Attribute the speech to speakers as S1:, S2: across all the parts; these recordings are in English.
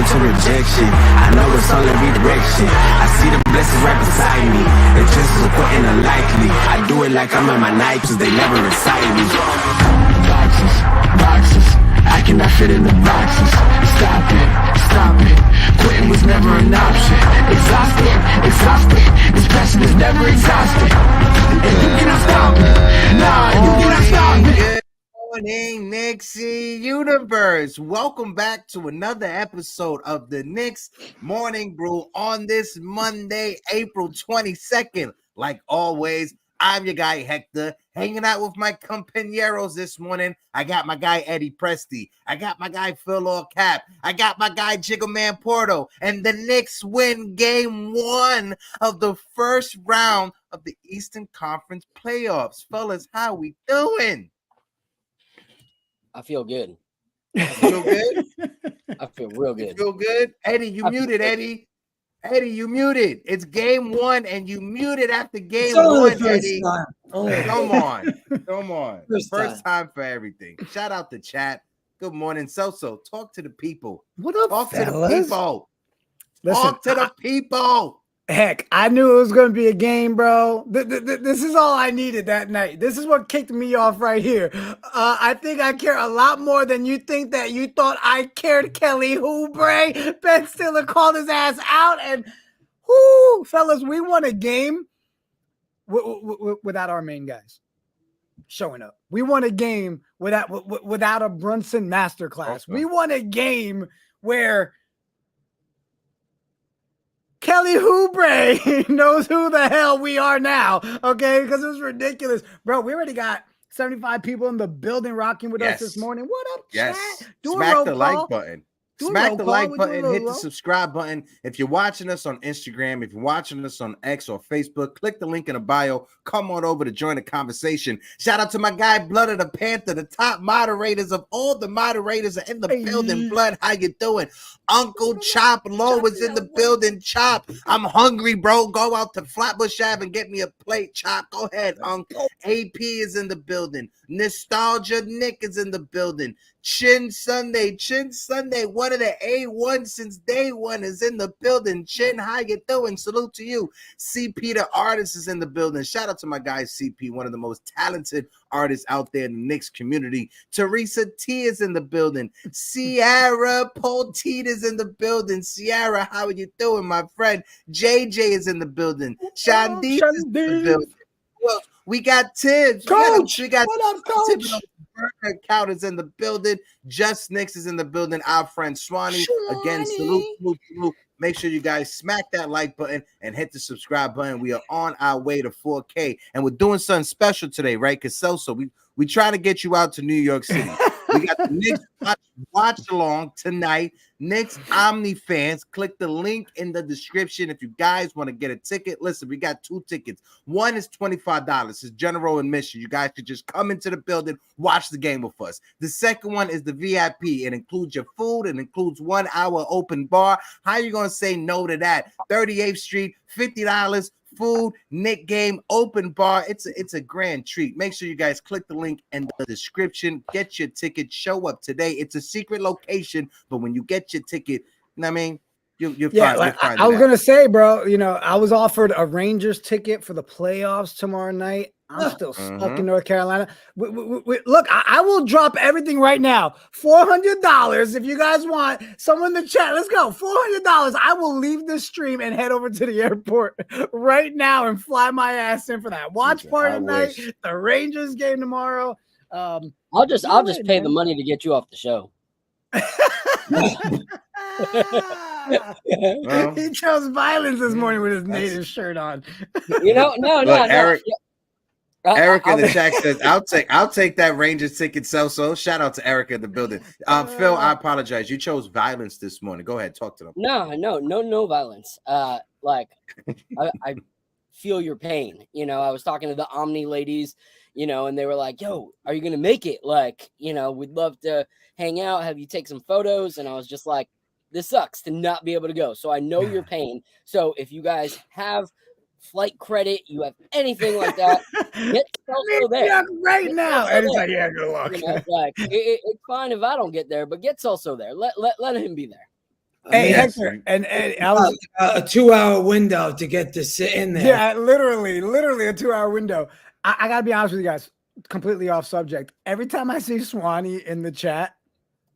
S1: to rejection. I know it's only redirection. I see the blessings right beside me. The chances of quitting unlikely. I do it like I'm in my night, cause they never excite me. Boxes, boxes. I cannot fit in the boxes. Stop it, stop it. Quitting was never an option. Exhausted, exhausted. This passion is never exhausted. And you cannot stop it. Nah, you cannot stop it.
S2: Good morning, Knicksy Universe. Welcome back to another episode of the Knicks Morning Brew on this Monday, April 22nd. Like always, I'm your guy, Hector, hanging out with my compañeros this morning. I got my guy, Eddie Presti. I got my guy, Phil Or Cap. I got my guy, Jiggaman Porto. And the Knicks win game 1 of the first round of the Eastern Conference playoffs. Fellas, how we doing?
S3: I feel good.
S2: You feel good?
S3: I feel real good.
S2: You feel good? Eddie, you muted, Eddie. Eddie, you muted. It's game 1, and you muted after game 1, Eddie. Come on. First time for everything. Shout out to chat. Good morning, Soso. Talk to the people.
S4: What up,
S2: Talk
S4: fellas?
S2: to the people.
S4: Listen,
S2: Talk to the people.
S4: Heck, I knew it was going to be a game, bro. This is all I needed that night. This is what kicked me off right here. I think I care a lot more than you think that you thought I cared, Kelly Oubre. Ben Stiller called his ass out, and whoo, fellas, we won a game without our main guys showing up. We won a game without a Brunson masterclass. Okay. We won a game where Kelly Oubre knows who the hell we are now, okay? Because it was ridiculous. Bro, we already got 75 people in the building rocking with us this morning. What up, chat?
S2: Smack the like button. Smack the like button, hit the subscribe button. If you're watching us on Instagram, if you're watching us on X or Facebook, click the link in the bio. Come on over to join the conversation. Shout out to my guy, Blood of the Panther, the top moderators of all the moderators are in the building. Blood, how you doing? Uncle Chop Low is in the building. Chop, I'm hungry, bro. Go out to Flatbush Ave and get me a plate. Chop, go ahead, Uncle. AP is in the building. Nostalgia Nick is in the building. Chin Sunday, one of the A1 since day one is in the building. Chin, how you doing? Salute to you. CP the artist is in the building. Shout out to my guy CP, one of the most talented artists out there in the Knicks community. Teresa T is in the building. Sierra Poteet is in the building. Sierra, how are you doing, my friend? JJ is in the building. Shandeep is in the building. Well, we got Tibbs.
S4: Coach,
S2: we got
S4: what up, Coach?
S2: Burger Account is in the building. Just Knicks is in the building. Our friend Swanee. Again, salute. Make sure you guys smack that like button and hit the subscribe button. We are on our way to 4K, and we're doing something special today, right? Because so we try to get you out to New York City. We got the Knicks watch along tonight. Knicks Omni fans, click the link in the description if you guys want to get a ticket. Listen, we got 2 tickets. One is $25. It's general admission. You guys could just come into the building, watch the game with us. The second one is the VIP. It includes your food. It includes 1 hour open bar. How are you going to say no to that? 38th Street, $50. Food, Nick game, open bar. It's a grand treat. Make sure you guys click the link in the description. Get your ticket. Show up today. It's a secret location, but when you get your ticket, you know what I mean? You're fine.
S4: I was going to say, bro, I was offered a Rangers ticket for the playoffs tomorrow night. I'm still stuck in North Carolina. Look, I will drop everything right now. $400 if you guys want. Someone in the chat, let's go. $400. I will leave this stream and head over to the airport right now and fly my ass in for that watch party tonight. The Rangers game tomorrow.
S3: I'll just pay the money to get you off the show.
S4: Well, he chose violence this morning with his native shirt on.
S3: No.
S2: Eric in the chat says, I'll take that Rangers ticket, so shout out to Eric in the building. Phil, I apologize. You chose violence this morning. Go ahead, talk to them.
S3: No violence. I feel your pain. I was talking to the Omni ladies, and they were like, yo, are you gonna make it? Like, we'd love to hang out, have you take some photos. And I was just like, this sucks to not be able to go. So I know your pain. So if you guys have flight credit, you have anything like that, get Celso there
S4: right now. Eddie's like, yeah, good luck.
S3: It's fine if I don't get there, but get Celso there. Let him be there.
S4: Hey, Hector, and I was
S5: a 2-hour window to get to sit in there.
S4: Yeah, literally a 2-hour window. I gotta be honest with you guys, completely off subject. Every time I see Swanee in the chat,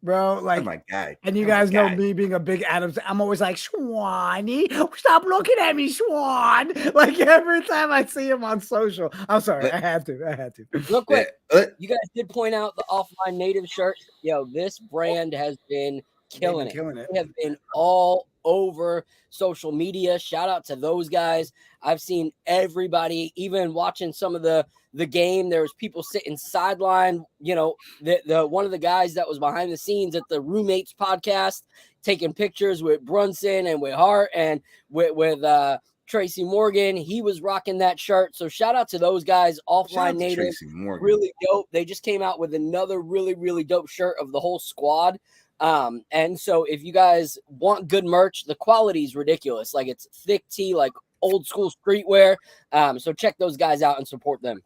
S4: bro, like,
S2: oh my God.
S4: and you guys know me being a big Adams, I'm always like, Swanee, stop looking at me, Swan. Like every time I see him on social. I'm sorry, I had to.
S3: Real quick, you guys did point out the offline native shirt. Yo, this brand has been killing it. They have been all over social media. Shout out to those guys. I've seen everybody, even watching some of the game. There was people sitting sideline. You know, the one of the guys that was behind the scenes at the Roommates podcast, taking pictures with Brunson and with Hart and with Tracy Morgan. He was rocking that shirt. So shout out to those guys. Offline native, really dope. They just came out with another really, really dope shirt of the whole squad. And so if you guys want good merch, the quality is ridiculous. Like it's thick tee, like old school streetwear. So check those guys out and support them.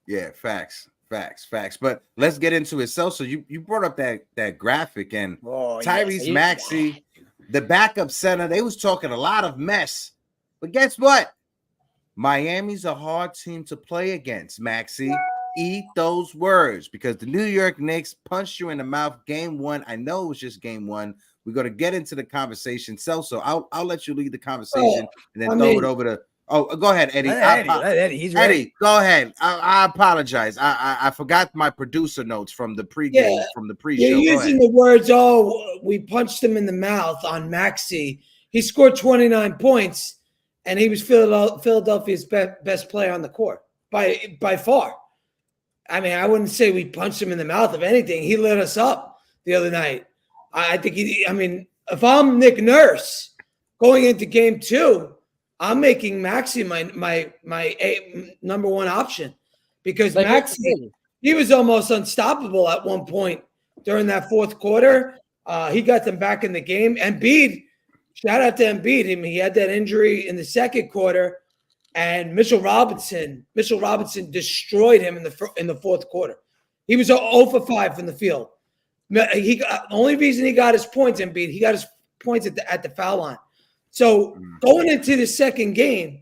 S2: Yeah, facts. But let's get into it. So you brought up that graphic and Tyrese Maxey, the backup center. They was talking a lot of mess, but guess what? Miami's a hard team to play against, Maxey. Eat those words, because the New York Knicks punched you in the mouth game 1. I know it was just game 1. We're going to get into the conversation. So I'll let you lead the conversation and then throw it over to. Oh, go ahead, Eddie.
S4: Eddie, he's ready.
S2: Eddie, go ahead. I apologize. I forgot my producer notes from the pregame, from the pre-show.
S5: You're using the words, we punched him in the mouth on Maxey. He scored 29 points, and he was Philadelphia's best player on the court by far. I mean, I wouldn't say we punched him in the mouth. If anything, he lit us up the other night. I think if I'm Nick Nurse going into game 2, I'm making Maxey my number 1 option, because Maxey, he was almost unstoppable at one point during that fourth quarter. He got them back in the game. Embiid, shout out to Embiid. I mean, he had that injury in the second quarter. And Mitchell Robinson destroyed him in the fourth quarter. He was 0 for 5 from the field. The only reason he got his points, Embiid, he got his points at the foul line. So going into the second game,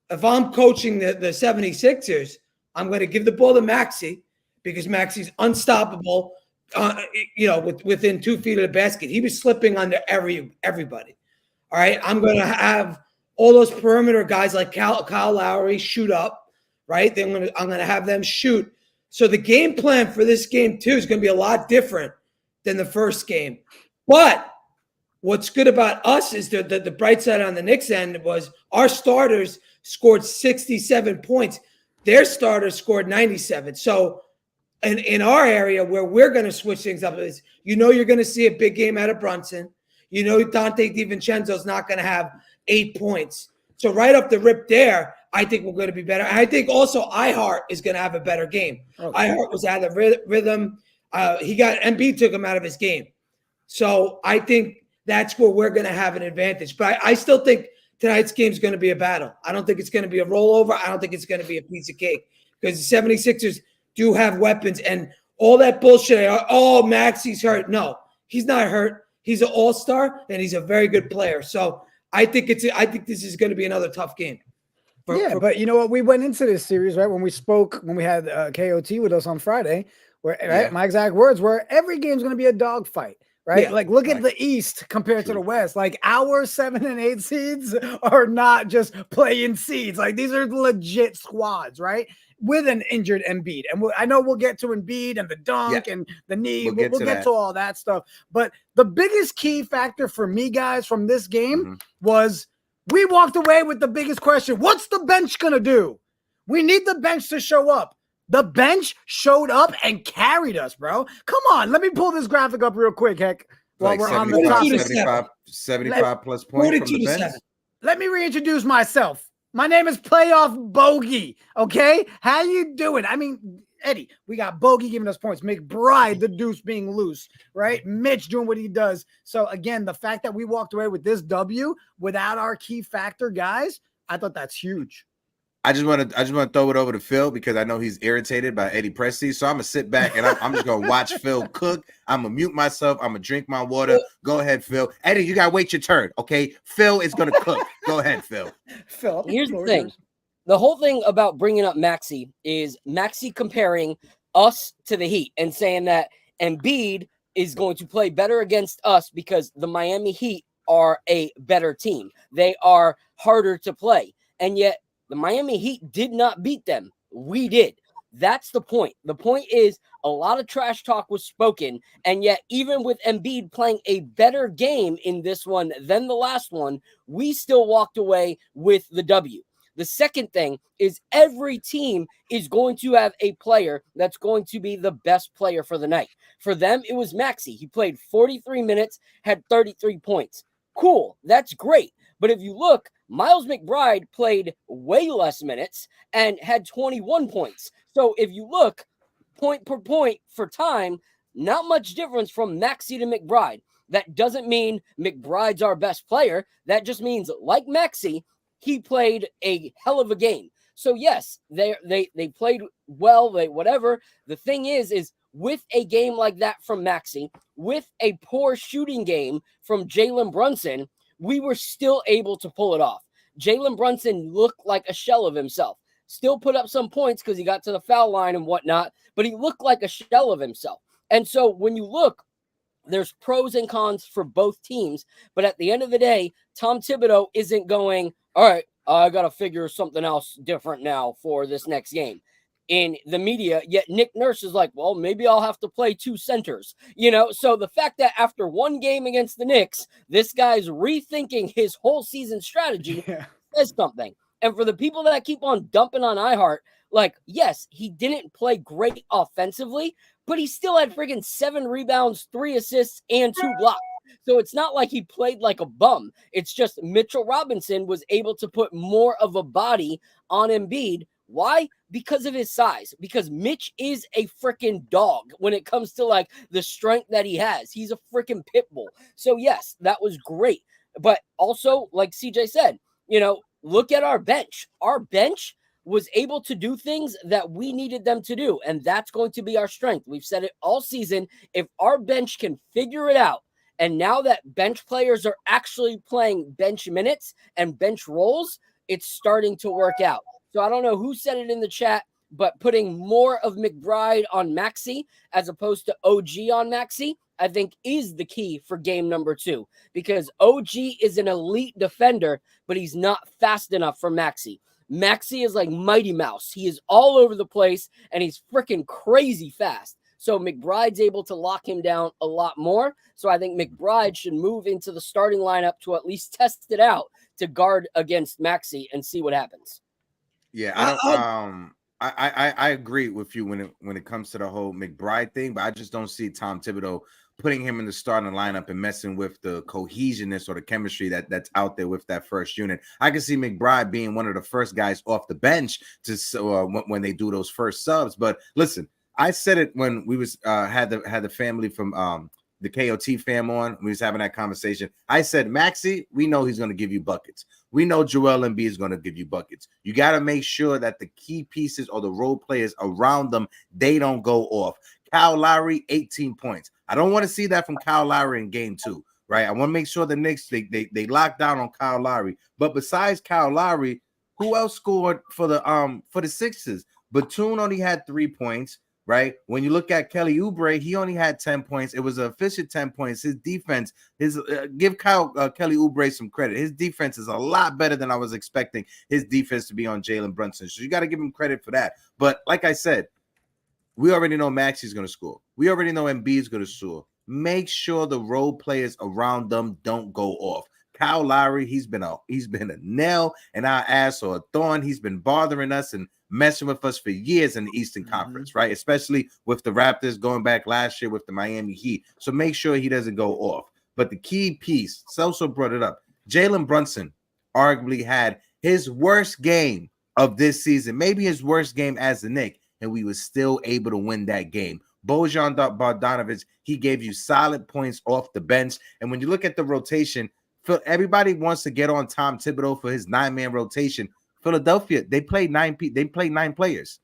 S5: if I'm coaching the 76ers, I'm going to give the ball to Maxey, because Maxey's unstoppable. Within 2 feet of the basket, he was slipping under everybody. All right, I'm going to have all those perimeter guys like Kyle Lowry shoot up, right? I'm going to have them shoot. So the game plan for this game 2 is going to be a lot different than the first game. But what's good about us is the bright side on the Knicks end was our starters scored 67 points. Their starters scored 97. So in our area where we're going to switch things up is, you're going to see a big game out of Brunson. Dante DiVincenzo's not going to have 8 points. So right up the rip there, I think we're going to be better. And I think also iHeart is going to have a better game. Okay. iHeart was out of rhythm. Embiid took him out of his game. So I think that's where we're going to have an advantage. But I still think tonight's game is going to be a battle. I don't think it's going to be a rollover. I don't think it's going to be a piece of cake, because the 76ers do have weapons, and all that bullshit. Maxey's hurt. No, he's not hurt. He's an all-star, and he's a very good player. So I think this is going to be another tough game.
S4: But you know what? We went into this series, right? When we had KOT with us on Friday, my exact words were, every game's going to be a dogfight, right? Yeah. Like, look at the East compared to the West. Like, our 7 and 8 seeds are not just playing seeds. Like, these are legit squads, right? With an injured Embiid. And I know we'll get to Embiid and the dunk and the knee. We'll get to all that stuff. But the biggest key factor for me, guys, from this game was we walked away with the biggest question. What's the bench going to do? We need the bench to show up. The bench showed up and carried us, bro. Come on. Let me pull this graphic up real quick, Heck, while we're on the top.
S2: 75 plus points from the bench.
S4: Let me reintroduce myself. My name is Playoff Bogey, okay? How you doing? I mean, Eddie, we got Bogey giving us points. McBride, the deuce being loose, right? Mitch doing what he does. So, again, the fact that we walked away with this W without our key factor, guys, I thought that's huge.
S2: I just want to throw it over to Phil because I know he's irritated by Eddie Presti. So I'm gonna sit back and I'm just gonna watch Phil cook. I'm gonna mute myself. I'm gonna drink my water. Go ahead, Phil. Eddie, you gotta wait your turn. Okay, Phil is gonna cook. Go ahead, Phil.
S4: Phil,
S3: here's the thing. The whole thing about bringing up Maxey is Maxey comparing us to the Heat and saying that Embiid is going to play better against us because the Miami Heat are a better team. They are harder to play. And yet the Miami Heat did not beat them. We did. That's the point. The point is a lot of trash talk was spoken. And yet even with Embiid playing a better game in this one than the last one, we still walked away with the W. The second thing is every team is going to have a player that's going to be the best player for the night. For them, it was Maxey. He played 43 minutes, had 33 points. Cool. That's great. But if you look, Miles McBride played way less minutes and had 21 points. So if you look point per point for time, not much difference from Maxey to McBride. That doesn't mean McBride's our best player. That just means, like Maxey, he played a hell of a game. So yes, they played well, whatever. The thing is with a game like that from Maxey, with a poor shooting game from Jalen Brunson, we were still able to pull it off. Jalen Brunson looked like a shell of himself. Still put up some points because he got to the foul line and whatnot, but he looked like a shell of himself. And so when you look, there's pros and cons for both teams. But at the end of the day, Tom Thibodeau isn't going, all right, I got to figure something else different now for this next game in the media. Yet Nick Nurse is like, well, maybe I'll have to play two centers, So the fact that after one game against the Knicks, this guy's rethinking his whole season strategy says something. And for the people that keep on dumping on iHeart, like, yes, he didn't play great offensively, but he still had friggin' 7 rebounds, 3 assists, and 2 blocks. So it's not like he played like a bum. It's just Mitchell Robinson was able to put more of a body on Embiid. Why? Because of his size. Because Mitch is a freaking dog when it comes to like the strength that he has. He's a freaking pit bull. So yes, that was great. But also, like CJ said, look at our bench. Our bench was able to do things that we needed them to do. And that's going to be our strength. We've said it all season. If our bench can figure it out, and now that bench players are actually playing bench minutes and bench roles, it's starting to work out. So I don't know who said it in the chat, but putting more of McBride on Maxey as opposed to OG on Maxey, I think is the key for game number 2, because OG is an elite defender, but he's not fast enough for Maxey. Maxey is like Mighty Mouse. He is all over the place and he's freaking crazy fast. So McBride's able to lock him down a lot more. So I think McBride should move into the starting lineup to at least test it out to guard against Maxey and see what happens.
S2: Yeah, I agree with you when it comes to the whole McBride thing, but I just don't see Tom Thibodeau putting him in the starting lineup and messing with the cohesionness or the chemistry that's out there with that first unit. I can see McBride being one of the first guys off the bench to when they do those first subs. But listen, I said it when we was had the family from the KOT fam on. We was having that conversation. I said, Maxey, we know he's going to give you buckets. We know Joel Embiid is going to give you buckets. You got to make sure that the key pieces or the role players around them, they don't go off. Kyle Lowry, 18 points. I don't want to see that from Kyle Lowry in game 2, right? I want to make sure the Knicks, they lock down on Kyle Lowry. But besides Kyle Lowry, who else scored for the Sixers? Batum only had 3 points. Right. When you look at Kelly Oubre, he only had 10 points. It was an efficient 10 points. His defense, give Kelly Oubre some credit. His defense is a lot better than I was expecting his defense to be on Jalen Brunson. So you got to give him credit for that. But like I said, we already know Maxey's going to score. We already know Embiid's going to score. Make sure the role players around them don't go off. Kyle Lowry, he's been a nail in our ass or a thorn. He's been bothering us and messing with us for years in the Eastern Conference, right? Especially with the Raptors going back last year with the Miami Heat. So make sure he doesn't go off. But the key piece, Celso brought it up. Jalen Brunson arguably had his worst game of this season, maybe his worst game as a Knick, and we were still able to win that game. Bojan Bogdanovic, he gave you solid points off the bench. And when you look at the rotation, everybody wants to get on Tom Thibodeau for his 9-man rotation. Philadelphia, they played 9 players.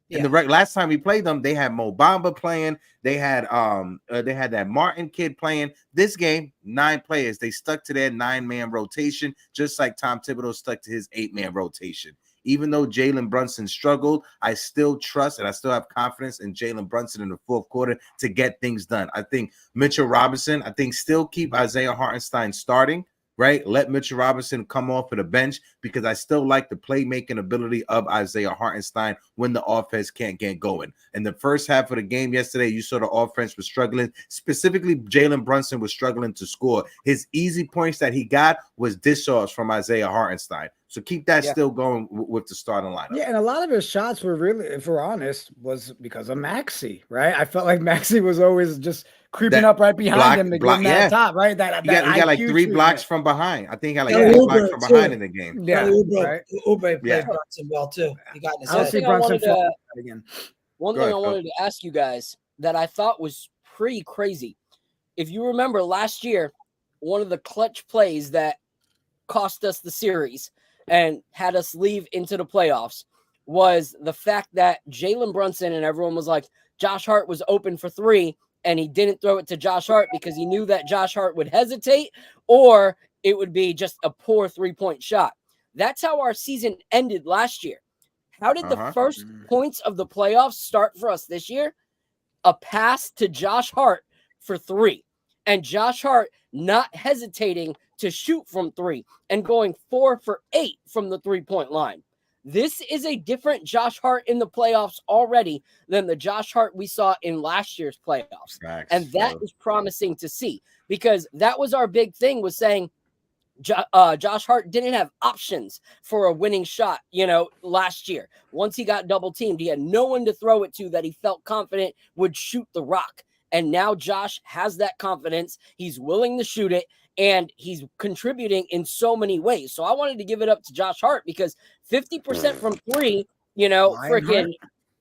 S5: Yeah.
S2: And last time we played them, they had Mo Bamba playing. They had that Martin kid playing. This game, 9 players. They stuck to their 9-man rotation, just like Tom Thibodeau stuck to his 8-man rotation. Even though Jalen Brunson struggled, I still trust and I still have confidence in Jalen Brunson in the fourth quarter to get things done. I think Mitchell Robinson, still keep Isaiah Hartenstein starting. Right, let Mitchell Robinson come off of the bench because I still like the playmaking ability of Isaiah Hartenstein when the offense can't get going. In the first half of the game yesterday, you saw the offense was struggling. Specifically, Jalen Brunson was struggling to score. His easy points that he got was dish-offs from Isaiah Hartenstein. So keep that still going with the starting lineup.
S4: Yeah, and a lot of his shots were really, if we're honest, was because of Maxey, right? I felt like Maxey was always just creeping up right behind him to get him that top, right? He
S2: got like 3 blocks from behind. I think he got like 3 blocks from behind in the game.
S4: Yeah,
S5: Oubre played Brunson well too. He got in his head.
S3: One thing I wanted to ask you guys that I thought was pretty crazy. If you remember last year, one of the clutch plays that cost us the series and had us leave into the playoffs was the fact that Jalen Brunson and everyone was like, Josh Hart was open for 3 and he didn't throw it to Josh Hart because he knew that Josh Hart would hesitate or it would be just a poor 3-point shot. That's how our season ended last year. How did the first points of the playoffs start for us this year? A pass to Josh Hart for 3 and Josh Hart not hesitating to shoot from 3 and going 4 for 8 from the 3-point line. This is a different Josh Hart in the playoffs already than the Josh Hart we saw in last year's playoffs. And that is promising to see because that was our big thing was saying Josh Hart didn't have options for a winning shot, last year. Once he got double teamed, he had no one to throw it to that he felt confident would shoot the rock. And now Josh has that confidence. He's willing to shoot it. And he's contributing in so many ways. So I wanted to give it up to Josh Hart because 50% from 3, freaking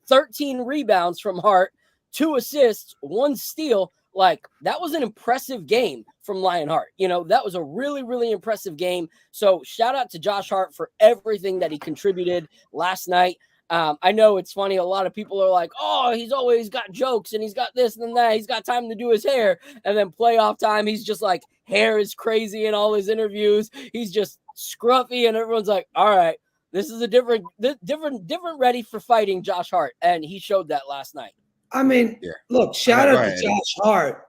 S3: 13 rebounds from Hart, 2 assists, 1 steal. Like, that was an impressive game from Lionheart. That was a really, really impressive game. So shout out to Josh Hart for everything that he contributed last night. I know it's funny. A lot of people are like, oh, he's always got jokes and he's got this and that. He's got time to do his hair. And then playoff time, he's just like, hair is crazy in all his interviews. He's just scruffy and everyone's like, all right, this is a different ready for fighting Josh Hart. And he showed that last night.
S5: I mean, look, shout out to Josh Hart,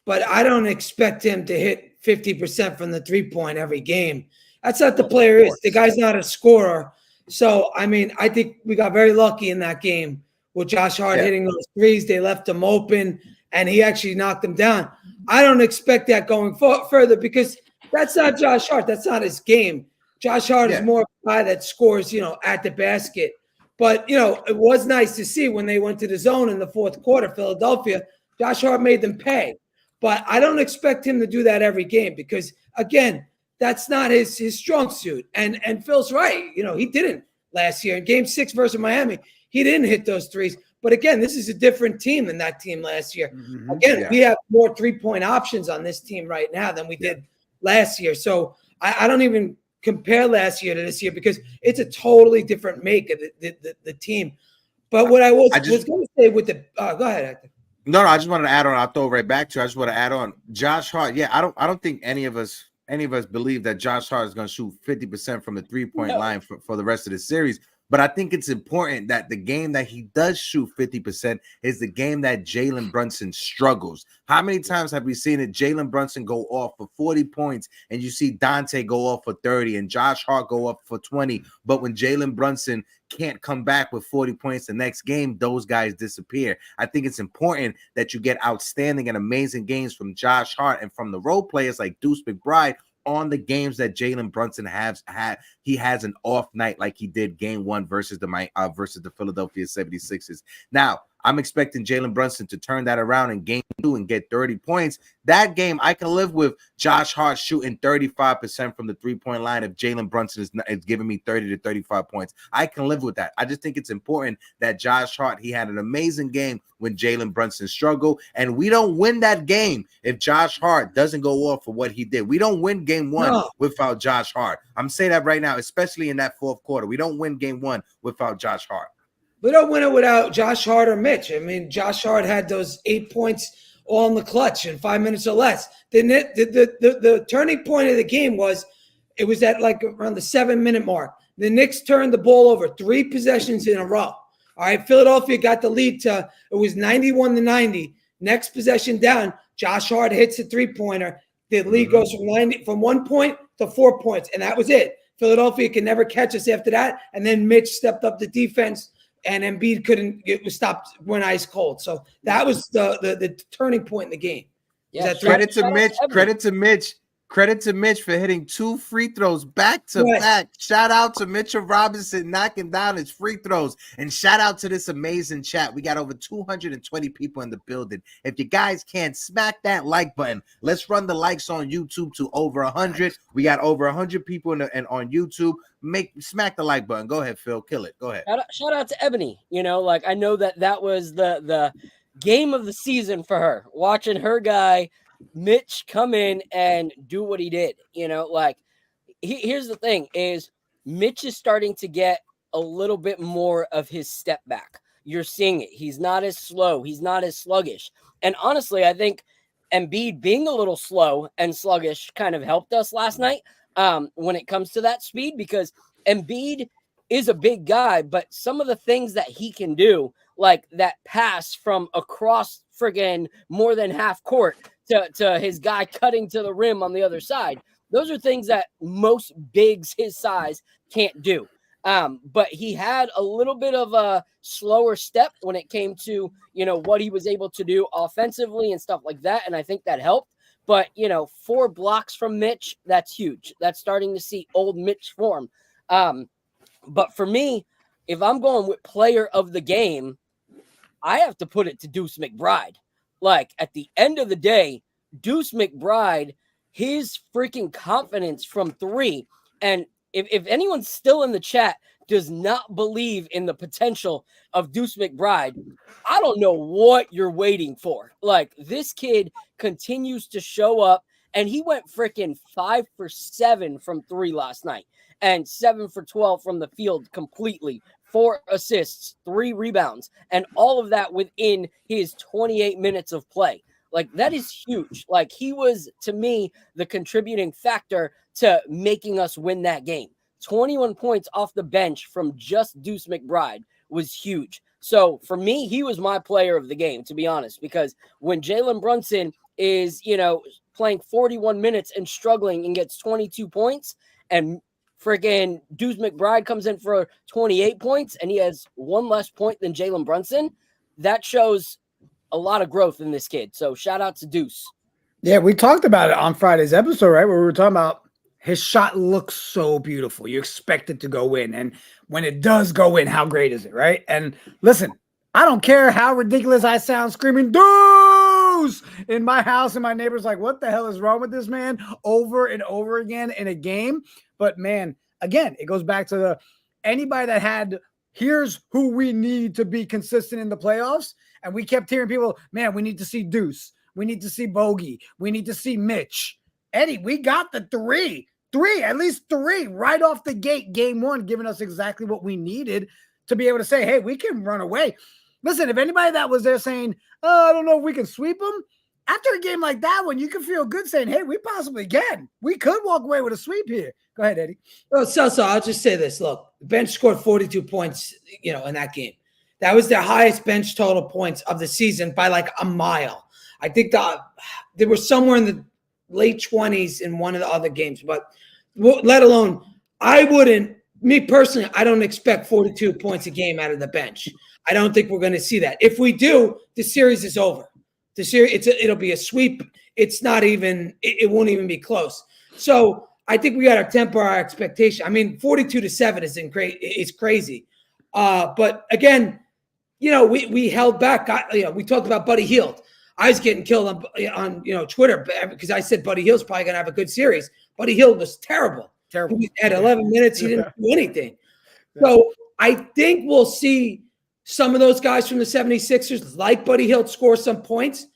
S5: but I don't expect him to hit 50% from the 3-point every game. That's not the player is. The guy's not a scorer. So, I mean, I think we got very lucky in that game with Josh Hart hitting those threes. They left him open, and he actually knocked them down. I don't expect that going further because that's not Josh Hart. That's not his game. Josh Hart is more of a guy that scores, at the basket. But, it was nice to see when they went to the zone in the fourth quarter, Philadelphia, Josh Hart made them pay. But I don't expect him to do that every game because, again, that's not his strong suit. And Phil's right. He didn't last year. In Game 6 versus Miami, he didn't hit those threes. But again, this is a different team than that team last year. Again, we have more 3-point options on this team right now than we did last year. So I don't even compare last year to this year because it's a totally different make of the team. But what I was going to say with the go ahead, Hector.
S2: No, I just wanted to add on. I'll throw it right back to you. I just want to add on Josh Hart. Yeah, I don't think any of us believe that Josh Hart is going to shoot 50% from the 3-point line for the rest of the series. But I think it's important that the game that he does shoot 50% is the game that Jalen Brunson struggles. How many times have we seen it? Jalen Brunson go off for 40 points and you see Dante go off for 30 and Josh Hart go up for 20. But when Jalen Brunson can't come back with 40 points the next game, those guys disappear. I think it's important that you get outstanding and amazing games from Josh Hart and from the role players like Deuce McBride on the games that Jalen Brunson has had. He has an off night like he did Game 1 versus the Philadelphia 76ers. Now, I'm expecting Jalen Brunson to turn that around in game 2 and get 30 points. That game, I can live with Josh Hart shooting 35% from the three-point line if Jalen Brunson is giving me 30 to 35 points. I can live with that. I just think it's important that Josh Hart, he had an amazing game when Jalen Brunson struggled, and we don't win that game if Josh Hart doesn't go off for what he did. We don't win game 1 without Josh Hart. I'm saying that right now, especially in that fourth quarter. We don't win game 1 without Josh Hart.
S5: We don't win it without Josh Hart or Mitch. I mean, Josh Hart had those 8 points all in the clutch in 5 minutes or less. The turning point of the game was it was at like around the 7-minute mark. The Knicks turned the ball over 3 possessions in a row. All right, Philadelphia got the lead to it was 91-90. Next possession down, Josh Hart hits a 3-pointer. The lead goes from 1 point to 4 points, and that was it. Philadelphia can never catch us after that. And then Mitch stepped up the defense. And Embiid couldn't. It was stopped. Went ice cold. So that was the turning point in the game.
S3: Yeah,
S2: credit to Mitch. Credit to Mitch. Credit to Mitch for hitting 2 free throws back to back. Shout out to Mitchell Robinson knocking down his free throws. And shout out to this amazing chat. We got over 220 people in the building. If you guys can't smack that like button, let's run the likes on YouTube to over 100. We got over 100 people on YouTube. Smack the like button. Go ahead, Phil. Kill it. Go ahead.
S3: Shout out to Ebony. You know, like I know that was the game of the season for her. Watching her guy Mitch come in and do what he did. You know, like here's the thing is Mitch is starting to get a little bit more of his step back. You're seeing it. He's not as slow. He's not as sluggish. And honestly, I think Embiid being a little slow and sluggish kind of helped us last night when it comes to that speed, because Embiid is a big guy, but some of the things that he can do, like that pass from across friggin' more than half court to his guy cutting to the rim on the other side, those are things that most bigs his size can't do. But he had a little bit of a slower step when it came to, you know, what he was able to do offensively and stuff like that. And I think that helped. But, you know, 4 blocks from Mitch, that's huge. That's starting to see old Mitch form. But for me, if I'm going with player of the game, I have to put it to Deuce McBride. Like, at the end of the day, Deuce McBride, his freaking confidence from 3. And if anyone's still in the chat does not believe in the potential of Deuce McBride, I don't know what you're waiting for. Like, this kid continues to show up, and he went freaking 5 for 7 from 3 last night and 7 for 12 from the field completely. 4 assists, 3 rebounds, and all of that within his 28 minutes of play. Like, that is huge. Like, he was, to me, the contributing factor to making us win that game. 21 points off the bench from just Deuce McBride was huge. So, for me, he was my player of the game, to be honest, because when Jalen Brunson is, you know, playing 41 minutes and struggling and gets 22 points, and friggin' Deuce McBride comes in for 28 points and he has 1 less point than Jalen Brunson, that shows a lot of growth in this kid. So shout out to Deuce.
S4: Yeah, we talked about it on Friday's episode, right? Where we were talking about his shot looks so beautiful. You expect it to go in. And when it does go in, how great is it, right? And listen, I don't care how ridiculous I sound screaming, Deuce! In my house, and my neighbor's like, what the hell is wrong with this man? Over and over again in a game. But man, again, it goes back to anybody that had, here's who we need to be consistent in the playoffs. And we kept hearing people, man, we need to see Deuce. We need to see Bogey. We need to see Mitch. Eddie, we got the 3, at least 3 right off the gate, game 1, giving us exactly what we needed to be able to say, hey, we can run away. Listen, if anybody that was there saying, oh, I don't know if we can sweep them, after a game like that one, you can feel good saying, hey, we possibly can. We could walk away with a sweep here. Go ahead, Eddie.
S5: Well, so I'll just say this. Look, the bench scored 42 points, you know, in that game. That was their highest bench total points of the season by like a mile. I think they were somewhere in the late 20s in one of the other games. But let alone, me personally, I don't expect 42 points a game out of the bench. I don't think we're going to see that. If we do, the series is over. The series, it'll be a sweep. It's not even, it won't even be close. So I think we got to temper our expectation. I mean, 42-7 is crazy. But again, we held back. We talked about Buddy Hield. I was getting killed on Twitter because I said Buddy Hield's probably gonna have a good series. Buddy Hield was terrible. He had 11 minutes. He didn't do anything. So I think we'll see some of those guys from the 76ers, like Buddy Hield, score some points.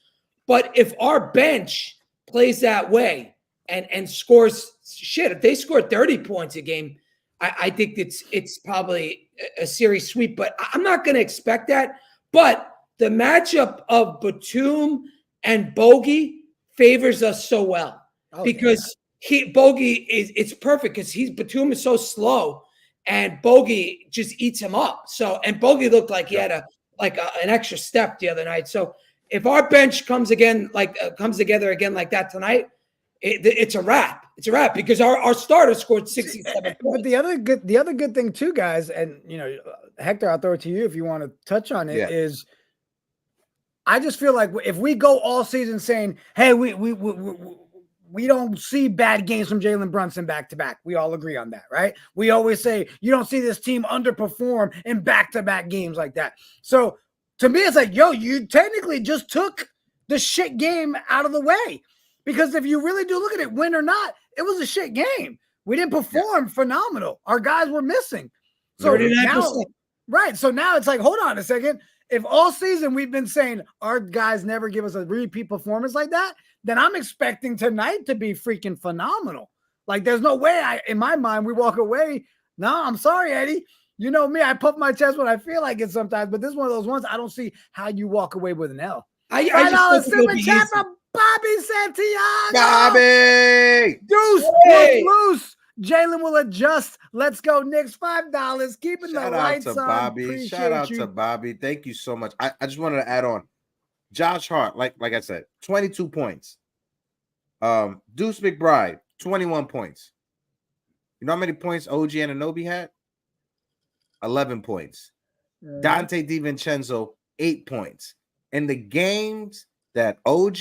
S5: But if our bench plays that way and scores if they score 30 points a game, I think it's probably a series sweep. But I'm not going to expect that. But the matchup of Batum and Bogey favors us so well because Bogey it's perfect because Batum is so slow and Bogey just eats him up. So and Bogey looked like he had an extra step the other night. So if our bench comes together again like that tonight, it's a wrap. It's a wrap because our starter scored 67 points.
S4: But the other good thing too, guys, and Hector, I'll throw it to you if you want to touch on it. Is I just feel like if we go all season saying, hey, we don't see bad games from Jalen Brunson back to back. We all agree on that, right? We always say you don't see this team underperform in back-to-back games like that. So to me, it's like, you technically just took the shit game out of the way. Because if you really do look at it, win or not, it was a shit game. We didn't perform phenomenal. Our guys were missing. So now, right. So now it's like, hold on a second. If all season we've been saying our guys never give us a repeat performance like that, then I'm expecting tonight to be freaking phenomenal. Like there's no way in my mind, we walk away. No, I'm sorry, Eddie. You know me, I puff my chest when I feel like it sometimes, but this is one of those ones I don't see how you walk away with an L.
S5: I just
S4: super chat from Bobby Santiago.
S2: Bobby!
S4: Deuce, loose. Jalen will adjust. Let's go, Knicks. $5. Keeping the lights on.
S2: Bobby. Shout out to Bobby. Thank you so much. I just wanted to add on. Josh Hart, like I said, 22 points. Deuce McBride, 21 points. You know how many points OG Anunoby had? 11 points. Dante DiVincenzo, 8 points. In the games that OG,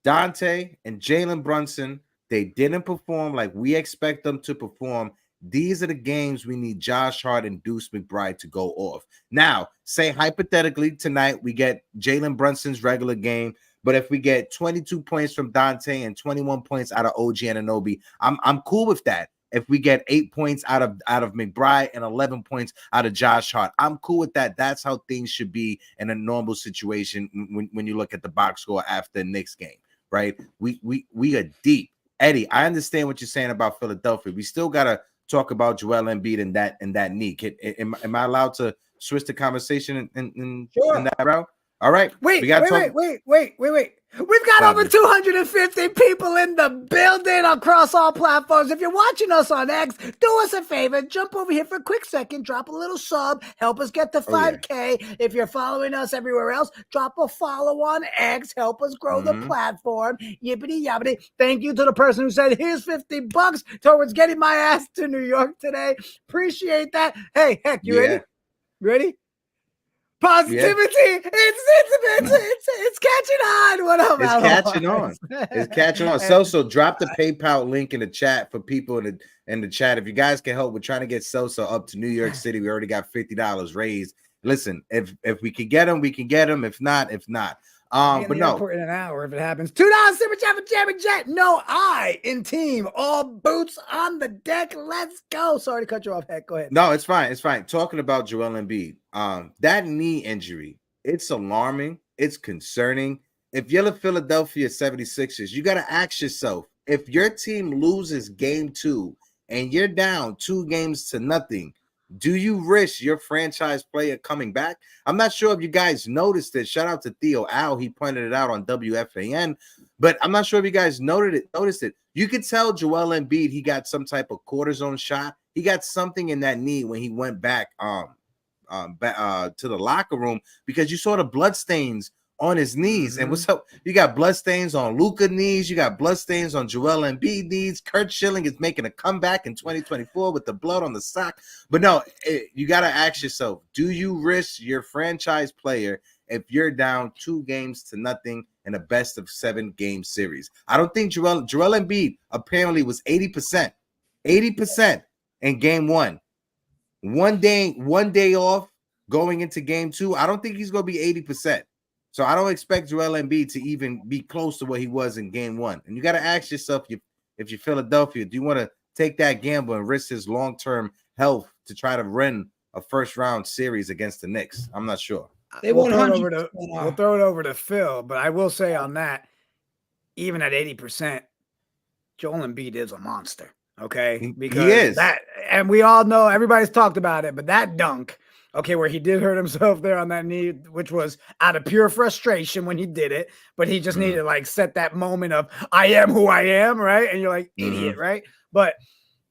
S2: Dante, and Jalen Brunson, they didn't perform like we expect them to perform. These are the games we need Josh Hart and Deuce McBride to go off. Now, say hypothetically tonight we get Jalen Brunson's regular game, but if we get 22 points from Dante and 21 points out of OG Anunoby, I'm cool with that. If we get 8 points out of McBride and 11 points out of Josh Hart, I'm cool with that. That's how things should be in a normal situation when you look at the box score after the Knicks game, right? We are deep. Eddie, I understand what you're saying about Philadelphia. We still gotta talk about Joel Embiid and that knee. Am I allowed to switch the conversation in that route? All right. Wait. We've got over 250 people in the building across all platforms. If you're watching us on X, do us a favor. Jump over here for a quick second. Drop a little sub. Help us get to 5K. If you're following us everywhere else, drop a follow on X. Help us grow the platform. Yippity yabbity. Thank you to the person who said, here's $50 towards getting my ass to New York today. Appreciate that. Hey, Heck, you ready? Ready? Positivity, it's catching on. What up, It's catching on. Celso, drop the PayPal link in the chat for people in the chat. If you guys can help, we're trying to get Celso up to New York City. We already got $50 raised. Listen, if we can get him, we can get him. If not. But no,
S4: in an hour if it happens. $2 super chat for Jammin' Jet. No, I in team. All boots on the deck. Let's go. Sorry to cut you off, Heck. Go ahead.
S2: No, it's fine. It's fine. Talking about Joel Embiid, that knee injury, it's alarming. It's concerning. If you're the Philadelphia 76ers, you got to ask yourself, if your team loses game 2 and you're down 2-0, do you risk your franchise player coming back? I'm not sure if you guys noticed it. Shout out to Theo Al. He pointed it out on WFAN. But I'm not sure if you guys noticed it. You could tell Joel Embiid, he got some type of cortisone shot. He got something in that knee when he went back to the locker room because you saw the blood stains on his knees. And what's up? You got blood stains on Luka knees. You got blood stains on Joel Embiid knees. Kurt Schilling is making a comeback in 2024 with the blood on the sock. But no, you got to ask yourself, do you risk your franchise player if you're down 2-0 in a best of 7 game series? I don't think Joel Embiid apparently was 80% in game 1. One day off going into game 2, I don't think he's going to be 80%. So I don't expect Joel Embiid to even be close to what he was in game 1. And you got to ask yourself, if you're Philadelphia, do you want to take that gamble and risk his long-term health to try to win a first-round series against the Knicks? I'm not sure.
S4: We'll throw it over to Phil, but I will say on that, even at 80%, Joel Embiid is a monster. Okay, because
S2: he is
S4: that, and we all know, everybody's talked about it, but that dunk, okay, where he did hurt himself there on that knee, which was out of pure frustration when he did it, but he just needed to like set that moment of I am who I am, right? And you're like idiot, right? But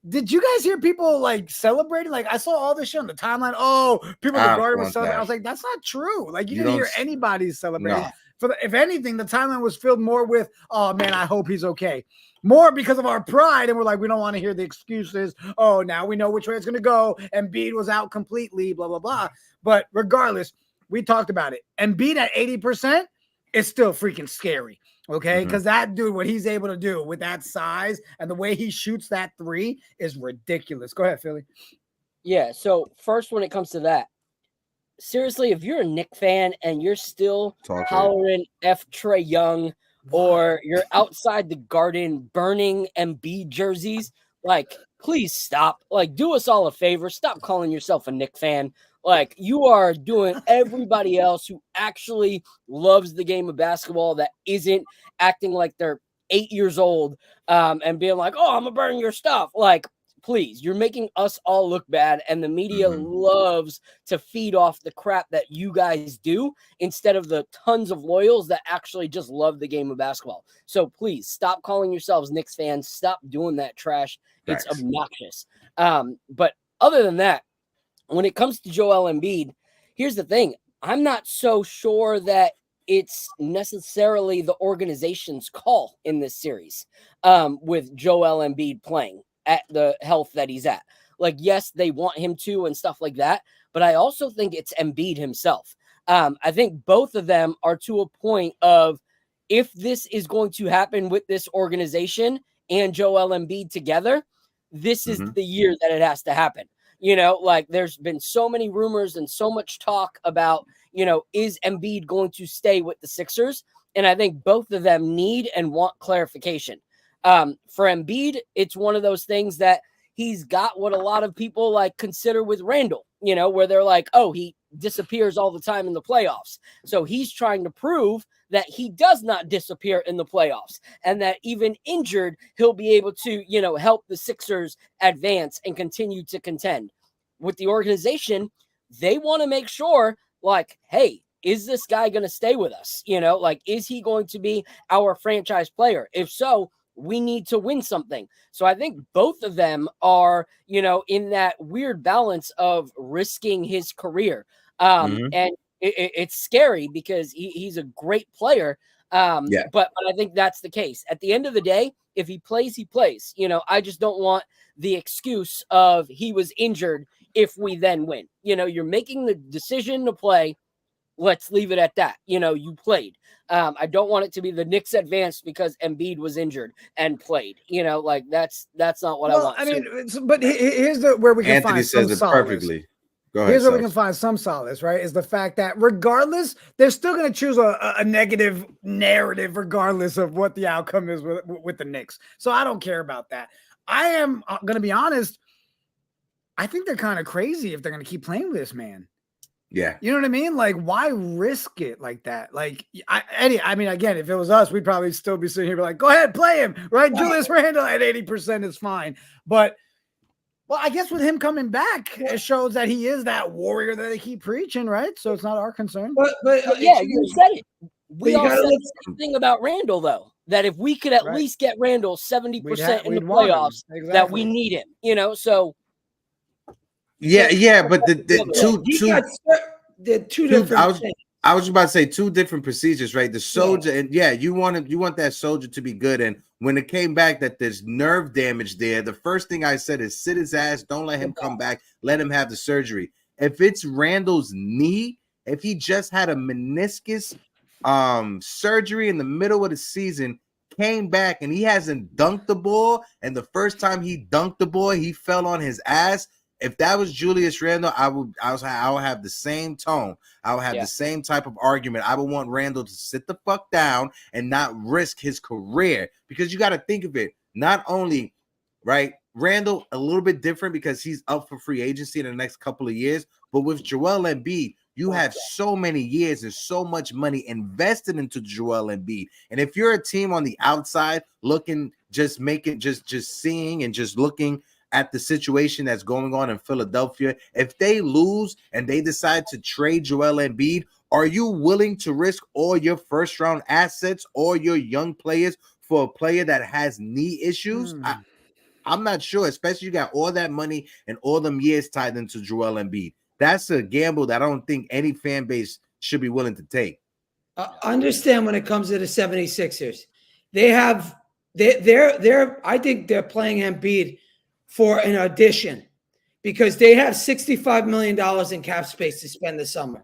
S4: did you guys hear people like celebrating? Like I saw all this shit on the timeline. Oh, people in the garden were celebrating. I was like, that's not true. Like you didn't hear anybody celebrating. No. If anything, the timeline was filled more with, oh man, I hope he's okay. More because of our pride, and we're like, we don't want to hear the excuses. Oh, now we know which way it's going to go. Embiid was out completely, blah, blah, blah. But regardless, we talked about it. Embiid at 80% is still freaking scary, okay? Because that dude, what he's able to do with that size and the way he shoots that 3 is ridiculous. Go ahead, Philly.
S3: Yeah, so first when it comes to that, seriously, if you're a Knicks fan and you're still hollering F. Trae Young, or you're outside the Garden burning Embiid jerseys, like, please stop. Like, do us all a favor. Stop calling yourself a Knicks fan. Like, you are doing everybody else who actually loves the game of basketball that isn't acting like they're 8 years old and being like, oh, I'm going to burn your stuff. Like, please, you're making us all look bad, and the media loves to feed off the crap that you guys do instead of the tons of loyals that actually just love the game of basketball. So please stop calling yourselves Knicks fans. Stop doing that trash. It's obnoxious. But other than that, when it comes to Joel Embiid, here's the thing. I'm not so sure that it's necessarily the organization's call in this series with Joel Embiid playing at the health that he's at. Like, yes, they want him to and stuff like that, but I also think it's Embiid himself. I think both of them are to a point of, if this is going to happen with this organization and Joel Embiid together, this is the year that it has to happen. You know, like there's been so many rumors and so much talk about, you know, is Embiid going to stay with the Sixers? And I think both of them need and want clarification. For Embiid, it's one of those things that he's got what a lot of people like consider with Randle, you know, where they're like, oh, he disappears all the time in the playoffs. So he's trying to prove that he does not disappear in the playoffs, and that even injured, he'll be able to, you know, help the Sixers advance and continue to contend. With the organization, they want to make sure, like, hey, is this guy going to stay with us? You know, like, is he going to be our franchise player? If so, we need to win something. So I think both of them are, you know, in that weird balance of risking his career. And it's scary because he's a great player. But I think that's the case. At the end of the day, if he plays, he plays. You know, I just don't want the excuse of he was injured if we then win. You know, you're making the decision to play. Let's leave it at that. You know, you played. I don't want it to be the Knicks advanced because Embiid was injured and played. You know, like that's not what I want.
S4: I mean, but here's where we can find some solace. Perfectly. Go ahead, here's where we can find some solace, right? Is the fact that regardless, they're still going to choose a negative narrative, regardless of what the outcome is with the Knicks. So I don't care about that. I am going to be honest. I think they're kind of crazy if they're going to keep playing with this man.
S2: Yeah.
S4: You know what I mean? Like, why risk it like that? Like, Eddie, I mean, again, if it was us, we'd probably still be sitting here like, go ahead, play him, right? Julius Randle at 80% is fine. But, well, I guess with him coming back, it shows that he is that warrior that they keep preaching, right? So it's not our concern.
S3: But yeah, you said it. We all said the same thing about Randle, though, that if we could at least get Randle 70% in the playoffs, that we need him, you know? So.
S2: Yeah, but the two different. I was about to say 2 different procedures, right? The soldier, and you want that soldier to be good. And when it came back that there's nerve damage there, the first thing I said is sit his ass, don't let him come back, let him have the surgery. If it's Randle's knee, if he just had a meniscus surgery in the middle of the season, came back and he hasn't dunked the ball, and the first time he dunked the ball, he fell on his ass. if that was Julius Randle, I would have the same tone. I would have the same type of argument. I would want Randle to sit the fuck down and not risk his career, because you got to think of it. Not only, right, Randle a little bit different because he's up for free agency in the next couple of years, but with Joel Embiid, you have so many years and so much money invested into Joel Embiid. And if you're a team on the outside looking, just seeing and just looking at the situation that's going on in Philadelphia, if they lose and they decide to trade Joel Embiid, are you willing to risk all your first round assets or your young players for a player that has knee issues? I'm not sure, especially you got all that money and all them years tied into Joel Embiid. That's a gamble that I don't think any fan base should be willing to take.
S5: Understand when it comes to the 76ers, I think they're playing Embiid for an audition because they have $65 million in cap space to spend this summer.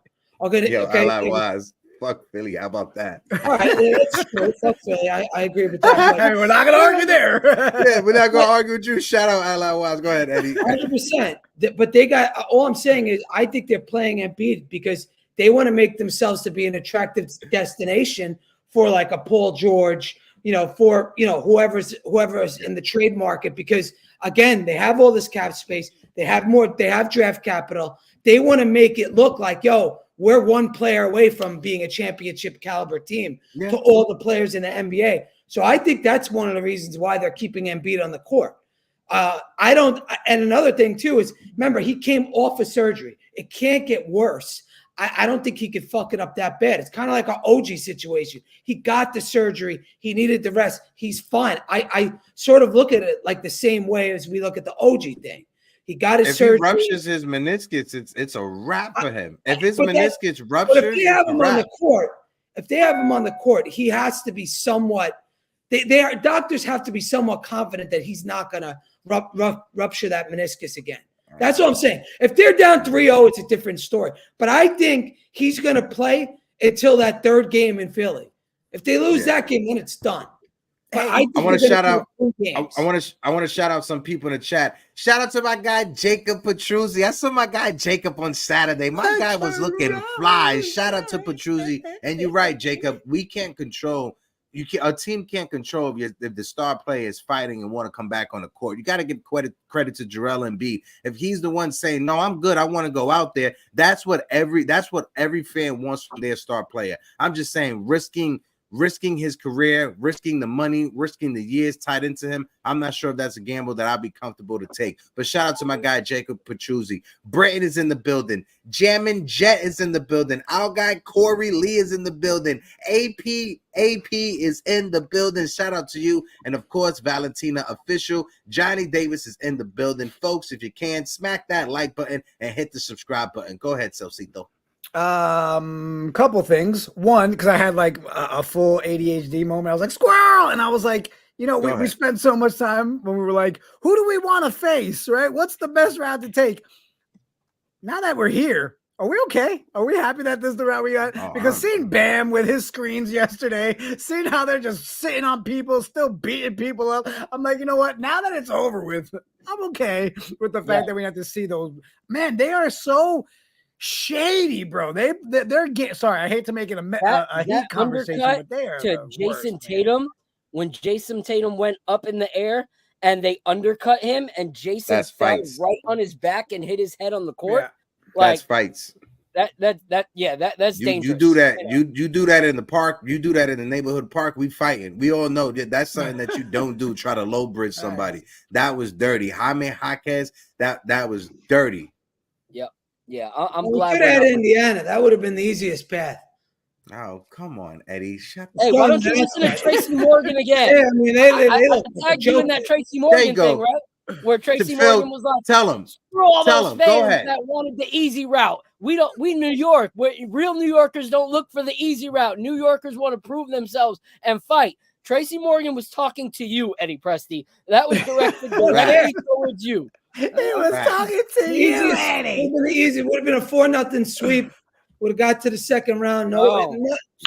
S2: Fuck Philly. How about that?
S5: All right, that's true. Fuck Philly. I agree with that.
S4: Hey, we're not going to argue there.
S2: Yeah, we're not going to argue with you. Shout out Ally Wise. Go ahead, Eddie.
S5: 100%. But they got, all I'm saying is I think they're playing Embiid because they want to make themselves to be an attractive destination for like a Paul George, whoever's in the trade market, because again, they have all this cap space. They have draft capital. They want to make it look like, we're one player away from being a championship caliber team to all the players in the NBA. So I think that's one of the reasons why they're keeping Embiid on the court. And another thing too is, remember, he came off of surgery. It can't get worse. I don't think he could fuck it up that bad. It's kind of like an OG situation. He got the surgery. He needed the rest. He's fine. I sort of look at it like the same way as we look at the OG thing. He got his surgery.
S2: If he ruptures his meniscus, it's a wrap for him. If his meniscus ruptures,
S5: if they have him on the court, he has to be somewhat. Doctors have to be somewhat confident that he's not going to rupture that meniscus again. That's what I'm saying. If they're down 3-0, it's a different story. But I think he's going to play until that third game in Philly. If they lose that game, then it's done.
S2: I want to shout out. I want to shout out some people in the chat. Shout out to my guy Jacob Petruzzi. I saw my guy Jacob on Saturday. My guy was looking fly. Shout out to Petruzzi. And you're right, Jacob. We can't control. A team can't control if the star player is fighting and want to come back on the court. You got to give credit to Joel Embiid. If he's the one saying, "No, I'm good. I want to go out there," that's what every fan wants from their star player. I'm just saying, risking his career, risking the money, risking the years tied into him. I'm not sure if that's a gamble that I'd be comfortable to take. But shout out to my guy, Jacob Petruzzi. Britton is in the building. Jammin' Jet is in the building. Our guy, Corey Lee, is in the building. AP is in the building. Shout out to you. And, of course, Valentina Official. Johnny Davis is in the building. Folks, if you can, smack that like button and hit the subscribe button. Go ahead, Celcito.
S4: Couple things. One, because I had like a full ADHD moment. I was like, squirrel, and I was like, we spent so much time when we were like, who do we want to face, right? What's the best route to take? Now that we're here, are we okay? Are we happy that this is the route we got? Because seeing Bam with his screens yesterday, seeing how they're just sitting on people, still beating people up, I'm like, you know what? Now that it's over with, I'm okay with the fact that we have to see those. Man, they are so shady, bro. They're getting. Sorry, I hate to make it a heat conversation, but they are
S3: to Jason Tatum when Jason Tatum went up in the air and they undercut him, and Jason fell right on his back and hit his head on the court.
S2: Yeah. Like, that's fights.
S3: That's dangerous.
S2: You do that. You do that in the park. You do that in the neighborhood park. We fighting. We all know that's something that you don't do. Try to low bridge somebody. That was dirty. Jaime Jaquez. That was dirty.
S3: Yep. Yeah, I'm glad.
S5: We could have Indiana. That would have been the easiest path.
S2: Oh, come on, Eddie. Shut
S3: Hey, why don't you listen to Tracy Morgan again?
S5: Yeah, I mean,
S3: I tagged you in that Tracy Morgan thing, right? Where Tracy Morgan was like,
S2: tell him.
S3: Screw all those fans that wanted the easy route. We New York. Real New Yorkers don't look for the easy route. New Yorkers want to prove themselves and fight. Tracy Morgan was talking to you, Eddie Presti. That was directed directly towards you.
S4: He was talking to you, Eddie.
S5: It would have been easy. It would have been a 4-0 sweep. would have got to the second round. No,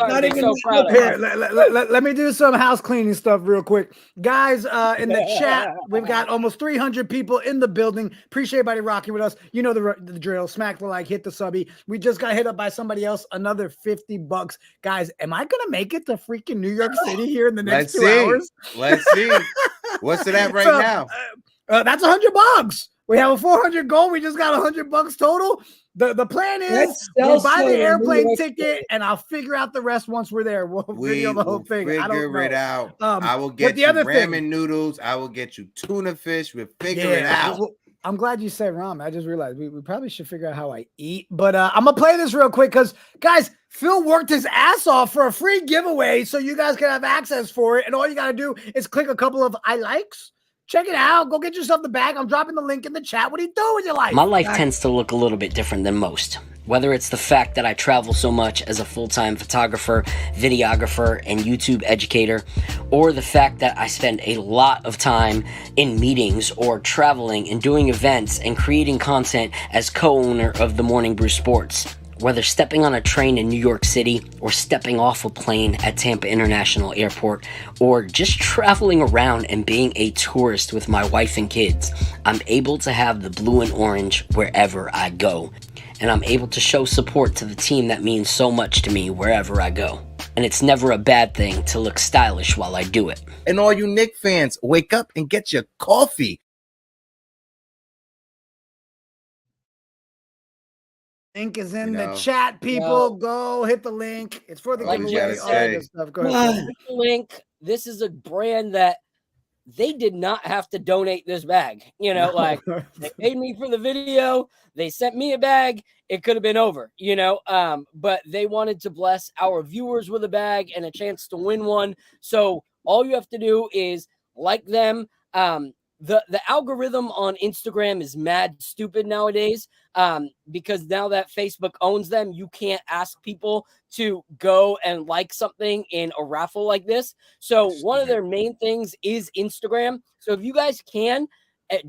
S5: not even
S3: so proud of
S4: Here, let me do some house cleaning stuff real quick. Guys, in the chat, we've got almost 300 people in the building. Appreciate everybody rocking with us. You know the drill. Smack the like, hit the subby. We just got hit up by somebody else, another $50. Guys, am I going to make it to freaking New York City here in the next 2 hours?
S2: Let's see. What's it at right now?
S4: That's $100. We have a 400 goal. We just got $100 total. The plan is we buy the airplane ticket, and I'll figure out the rest once we're there. We'll video the whole thing. I don't know.
S2: It out. I will get you ramen noodles. I will get you tuna fish. We'll figure it out.
S4: Well, I'm glad you said ramen. I just realized we probably should figure out how I eat. But I'm going to play this real quick because, guys, Phil worked his ass off for a free giveaway so you guys can have access for it. And all you got to do is click a couple of I likes. Check it out. Go get yourself the bag. I'm dropping the link in the chat. What are you doing with your life?
S6: My life tends to look a little bit different than most. Whether it's the fact that I travel so much as a full-time photographer, videographer, and YouTube educator, or the fact that I spend a lot of time in meetings or traveling and doing events and creating content as co-owner of the Morning Brew Sports. Whether stepping on a train in New York City or stepping off a plane at Tampa International Airport or just traveling around and being a tourist with my wife and kids, I'm able to have the blue and orange wherever I go. And I'm able to show support to the team that means so much to me wherever I go. And it's never a bad thing to look stylish while I do it.
S2: And all you Knicks fans, wake up and get your coffee.
S4: Link is in the chat, people. Go hit the link. It's for the giveaway. All that good stuff. Go ahead.
S3: Link. This is a brand that they did not have to donate this bag. You know, like they paid me for the video. They sent me a bag. It could have been over, you know, but they wanted to bless our viewers with a bag and a chance to win one. So all you have to do is like them. The algorithm on Instagram is mad stupid nowadays because now that Facebook owns them, you can't ask people to go and like something in a raffle like this. So one of their main things is Instagram. So if you guys can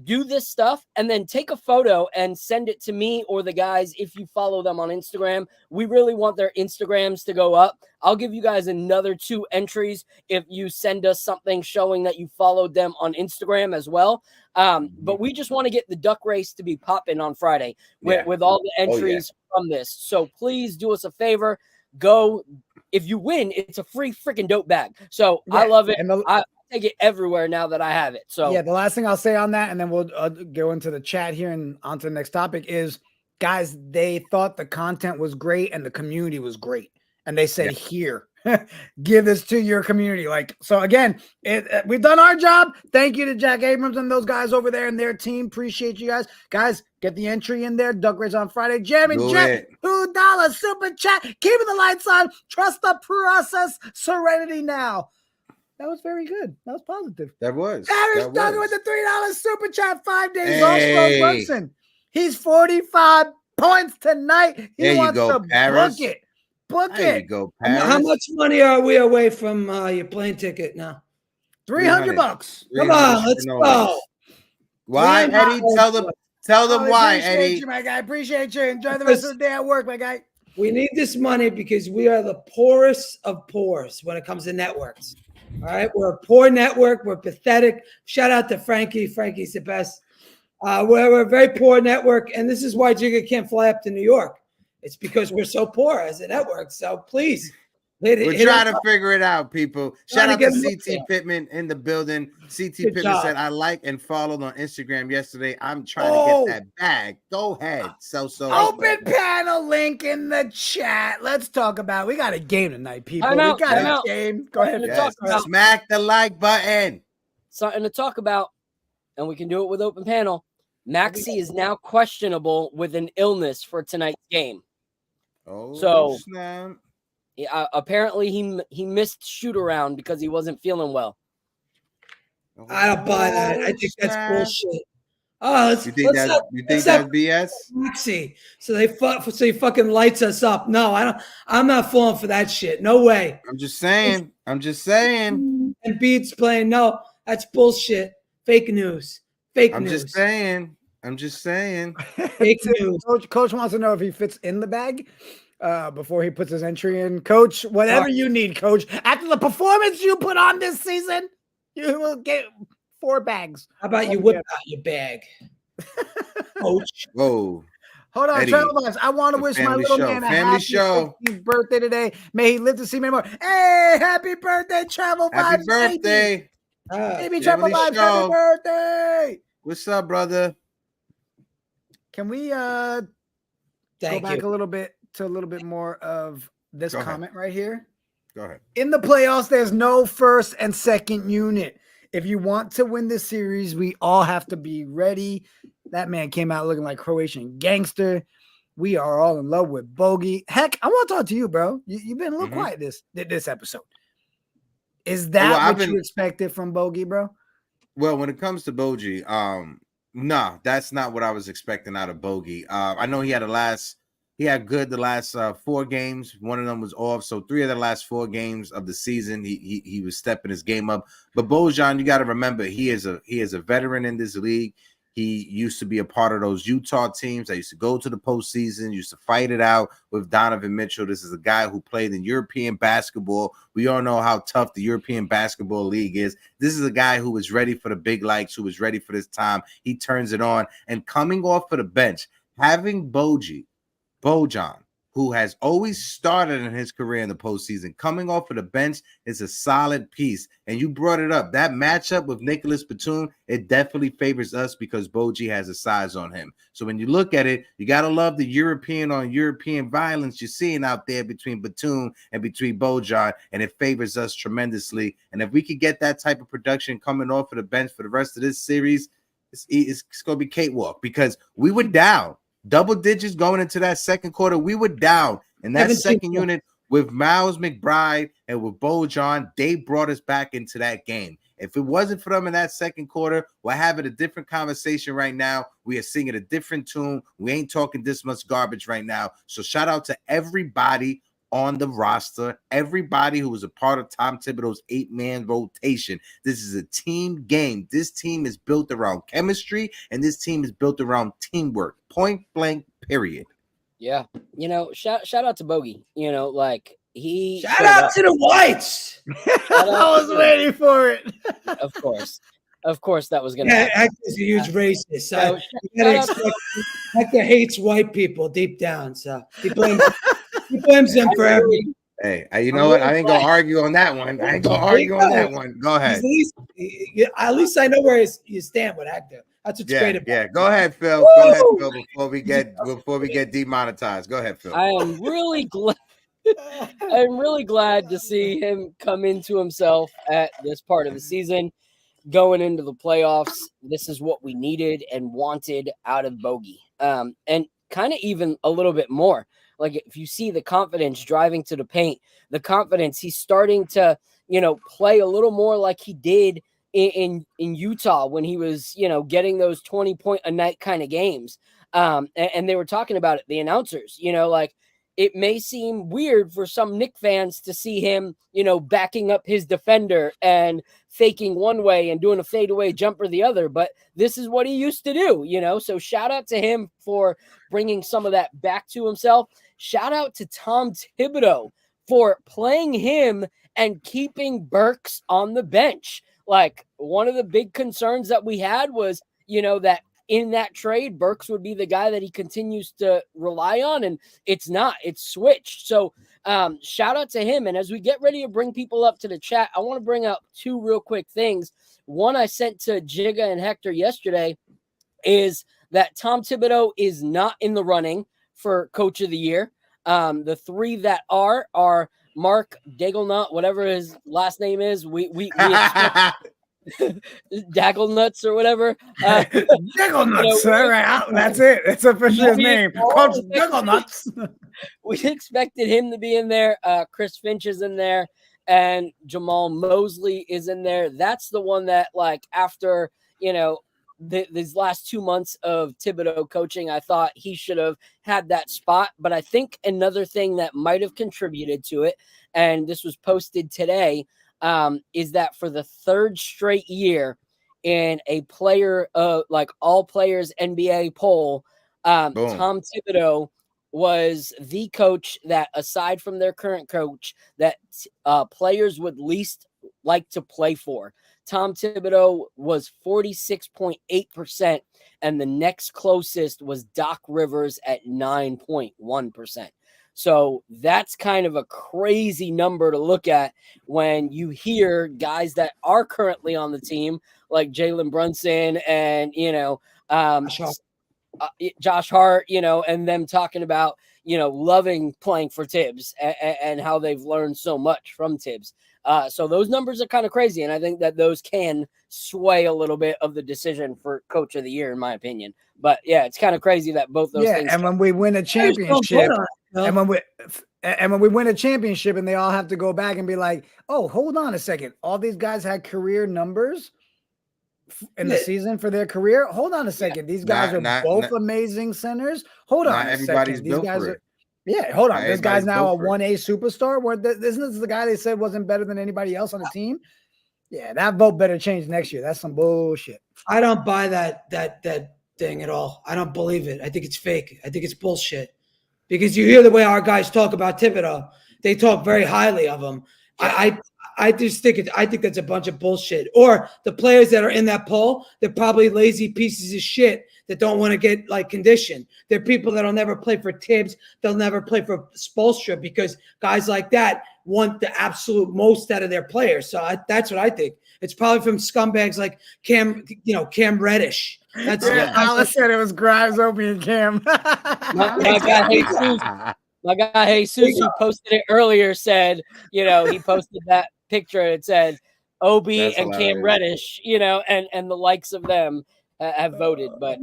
S3: do this stuff and then take a photo and send it to me or the guys if you follow them on Instagram. We really want their Instagrams to go up. I'll give you guys another 2 entries if you send us something showing that you followed them on Instagram as well. But we just want to get the duck race to be popping on Friday with all the entries from this. So please do us a favor. Go. If you win, it's a free freaking dope bag. So I love it. I take it everywhere now that I have it. So
S4: the last thing I'll say on that, and then we'll go into the chat here and on to the next topic is, guys, they thought the content was great and the community was great. And they said, here, give this to your community. Like, so again, we've done our job. Thank you to Jack Abrams and those guys over there and their team. Appreciate you guys. Guys, get the entry in there. Duck Race on Friday. Jamming Jack, $2 super chat. Keeping the lights on. Trust the process. Serenity now. That was very good. That was positive.
S2: That was.
S4: Harris Duggan with the $3 super chat. 5 days off. Slow Brunson. He's 45 points tonight. He wants to book it. Book it.
S2: There you go, Paris.
S5: How much money are we away from your plane ticket now?
S4: $300.
S5: Come on, let's go.
S2: Why, Eddie? Tell them why, Eddie.
S4: Appreciate you, my guy. Appreciate you. Enjoy the rest of the day at work, my guy.
S5: We need this money because we are the poorest of poors when it comes to networks. All right, we're a poor network. We're pathetic. Shout out to Frankie. Frankie's the best. We're a very poor network, and this is why Jigga can't fly up to New York. It's because we're so poor as a network. So please,
S2: we're trying to figure it out, people. Shout out to CT Pittman in the building. CT Pittman said, I like and followed on Instagram yesterday. I'm trying to get that bag. Go ahead. So
S4: open panel link in the chat. Let's talk about we got a game tonight, people. We got a game. Go ahead.
S2: Smack the like button.
S3: Something to talk about, and we can do it with open panel. Maxey is now questionable with an illness for tonight's game. So apparently he missed shoot around because he wasn't feeling well.
S5: I don't buy that. I think that's bullshit.
S2: You think that's BS?
S5: Maxey. So he fucking lights us up. No, I don't. I'm not falling for that shit. No way.
S2: I'm just saying.
S5: Embiid's playing. No, that's bullshit. Fake news.
S2: I'm just saying. Fake
S5: news.
S4: Coach wants to know if he fits in the bag. before he puts his entry in. Coach, whatever you need, Coach. After the performance you put on this season, you will get 4 bags.
S5: How about you whip out your bag, Coach?
S2: Whoa.
S4: Hold on,
S2: Eddie,
S4: Travel Box. I want to wish my little man a happy 16th birthday today. May he live to see many more. Hey, happy birthday, Travel Vibes.
S2: Happy birthday.
S4: Baby Travel Vibes, happy birthday.
S2: What's up, brother?
S4: Can we go back a little bit to a little bit more of this comment right here?
S2: Go ahead.
S4: In the playoffs, there's no first and second unit. If you want to win this series, we all have to be ready. That man came out looking like Croatian gangster. We are all in love with Bogey. Heck, I want to talk to you, bro. You've been a little quiet this episode. Is that what you expected from Bogey, bro?
S2: Well, when it comes to Bogey, no, that's not what I was expecting out of Bogey. I know he had the last 4 games. One of them was off, so 3 of the last 4 games of the season, he was stepping his game up. But Bojan, you got to remember, he is a veteran in this league. He used to be a part of those Utah teams that used to go to the postseason, used to fight it out with Donovan Mitchell. This is a guy who played in European basketball. We all know how tough the European basketball league is. This is a guy who was ready for the big lights, who was ready for this time. He turns it on. And coming off of the bench, having Bojan, who has always started in his career in the postseason, coming off of the bench is a solid piece. And you brought it up. That matchup with Nicholas Batum, it definitely favors us because Bogey has a size on him. So when you look at it, you got to love the European on European violence you're seeing out there between Batum and between Bojan, and it favors us tremendously. And if we could get that type of production coming off of the bench for the rest of this series, it's going to be cakewalk because we were down. Double digits going into that second quarter. We were down in that second unit with Miles McBride and with Bojan. They brought us back into that game. If it wasn't for them in that second quarter, we're having a different conversation right now. We are singing a different tune. We ain't talking this much garbage right now. So shout out to everybody on the roster, everybody who was a part of Tom Thibodeau's 8-man rotation. This is a team game. This team is built around chemistry, and this team is built around teamwork. Point blank, period.
S3: Yeah. Shout out to Bogey. He
S5: shout out to the Whites.
S4: I was waiting for it.
S3: Of course, that was going to happen.
S5: Hector's a huge racist. Hector hates white people deep down, so he blames them for everything.
S2: Hey, you know what? I ain't gonna argue on that one. Go ahead.
S5: At least I know where you stand with Hector. That's what's great about it.
S2: Yeah, go ahead, Phil. Woo! Go ahead, Phil. Before we get demonetized. Go ahead, Phil.
S3: I am really glad. I'm really glad to see him come into himself at this part of the season. Going into the playoffs, this is what we needed and wanted out of Bogey. And kind of even a little bit more. Like if you see the confidence driving to the paint, the confidence, he's starting to, play a little more like he did in Utah when he was, getting those 20-point-a-night kind of games. And they were talking about it, the announcers, it may seem weird for some Knicks fans to see him, backing up his defender and faking one way and doing a fadeaway jumper the other. But this is what he used to do, So shout out to him for bringing some of that back to himself. Shout out to Tom Thibodeau for playing him and keeping Burks on the bench. Like one of the big concerns that we had was, that in that trade, Burks would be the guy that he continues to rely on, and it's not. It's switched. So shout out to him. And as we get ready to bring people up to the chat, I want to bring up 2 real quick things. One I sent to Jigga and Hector yesterday is that Tom Thibodeau is not in the running for Coach of the Year. The 3 that are Mark Daiglenut, whatever his last name is. We Dagglenuts or whatever.
S4: Dagglenuts. All right, that's it. It's officially his name. Coach Dagglenuts.
S3: We expected him to be in there. Chris Finch is in there, and Jamal Mosley is in there. That's the one that, after these last 2 months of Thibodeau coaching, I thought he should have had that spot. But I think another thing that might have contributed to it, and this was posted today, is that for the 3rd straight year in a player all players NBA poll, Tom Thibodeau was the coach that, aside from their current coach, that players would least like to play for. Tom Thibodeau was 46.8%, and the next closest was Doc Rivers at 9.1%. So that's kind of a crazy number to look at when you hear guys that are currently on the team, like Jalen Brunson and, Josh Hart, and them talking about, loving playing for Tibbs and how they've learned so much from Tibbs. So those numbers are kind of crazy. And I think that those can sway a little bit of the decision for coach of the year, in my opinion. But yeah, it's kind of crazy that both those things.
S4: And when we win a championship, and when we win a championship and they all have to go back and be like, oh, hold on a second. All these guys had career numbers in the season for their career. Hold on a second. These guys are both amazing centers. Hold on a second. These guys are. Yeah, hold on. This guy's now a 1A superstar. Isn't this the guy they said wasn't better than anybody else on the team? Yeah, that vote better change next year. That's some bullshit.
S5: I don't buy that thing at all. I don't believe it. I think it's fake. I think it's bullshit. Because you hear the way our guys talk about Thibodeau. They talk very highly of him. I just think I think that's a bunch of bullshit. Or the players that are in that poll, they're probably lazy pieces of shit that don't want to get conditioned. They're people that'll never play for Tibbs. They'll never play for Spoelstra because guys like that want the absolute most out of their players. So that's what I think. It's probably from scumbags like Cam Reddish. That's
S4: Alice said it was Grimes, Opie, and Cam.
S3: my guy Jesus, who posted it earlier, said, he posted that picture. It said Obi and Cam Reddish, and the likes of them have voted. But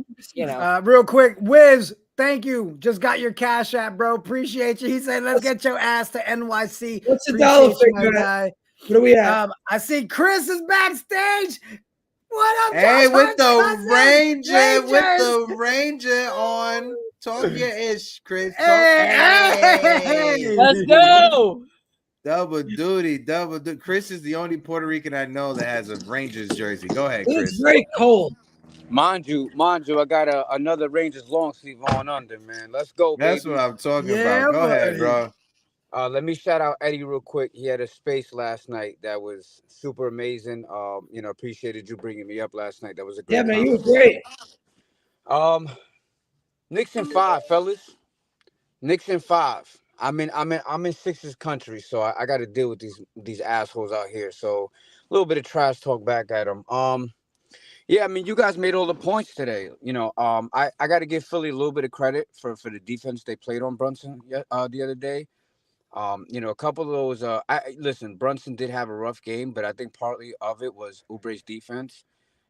S4: real quick, Wiz, thank you. Just got your cash app, bro. Appreciate you. He said, let's get your ass to NYC.
S5: What's the dollar figure, guy? What do we have?
S4: I see Chris is backstage. What up,
S2: hey,
S4: Josh
S2: with the
S4: Rangers?
S2: with the Ranger on. Talk your ish, Chris.
S3: Hey, let's go.
S2: Double duty. Chris is the only Puerto Rican I know that has a Rangers jersey. Go ahead, Chris.
S5: It's very cold.
S7: Mind you, I got another Rangers long sleeve on under, man. Let's go, baby.
S2: That's what I'm talking about. Go ahead, bro.
S7: Let me shout out Eddie real quick. He had a space last night that was super amazing. Appreciated you bringing me up last night. That was a great
S5: man, you were great.
S7: Knicks in 5, fellas. Knicks in 5. I'm in Sixers country, so I got to deal with these assholes out here. So a little bit of trash talk back at them. Yeah, you guys made all the points today. I got to give Philly a little bit of credit for the defense they played on Brunson the other day. A couple of those. Listen, Brunson did have a rough game, but I think partly of it was Oubre's defense.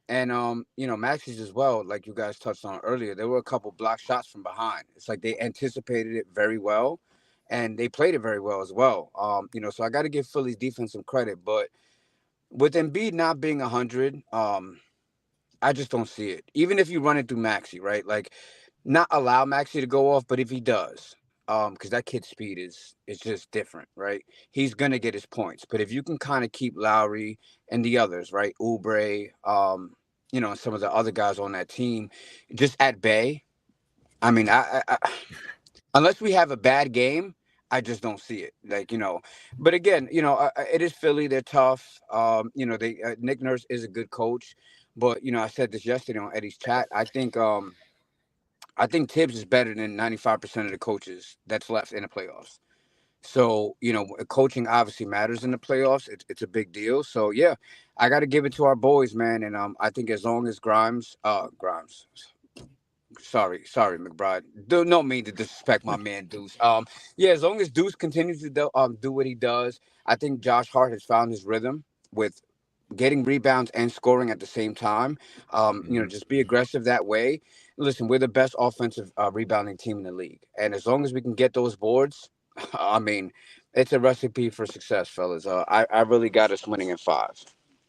S7: And, Maxey's as well, like you guys touched on earlier, there were a couple block shots from behind. It's like they anticipated it very well, and they played it very well as well. So I got to give Philly's defense some credit. But with Embiid not being 100, I just don't see it. Even if you run it through Maxey, right? Like, not allow Maxey to go off, but if he does, because that kid's speed is just different, right? He's gonna get his points. But if you can kind of keep Lowry and the others, right, Oubre, and some of the other guys on that team, just at bay. I unless we have a bad game, I just don't see it. But again, it is Philly. They're tough. Nick Nurse is a good coach, but I said this yesterday on Eddie's chat. I think Tibbs is better than 95% of the coaches that's left in the playoffs. So, coaching obviously matters in the playoffs. It's a big deal. So, yeah, I got to give it to our boys, man. And I think as long as Grimes, sorry, McBride. Don't mean to disrespect my man, Deuce. As long as Deuce continues to do what he does, I think Josh Hart has found his rhythm with getting rebounds and scoring at the same time. Just be aggressive that way. Listen, we're the best offensive rebounding team in the league. And as long as we can get those boards, it's a recipe for success, fellas. I really got us winning in 5.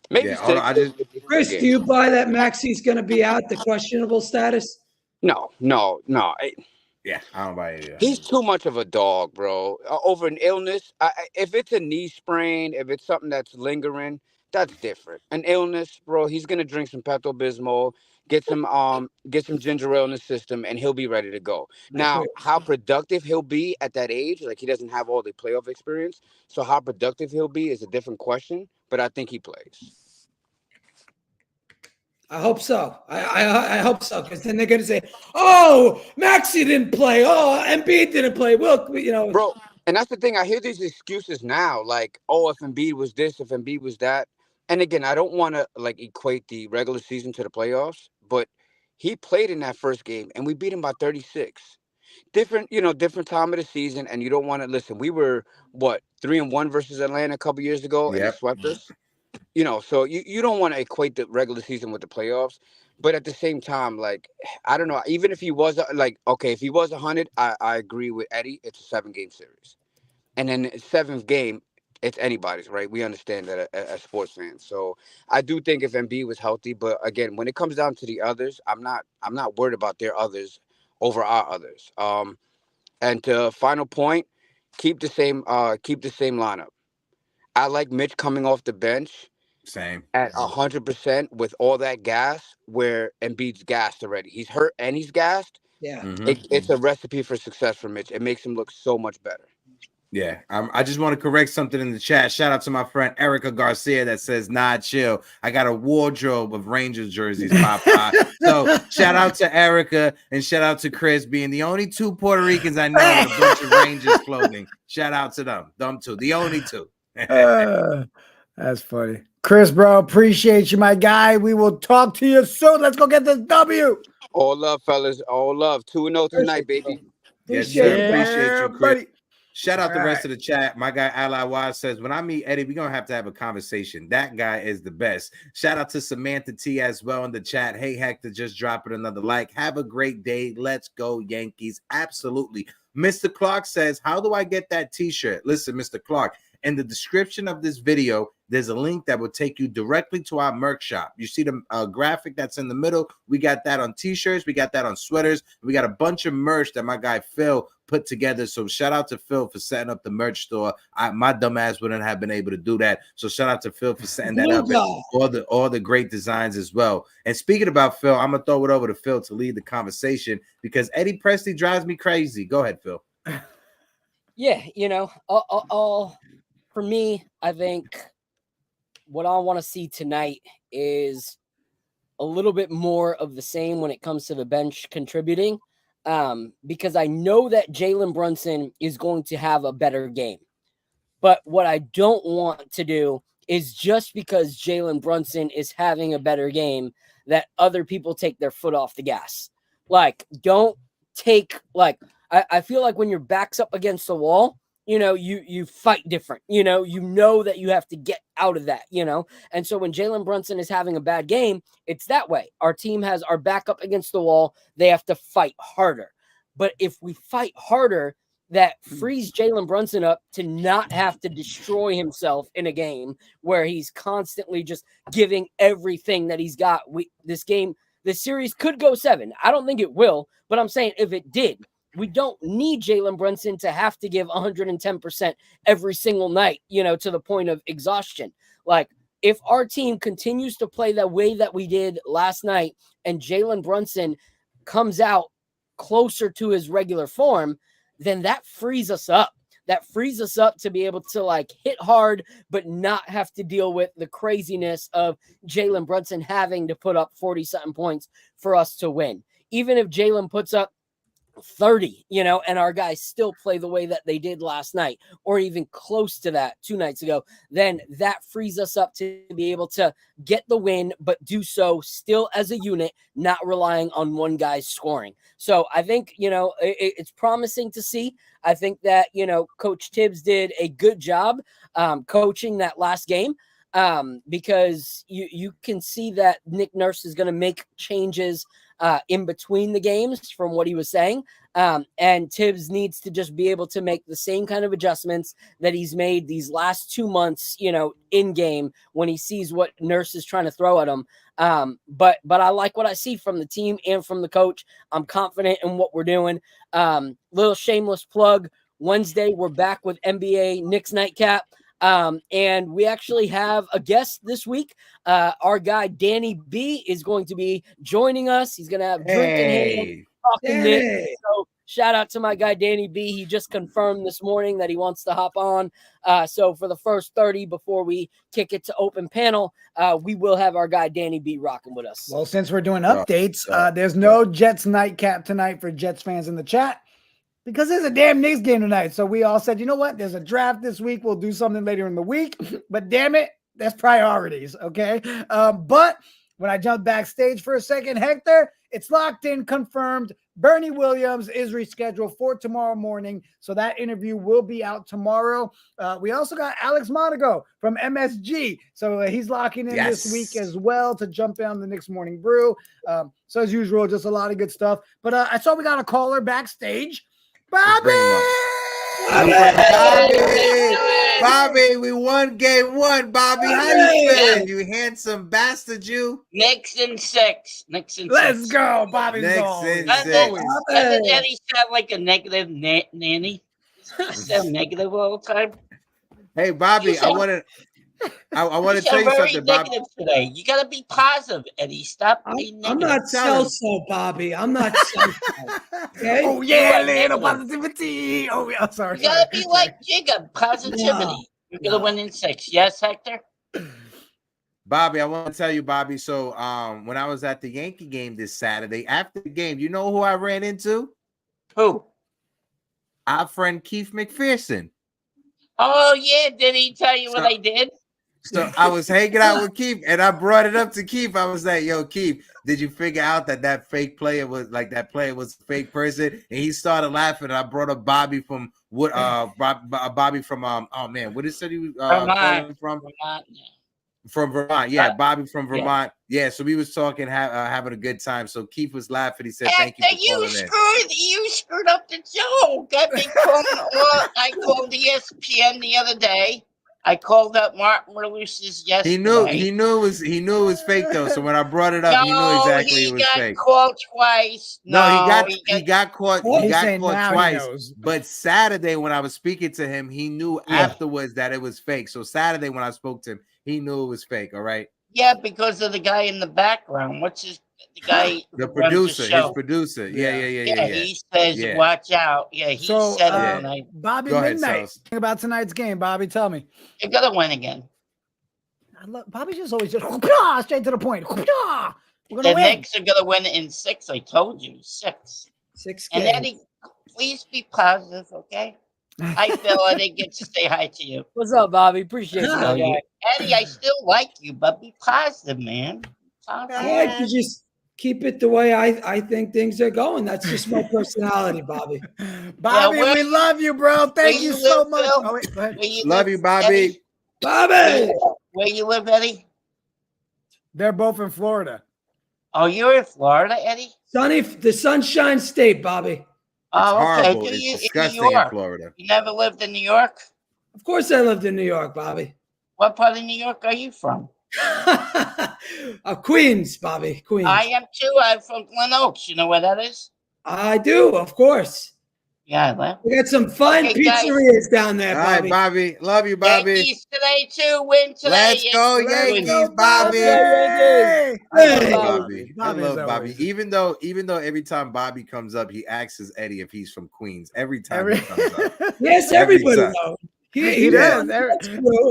S7: Maybe 6.
S5: Chris, do you buy that Maxey's going to be out, the questionable status?
S7: No.
S2: Yeah, I don't buy it either.
S7: He's too much of a dog, bro. Over an illness, if it's a knee sprain, if it's something that's lingering, that's different. An illness, bro, he's going to drink some Pepto-Bismol, get some ginger ale in the system, and he'll be ready to go. Now, how productive he'll be at that age, like he doesn't have all the playoff experience, so how productive he'll be is a different question, but I think he plays.
S5: I hope so. I hope so, because then they're going to say, "Oh, Maxey didn't play. Oh, Embiid didn't play." Well,
S7: bro. And that's the thing. I hear these excuses now, like, "Oh, if Embiid was this, if Embiid was that." And again, I don't want to like equate the regular season to the playoffs, but he played in that first game, and we beat him by 36. Different time of the season, and you don't want to listen. We were 3-1 versus Atlanta a couple years ago, and they swept us. So you don't want to equate the regular season with the playoffs, but at the same time, like, I don't know, even if he was if he was 100, I agree with Eddie. It's a 7-game series, and then the 7th game, it's anybody's, right? We understand that as sports fans. So I do think if Embiid was healthy, but again, when it comes down to the others, I'm not worried about their others over our others. And to final point, keep the same lineup. I like Mitch coming off the bench.
S2: Same.
S7: At 100% with all that gas, where Embiid's gassed already. He's hurt and he's gassed.
S5: Yeah.
S7: It's a recipe for success for Mitch. It makes him look so much better.
S2: Yeah. I just want to correct something in the chat. Shout out to my friend Erica Garcia that says, "Nah, chill. I got a wardrobe of Rangers jerseys, Papa." So shout out to Erica and shout out to Chris, being the only 2 Puerto Ricans I know with a bunch of Rangers clothing. Shout out to them 2, the only 2.
S4: That's funny. Chris, bro, appreciate you, my guy. We will talk to you soon. Let's go get this W.
S7: All love, fellas. All love. 2-0 tonight, baby.
S2: Yes, sir. Appreciate you, Chris.
S4: Buddy.
S2: Shout out the rest of the chat. My guy Ally Wise says, "When I meet Eddie, we're gonna have to have a conversation. That guy is the best." Shout out to Samantha T as well in the chat. Hey, Hector, just dropping another like. Have a great day. Let's go, Yankees. Absolutely. Mr. Clark says, "How do I get that t-shirt?" Listen, Mr. Clark, in the description of this video, there's a link that will take you directly to our merch shop. You see the graphic that's in the middle? We got that on t-shirts. We got that on sweaters. We got a bunch of merch that my guy Phil put together. So shout out to Phil for setting up the merch store. My dumb ass wouldn't have been able to do that. So shout out to Phil for setting that up. All the great designs as well. And speaking about Phil, I'm going to throw it over to Phil to lead the conversation because Eddie Presti drives me crazy. Go ahead, Phil.
S3: Yeah, all for me, I think what I want to see tonight is a little bit more of the same when it comes to the bench contributing, because I know that Jalen Brunson is going to have a better game. But what I don't want to do is just because Jalen Brunson is having a better game that other people take their foot off the gas. Like, don't take, I feel like when your back's up against the wall, you fight different, you know that you have to get out of that, and so when Jalen Brunson is having a bad game, it's that way. Our team has our back up against the wall. They have to fight harder. But if we fight harder, that frees Jalen Brunson up to not have to destroy himself in a game where he's constantly just giving everything that he's got. This series could go 7. I don't think it will, but I'm saying if it did, we don't need Jalen Brunson to have to give 110% every single night, to the point of exhaustion. Like, if our team continues to play the way that we did last night and Jalen Brunson comes out closer to his regular form, then that frees us up. That frees us up to be able to hit hard, but not have to deal with the craziness of Jalen Brunson having to put up 40-something points for us to win. Even if Jalen puts up 30, and our guys still play the way that they did last night, or even close to that 2 nights ago, then that frees us up to be able to get the win, but do so still as a unit, not relying on one guy's scoring. So I think, it's promising to see. I think that, Coach Tibbs did a good job coaching that last game. Because you can see that Nick Nurse is going to make changes in between the games from what he was saying. And Tibbs needs to just be able to make the same kind of adjustments that he's made these last 2 months, in game when he sees what Nurse is trying to throw at him. But I like what I see from the team and from the coach. I'm confident in what we're doing. Little shameless plug. Wednesday, we're back with NBA Knicks Nightcap. And we actually have a guest this week. Our guy Danny B is going to be joining us. He's going to have drink in hand, talking Knicks. So shout out to my guy Danny B. He just confirmed this morning that he wants to hop on. So for the first 30 before we kick it to open panel, we will have our guy Danny B rocking with us.
S4: Well, since we're doing updates, there's no Jets nightcap tonight for Jets fans in the chat, because there's a damn Knicks game tonight. So we all said, you know what? There's a draft this week. We'll do something later in the week. But damn it, that's priorities, okay? But when I jumped backstage for a second, Hector, it's locked in, confirmed. Bernie Williams is rescheduled for tomorrow morning. So that interview will be out tomorrow. We also got Alex Monaco from MSG. So he's locking in this week as well to jump in on the Knicks Morning Brew. So as usual, just a lot of good stuff. But I saw we got a caller backstage. Bobby!
S2: Bobby, we won game one. Bobby, how you feeling? You handsome bastard, you.
S8: Knicks in 6. Knicks in 6.
S4: Let's go, Bobby.
S2: Knicks in 6.
S8: Doesn't Eddie sound like a negative nanny? Sound negative all the time.
S2: Hey, Bobby, I want to tell you something, Bobby.
S8: Today. You got to be positive, Eddie. Stop being negative.
S5: I'm not so, Bobby. I'm not so. Okay?
S4: Oh, yeah, little positivity. Oh, yeah, sorry.
S8: You got to be like Jigga, positivity. No, you're going to win in 6. Yes, Hector?
S2: Bobby, I want to tell you, Bobby. So when I was at the Yankee game this Saturday, after the game, you know who I ran into?
S8: Who?
S2: Our friend Keith McPherson.
S8: Oh, yeah. Did he tell you what I did?
S2: So I was hanging out with Keith, and I brought it up to Keith. I was like, "Yo, Keith, did you figure out that fake player was like that player was a fake person?" And he started laughing. And I brought up Bobby from what? Bobby from oh man, what is it? He was from? From Vermont, yeah, Bobby from Vermont, yeah. So we was talking, having a good time. So Keith was laughing. He said, "Thank you for calling in."
S8: You screwed up the joke. I called ESPN the other day. I called up Martin Malusis yesterday.
S2: He knew it was fake though. So when I brought it up, he knew exactly it was fake.
S8: He got caught twice.
S2: He got caught. He got caught twice. But Saturday when I was speaking to him, he knew afterwards that it was fake. So Saturday when I spoke to him, he knew it was fake. All right.
S8: Yeah, because of the guy in the background. What's the guy?
S2: The producer, his producer. Yeah.
S8: He says, "Watch out." Yeah, he said it.
S4: Bobby, midnight. Think about tonight's game, Bobby. Tell me.
S8: You're gonna win again.
S4: Bobby just always straight to the point. We're gonna
S8: win. Knicks are gonna win in 6. I told you 6.
S5: 6
S8: games. And Eddie, please be positive, okay? I feel I didn't get to say hi to you.
S3: What's up, Bobby? Appreciate you.
S8: Eddie, I still like you, but be positive, man.
S5: I like to just keep it the way I think things are going. That's just my personality, Bobby.
S4: Bobby, we love you, bro. Thank you so much.
S2: Love you, Bobby.
S8: Eddie?
S5: Bobby.
S8: Where you live, Eddie?
S4: They're both in Florida.
S8: Oh, you're in Florida, Eddie?
S5: The Sunshine State, Bobby.
S8: Oh, okay.
S2: Horrible. It's disgusting in Florida.
S8: You never lived in New York?
S5: Of course I lived in New York, Bobby.
S8: What part of New York are you from?
S5: Queens, Bobby. Queens.
S8: I am too. I'm from Glen Oaks. You know where that is?
S5: I do, of course.
S8: Yeah,
S5: we got some fine pizzerias down there, Bobby.
S2: All right, Bobby. Love you, Bobby.
S8: Yankees today too. Win today.
S2: Let's go, Yankees, Bobby.
S4: Hey.
S2: I love Bobby. Even though every time Bobby comes up, he asks Eddie if he's from Queens. Every time he comes up.
S5: Yes, everybody knows. He
S4: does.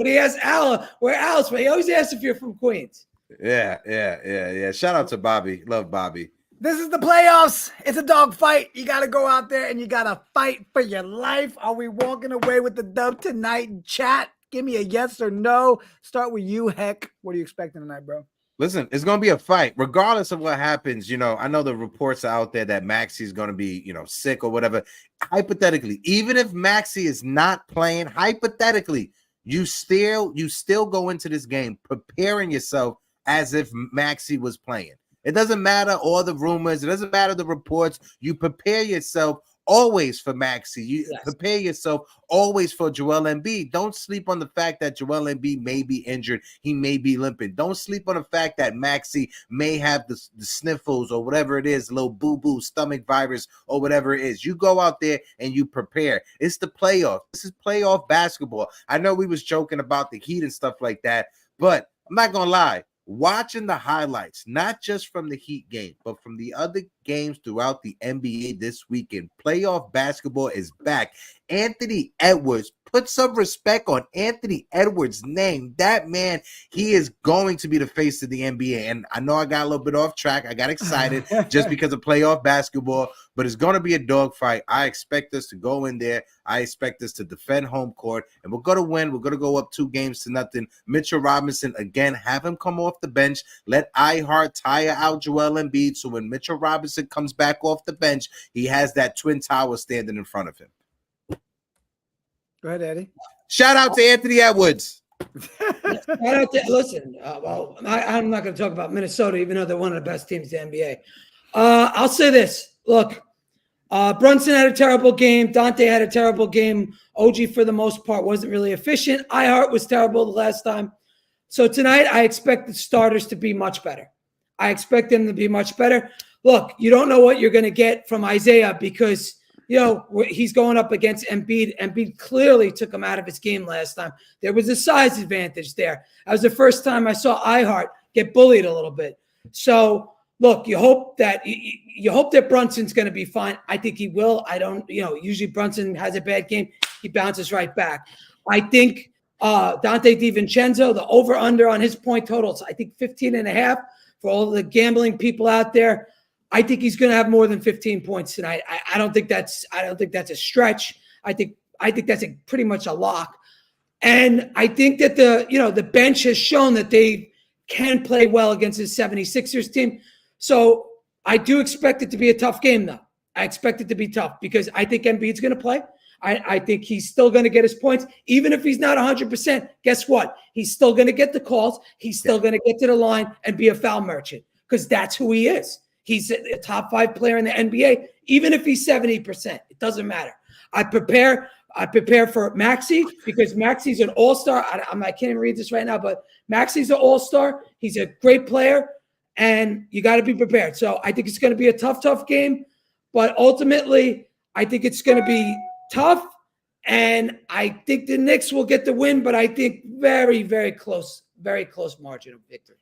S5: He has Al. Where Al's from? He always asks if you're from Queens.
S2: Yeah. Shout out to Bobby. Love Bobby.
S4: This is the playoffs. It's a dog fight. You got to go out there and you got to fight for your life. Are we walking away with the dub tonight? Chat, give me a yes or no. Start with you, Heck. What are you expecting tonight, bro?
S2: Listen, it's going to be a fight. Regardless of what happens, I know the reports are out there that Maxey's going to be, sick or whatever. Hypothetically, even if Maxey is not playing, hypothetically, you still go into this game preparing yourself as if Maxey was playing. It doesn't matter all the rumors. It doesn't matter the reports. You prepare yourself always for Maxey. You
S5: Yes.
S2: prepare yourself always for Joel Embiid. Don't sleep on the fact that Joel Embiid may be injured. He may be limping. Don't sleep on the fact that Maxey may have the sniffles or whatever it is, little boo-boo, stomach virus or whatever it is. You go out there and you prepare. It's the playoff. This is playoff basketball. I know we was joking about the Heat and stuff like that, but I'm not going to lie. Watching the highlights, not just from the Heat game, but from the other games throughout the NBA this weekend, playoff basketball is back. Anthony Edwards, put some respect on Anthony Edwards' name. That man, he is going to be the face of the NBA. And I know I got a little bit off track. I got excited just because of playoff basketball, but it's going to be a dogfight. I expect us to go in there. I expect us to defend home court, and we're going to win. We're going to go up 2-0. Mitchell Robinson, again, have him come off the bench. Let iHeart tire out Joel Embiid, so when Mitchell Robinson comes back off the bench, he has that twin tower standing in front of him.
S4: Go ahead, Eddie.
S2: Shout out to Anthony Edwards.
S5: Listen, well, I'm not going to talk about Minnesota, even though they're one of the best teams in the NBA. I'll say this. Look, Brunson had a terrible game. Dante had a terrible game. OG, for the most part, wasn't really efficient. iHeart was terrible the last time. So tonight, I expect the starters to be much better. I expect them to be much better. Look, you don't know what you're going to get from Isaiah because – he's going up against Embiid. Embiid clearly took him out of his game last time. There was a size advantage there. That was the first time I saw iHeart get bullied a little bit. So, look, you hope that Brunson's going to be fine. I think he will. I don't, usually Brunson has a bad game. He bounces right back. I think Dante DiVincenzo, the over-under on his point totals, I think 15.5 for all the gambling people out there. I think he's going to have more than 15 points tonight. I don't think that's a stretch. I think that's pretty much a lock. And I think that the bench has shown that they can play well against the 76ers team. So I do expect it to be a tough game, though. I expect it to be tough because I think Embiid's going to play. I think he's still going to get his points. Even if he's not 100%, guess what? He's still going to get the calls. He's still going to get to the line and be a foul merchant because that's who he is. He's a top 5 player in the NBA, even if he's 70%. It doesn't matter. I prepare for Maxey because Maxey's an all-star. I can't even read this right now, but Maxey's an all-star. He's a great player, and you got to be prepared. So I think it's going to be a tough game, but ultimately I think it's going to be tough, and I think the Knicks will get the win, but I think very, very close margin of victory.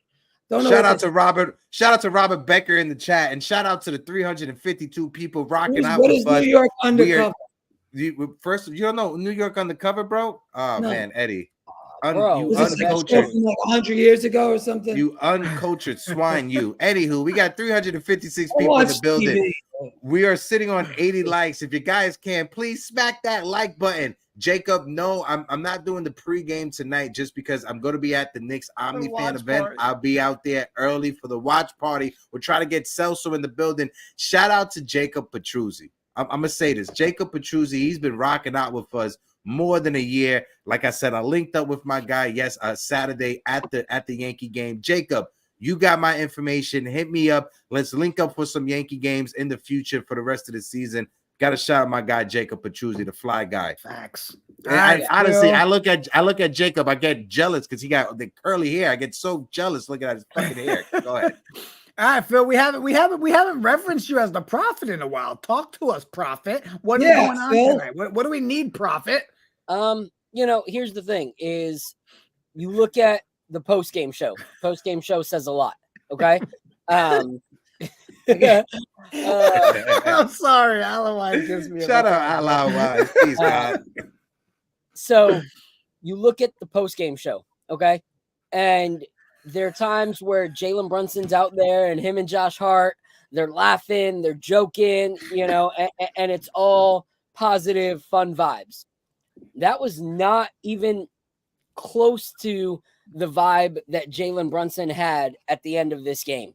S2: Shout out to Robert Becker in the chat, and shout out to the 352 people rocking out with us.
S5: New York Undercover?
S2: First, you don't know New York Undercover, bro? Oh, no. Man, Eddie.
S5: You uncultured. From like 100 years ago or something?
S2: You uncultured swine, you. Anywho, we got 356 people in the building. TV. We are sitting on 80 likes. If you guys can, please smack that like button. Jacob, no, I'm not doing the pregame tonight just because I'm going to be at the Knicks Omni fan event. Party. I'll be out there early for the watch party. We're trying to get Celso in the building. Shout out to Jacob Petruzzi. I'm going to say this. Jacob Petruzzi, he's been rocking out with us more than a year. Like I said, I linked up with my guy, Saturday at the Yankee game. Jacob, you got my information. Hit me up. Let's link up for some Yankee games in the future for the rest of the season. Got to shout out my guy Jacob Petruzzi, the fly guy.
S4: Facts.
S2: Honestly, I look at Jacob. I get jealous because he got the curly hair. I get so jealous looking at his fucking hair. Go ahead.
S4: All right, Phil. We haven't referenced you as the Prophet in a while. Talk to us, Prophet. What is going on tonight? What do we need, Prophet?
S3: Here's the thing: is you look at the post game show. Post game show says a lot. Okay.
S4: I'm sorry, Alawai gives me.
S2: Shut up, Alawai. Please, God.
S3: So you look at the post-game show, okay? And there are times where Jalen Brunson's out there and him and Josh Hart, they're laughing, they're joking, and it's all positive, fun vibes. That was not even close to the vibe that Jalen Brunson had at the end of this game.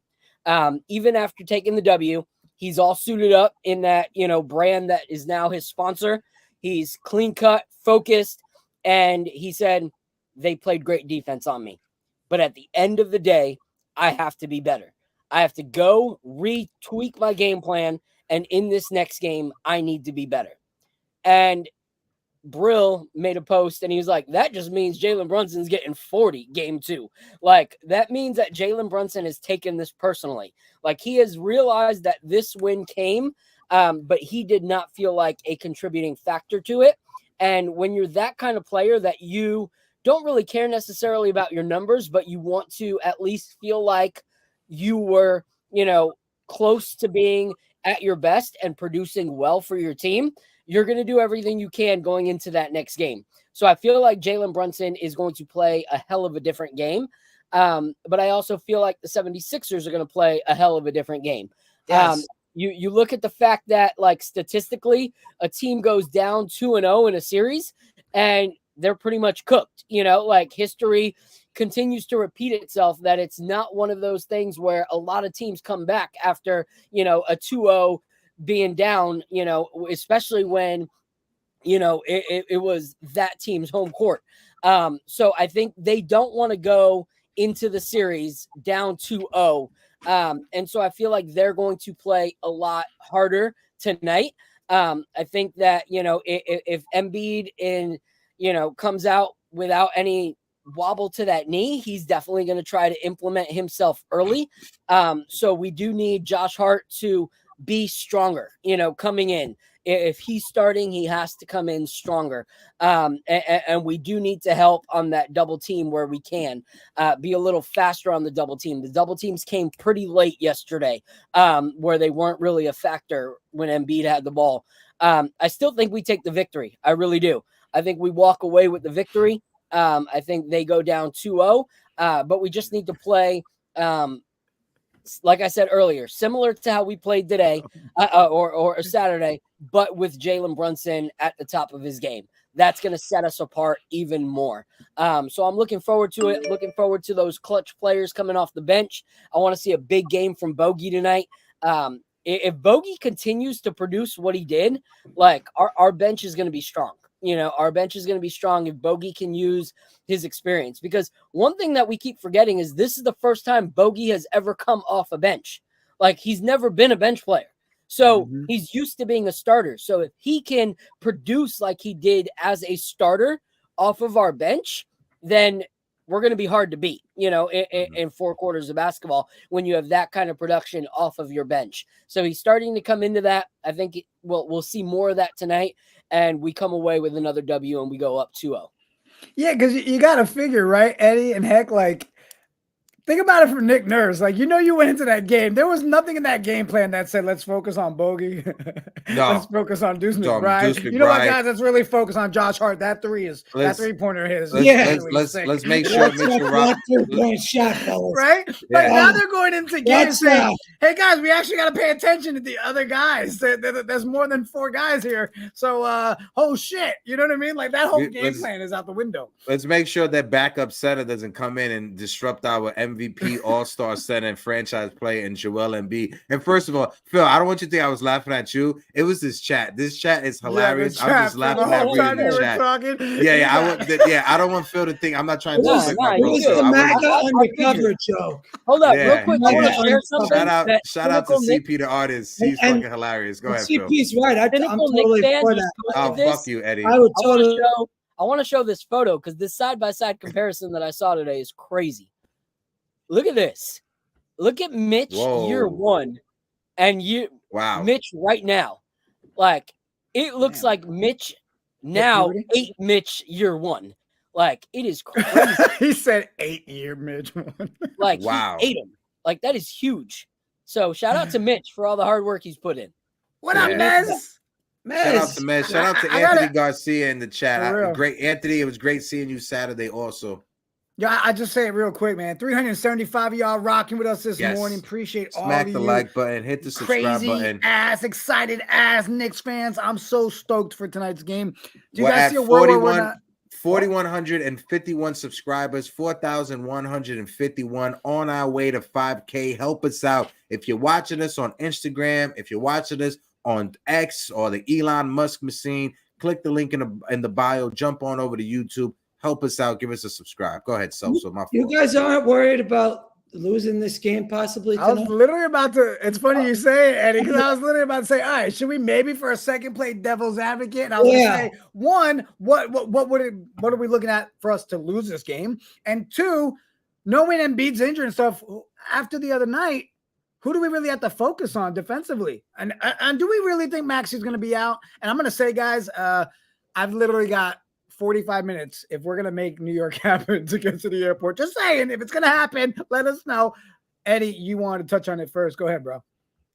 S3: Even after taking the W, he's all suited up in that, brand that is now his sponsor. He's clean cut, focused, and he said, they played great defense on me. But at the end of the day, I have to be better. I have to go retweak my game plan And in this next game, I need to be better. And Brill made a post and he was like, that just means Jalen Brunson's getting 40 game 2. Like, that means that Jalen Brunson has taken this personally. Like, he has realized that this win came, but he did not feel like a contributing factor to it. And when you're that kind of player that you don't really care necessarily about your numbers, but you want to at least feel like you were, close to being at your best and producing well for your team, you're going to do everything you can going into that next game. So I feel like Jalen Brunson is going to play a hell of a different game. But I also feel like the 76ers are going to play a hell of a different game.
S5: Yes.
S3: You look at the fact that, like, statistically, a team goes down 2-0 in a series and they're pretty much cooked. Like, history continues to repeat itself, that it's not one of those things where a lot of teams come back after, a 2-0 being down, especially when, it was that team's home court. So I think they don't want to go into the series down 2-0. And so I feel like they're going to play a lot harder tonight. I think that, if Embiid comes out without any wobble to that knee, he's definitely going to try to implement himself early. So we do need Josh Hart to be stronger, coming in. If he's starting, he has to come in stronger. And we do need to help on that double team where we can be a little faster on the double team. The double teams came pretty late yesterday, where they weren't really a factor when Embiid had the ball. I still think we take the victory. I really do. I think we walk away with the victory. I think they go down 2-0, but we just need to play, like I said earlier, similar to how we played today or Saturday, but with Jalen Brunson at the top of his game. That's going to set us apart even more. So I'm looking forward to it. Looking forward to those clutch players coming off the bench. I want to see a big game from Bogey tonight. If Bogey continues to produce what he did, like, our bench is going to be strong. Our bench is going to be strong if Bogey can use his experience, because one thing that we keep forgetting is this is the first time Bogey has ever come off a bench. Like, he's never been a bench player. So he's used to being a starter. So if he can produce like he did as a starter off of our bench, then we're going to be hard to beat, in 4 quarters of basketball when you have that kind of production off of your bench. So he's starting to come into that. I think we'll see more of that tonight, and we come away with another W and we go up 2-0.
S4: Yeah, because you got to figure, right, Eddie and Heck, like, think about it from Nick Nurse. Like, you went into that game. There was nothing in that game plan that said, let's focus on Bogey.
S2: No.
S4: Let's focus on Deuce McBride. You know what, guys? Let's really focus on Josh Hart. That three-pointer is.
S2: Let's make sure Rob.
S5: Shot, fellas.
S4: Right?
S2: Yeah.
S4: Like, now they're going into games saying, hey, guys, we actually got to pay attention to the other guys. There's more than 4 guys here. So, oh, shit. You know what I mean? Like, that whole game plan is out the window.
S2: Let's make sure that backup center doesn't come in and disrupt our MVP, All-Star center, and franchise player in Joel Embiid. And first of all, Phil, I don't want you to think I was laughing at you. It was this chat. This chat is hilarious. I'm just laughing at reading the chat. I don't want Phil to think I'm not trying to
S5: This is the MAGA undercover joke.
S3: Hold up, real quick. I want to share something.
S2: Shout out to CP, the artist. He's fucking hilarious. Go ahead, Phil.
S5: CP's right. I'm totally for that.
S2: Oh, fuck you, Eddie.
S5: I would totally.
S3: I want to show this photo because this side-by-side comparison that I saw today is crazy. Look at this. Look at Mitch year 1 and Mitch right now. Like, it looks like Mitch now 8 Mitch year 1. Like, it is crazy.
S4: He said 8-year Mitch 1.
S3: Like, wow. He ate him. Like, that is huge. So shout out to Mitch for all the hard work he's put in.
S4: What up, Mez?
S2: Shout out to Mez. Shout out to Anthony Garcia in the chat. Great, Anthony. It was great seeing you Saturday also.
S4: Yeah, I just say it real quick, man. 375 of y'all rocking with us this morning. Appreciate all of you.
S2: Smack the like button. Hit the subscribe button.
S4: Excited ass Knicks fans. I'm so stoked for tonight's game. Do you guys see a world where we're not?
S2: 4,151 subscribers, 4,151 on our way to 5K. Help us out. If you're watching us on Instagram, if you're watching us on X or the Elon Musk machine, click the link in the bio. Jump on over to YouTube. Help us out. Give us a subscribe. Go ahead, so my fault.
S5: You guys aren't worried about losing this game possibly
S4: I was
S5: tonight?
S4: literally about to. It's funny you say it, Eddie, because I was literally about to say, all right, should we maybe for a second play devil's advocate? And I was gonna say, one, what are we looking at for us to lose this game? And two, knowing Embiid's injured and stuff after the other night, who do we really have to focus on defensively? And do we really think Maxi's going to be out? And I'm going to say, guys, I've literally got 45 minutes if we're going to make New York happen to get to the airport. Just saying, if it's going to happen, let us know. Eddie, you wanted to touch on it first. Go ahead, bro.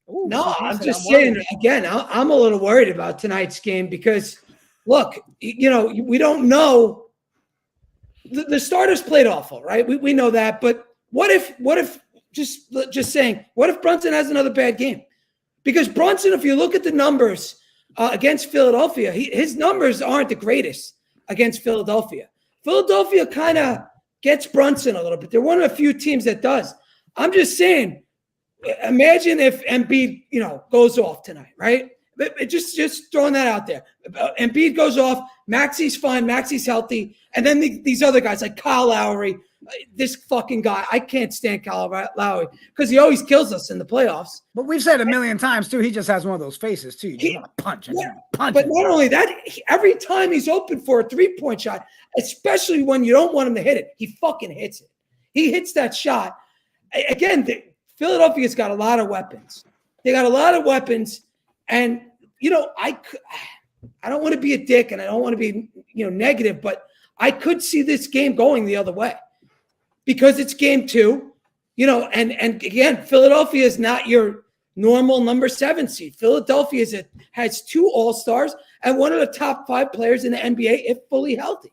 S5: Ooh, no, I'm just saying, again, I'm a little worried about tonight's game because, look, we don't know. The starters played awful, right? We know that. But what if just saying, what if Brunson has another bad game? Because Brunson, if you look at the numbers against Philadelphia, his numbers aren't the greatest against Philadelphia. Philadelphia kind of gets Brunson a little bit. They're one of the few teams that does. I'm just saying, imagine if Embiid, goes off tonight, right? Just throwing that out there. Embiid goes off. Maxi's fine. Maxi's healthy. And then these other guys like Kyle Lowry, this fucking guy. I can't stand Kyle Lowry because he always kills us in the playoffs.
S4: But we've said a million times, too, he just has one of those faces, too. You want to punch him.
S5: But not only that, every time he's open for a three-point shot, especially when you don't want him to hit it, he fucking hits it. He hits that shot. Again, Philadelphia's got a lot of weapons. They got a lot of weapons. And, I don't want to be a dick and I don't want to be, negative, but I could see this game going the other way because it's game 2, and again, Philadelphia is not your normal number 7 seed. Philadelphia has 2 all-stars and one of the top 5 players in the NBA if fully healthy.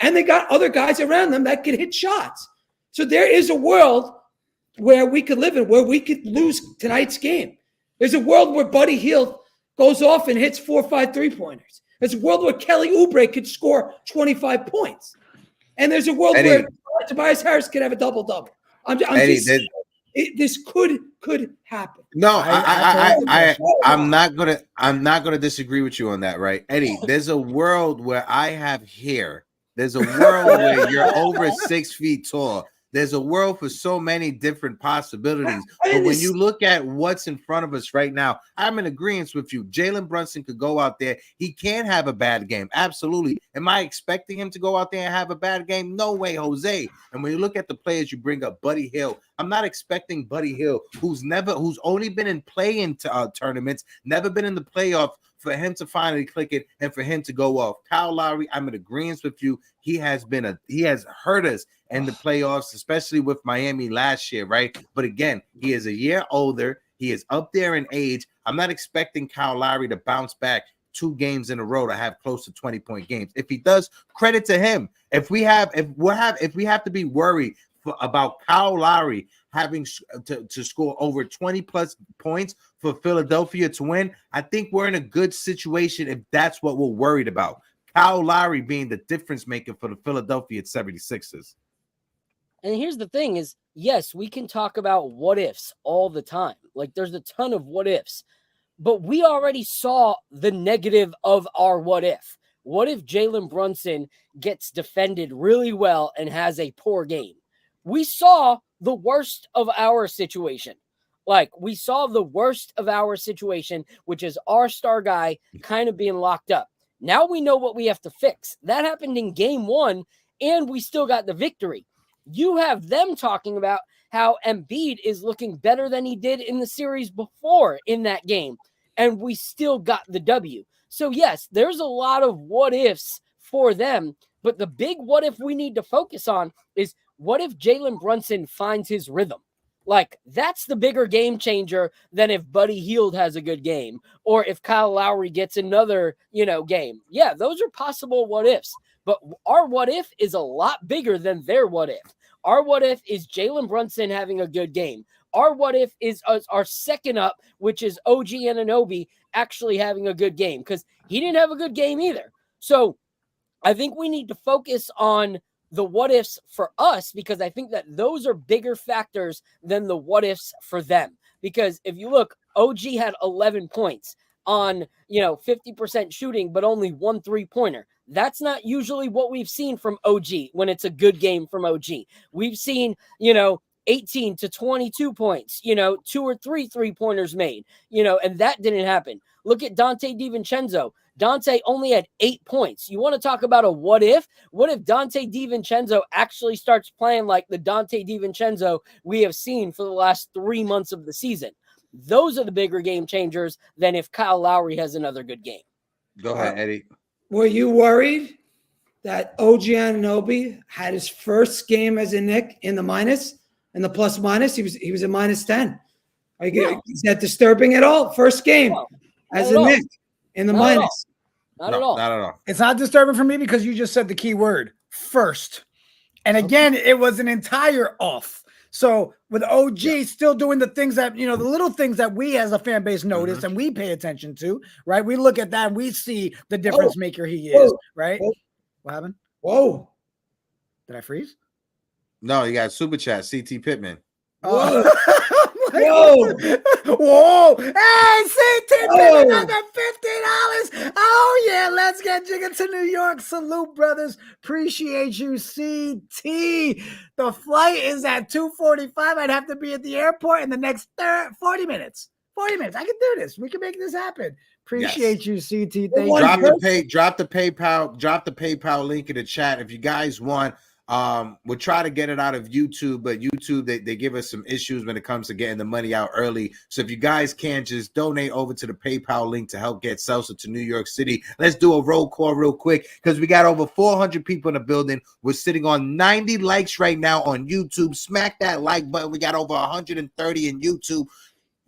S5: And they got other guys around them that could hit shots. So there is a world where we could live in, where we could lose tonight's game. There's a world where Buddy Hield goes off and hits 4 or 5 3-pointers. There's a world where Kelly Oubre could score 25 points. And there's a world where Tobias Harris could have a double-double. This could happen.
S2: No, I'm not gonna disagree with you on that, right? Eddie, there's a world where I have hair. There's a world where you're over 6 feet tall. There's a world for so many different possibilities. But when you look at what's in front of us right now, I'm in agreement with you. Jalen Brunson could go out there. He can have a bad game. Absolutely. Am I expecting him to go out there and have a bad game? No way, Jose. And when you look at the players, you bring up Buddy Hield. I'm not expecting Buddy Hield, who's only been in play-in tournaments, never been in the playoff, for him to finally click it and for him to go off. Kyle Lowry, I'm in agreement with you. He has hurt us in the playoffs, especially with Miami last year, right? But again, he is a year older. He is up there in age. I'm not expecting Kyle Lowry to bounce back 2 games in a row to have close to 20-point games. If he does, credit to him. If we have to be worried about Kyle Lowry having to score over 20 plus points for Philadelphia to win, I think we're in a good situation if that's what we're worried about. Kyle Lowry being the difference maker for the Philadelphia 76ers.
S3: And here's the thing is, yes, we can talk about what ifs all the time. Like there's a ton of what ifs, but we already saw the negative of our what if. What if Jalen Brunson gets defended really well and has a poor game? We saw the worst of our situation. We saw the worst of our situation, which is our star guy kind of being locked up. Now we know what we have to fix. That happened in game 1, and we still got the victory. You have them talking about how Embiid is looking better than he did in the series before in that game, and we still got the W. So, yes, there's a lot of what ifs for them, but the big what if we need to focus on is what if Jalen Brunson finds his rhythm? That's the bigger game changer than if Buddy Hield has a good game or if Kyle Lowry gets another, game. Yeah, those are possible what ifs, but our what if is a lot bigger than their what if. Our what if is Jalen Brunson having a good game. Our what if is our second up, which is OG Anunoby actually having a good game because he didn't have a good game either. So I think we need to focus on the what ifs for us because I think that those are bigger factors than the what ifs for them. Because if you look, OG had 11 points on, 50% shooting, but only 1 3-pointer. That's not usually what we've seen from OG when it's a good game from OG. We've seen, 18 to 22 points, 2 or 3 3-pointers made, and that didn't happen. Look at Dante DiVincenzo. Dante only had 8 points. You want to talk about a what if? What if Dante DiVincenzo actually starts playing like the Dante DiVincenzo we have seen for the last 3 months of the season? Those are the bigger game changers than if Kyle Lowry has another good game.
S2: Go ahead, Eddie.
S5: Were you worried that OG Anunoby had his first game as a Knick in the plus minus? He was a minus 10. Is that disturbing at all? First game as a Knick in the minus.
S3: Not at all.
S2: Not at all.
S4: It's not disturbing for me because you just said the key word, first. And again, it was an entire off. So with OG still doing the things that, the little things that we as a fan base notice and we pay attention to, right? We look at that and we see the difference maker he is, right? What happened?
S5: Whoa.
S4: Did I freeze?
S2: No, you got super chat, CT Pittman.
S5: Whoa.
S4: Whoa. Whoa. Hey, CT Pittman, another $50. Oh, yeah. Let's get Jigga to New York. Salute, brothers. Appreciate you, CT. The flight is at 2:45. I'd have to be at the airport in the next 40 minutes. 40 minutes. I can do this. We can make this happen. Appreciate you, CT. Thank you.
S2: Drop the PayPal link in the chat if you guys want. We'll try to get it out of YouTube, but YouTube they give us some issues when it comes to getting the money out early. So if you guys can just donate over to the PayPal link to help get Salsa to New York City. Let's do a roll call real quick because we got over 400 people in the building. We're sitting on 90 likes right now on YouTube. Smack that like button. We got over 130 in YouTube.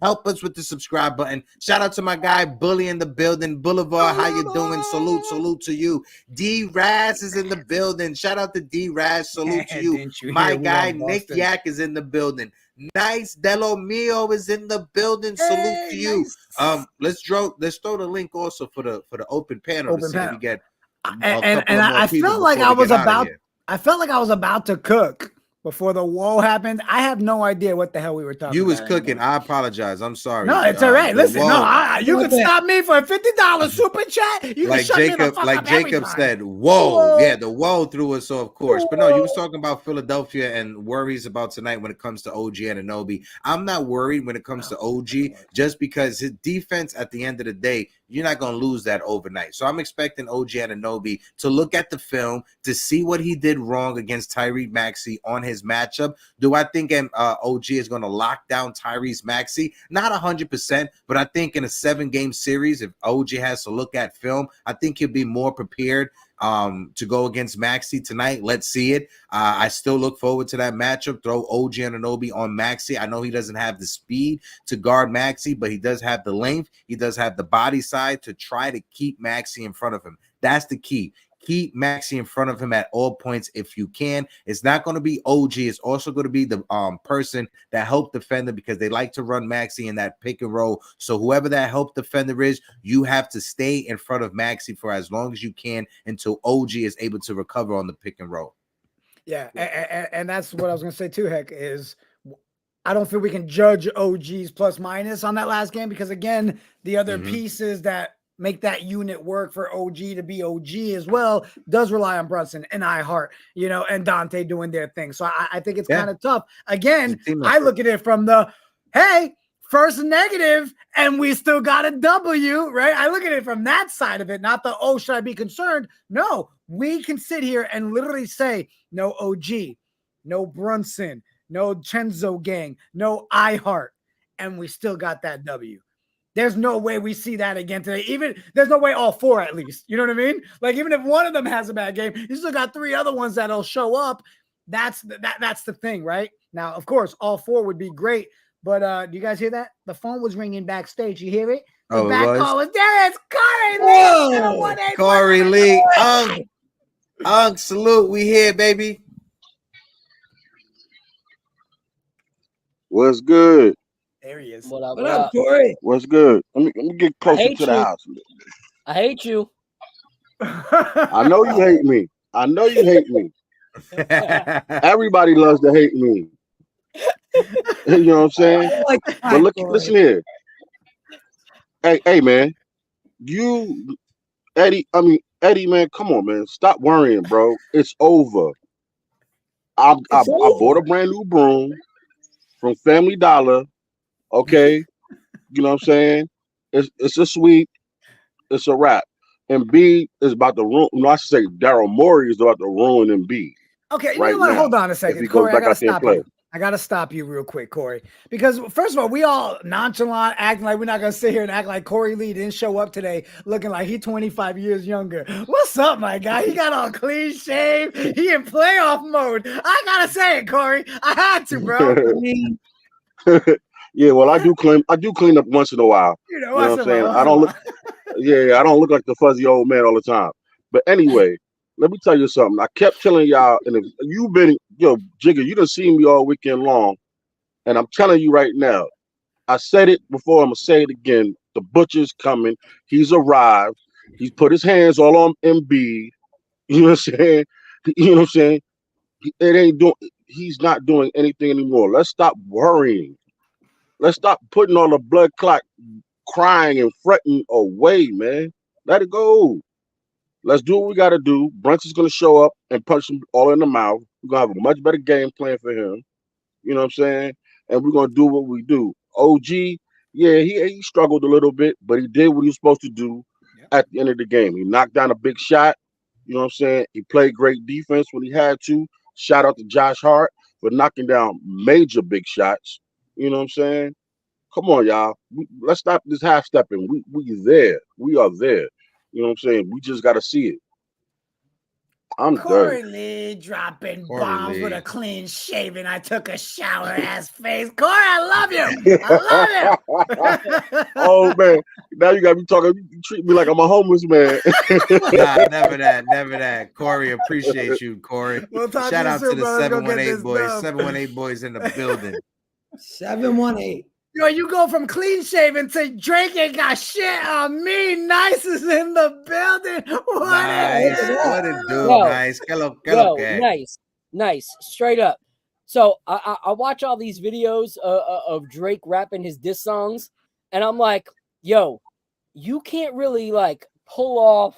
S2: Help us with the subscribe button. Shout out to my guy Bully in the building. Boulevard, how you doing? Salute to you. D-Raz is in the building. Shout out to D-Raz. Salute to you. My guy Nick Yak is in the building. Nice Delo Mio is in the building. Salute to you.
S4: Nice.
S2: Let's throw the link also for the open panel to see if we get
S4: I felt like I was about to cook. Before the whoa happened, I have no idea what the hell we were talking about.
S2: You was cooking. Anymore. I apologize. I'm sorry.
S4: No, it's all right. Listen, you can stop me for a $50 super chat. You
S2: like
S4: can
S2: Jacob, Jacob said, whoa. Yeah, the whoa threw us off course. But no, you was talking about Philadelphia and worries about tonight when it comes to OG Anunoby. I'm not worried when it comes to OG just because his defense at the end of the day, you're not going to lose that overnight. So I'm expecting OG Anunoby to look at the film to see what he did wrong against Tyrese Maxey on his matchup. Do I think OG is going to lock down Tyrese Maxey? Not 100%, but I think in a 7-game series, if OG has to look at film, I think he'll be more prepared to go against Maxey tonight. Let's see it. I still look forward to that matchup. Throw OG Anunoby on Maxey. I know he doesn't have the speed to guard Maxey, but he does have the length. He does have the body side to try to keep Maxey in front of him. That's the key. Keep Maxey in front of him at all points if you can. It's not going to be OG. It's also going to be the person that help defender because they like to run Maxey in that pick and roll. So whoever that help defender is, you have to stay in front of Maxey for as long as you can until OG is able to recover on the pick and roll.
S4: Yeah, and that's what I was going to say too, Heck, is I don't feel we can judge OG's plus minus on that last game because, again, the other pieces that make that unit work for OG to be OG as well does rely on Brunson and iHeart, and Dante doing their thing. So I think it's kind of tough. Again, I look at it from the, hey, first negative and we still got a W, right? I look at it from that side of it, not the, oh, should I be concerned? No, we can sit here and literally say no OG, no Brunson, no Chenzo gang, no iHeart, and we still got that W. There's no way we see that again today. Even there's no way all four, at least. You know what I mean? Like, even if one of them has a bad game, you still got 3 other ones that'll show up. That's the thing, right? Now, of course, all 4 would be great. But do you guys hear that? The phone was ringing backstage. You hear it? The back call was there. It's Corey Lee.
S2: Corey Lee. Salute. We here, baby.
S9: What's good?
S4: There he is.
S3: What
S5: What up, Corey?
S9: What's good? Let me get closer to the house.
S3: I hate you.
S9: I know you hate me. I know you hate me. Everybody loves to hate me. You know what I'm saying? But listen here. Hey, man. Eddie, man, come on, man. Stop worrying, bro. It's over. I bought a brand new broom. from Family Dollar. Okay, you know what I'm saying? It's a sweep. It's a wrap. Embiid is about to ruin. No, I should say Daryl Morey is about to ruin Embiid.
S4: Okay, you
S9: right
S4: know what?
S9: now,
S4: Hold on a
S9: if
S4: second,
S9: he goes
S4: Corey. I
S9: back
S4: gotta
S9: out there and
S4: stop
S9: play.
S4: you. I gotta stop you real quick, Corey. Because first of all, we all nonchalant, acting like we're not gonna sit here and act like Corey Lee didn't show up today, looking like he's 25 years younger. What's up, my guy? He got all clean shave. He in playoff mode. I gotta say it, Corey. I had to, bro.
S9: Yeah, well, I do clean up once in a while.
S4: You know,
S9: You know what I'm saying?
S4: once
S9: I
S4: in a
S9: don't look.
S4: while.
S9: Yeah, I don't look like the fuzzy old man all the time. But anyway, let me tell you something. I kept telling y'all, and if you've been, Jigga, you done seen me all weekend long, and I'm telling you right now, I said it before, I'm gonna say it again. The butcher's coming. He's arrived. He's put his hands all on Embiid. You know what I'm saying? You know what I'm saying? It ain't doing. He's not doing anything anymore. Let's stop worrying. Let's stop putting all the blood clot crying and fretting away, man. Let it go. Let's do what we got to do. Brunson's going to show up and punch him all in the mouth. We're going to have a much better game plan for him. You know what I'm saying? And we're going to do what we do. OG, yeah, he struggled a little bit, but he did what he was supposed to do at the end of the game. He knocked down a big shot. You know what I'm saying? He played great defense when he had to. Shout out to Josh Hart for knocking down major big shots. You know what I'm saying? Come on, y'all. Let's stop this half stepping. We there. We are there. You know what I'm saying? We just got to see it. I'm
S4: Corey
S9: done.
S4: Lee dropping
S2: Corey
S4: bombs
S2: Lee.
S4: with a clean shaven. I took a shower ass face. Corey, I love you. I love you.
S9: Oh man, now you got me talking. You treat me like I'm a homeless man.
S2: Nah, never that. Corey, appreciate you, Corey.
S4: We'll talk
S2: Shout
S4: to you
S2: out
S4: soon,
S2: to the
S4: bro. Let's go get
S2: 718
S4: this
S2: boys.
S4: dub.
S2: 718 boys in the building.
S5: 718.
S4: Yo, you go from clean shaven to Drake ain't got shit on me. Nice is in the building.
S2: Nice. What it do?
S3: Yo,
S2: Nice. Hello,
S3: nice, straight up. So I watch all these videos of Drake rapping his diss songs, and I'm like, yo, you can't really like pull off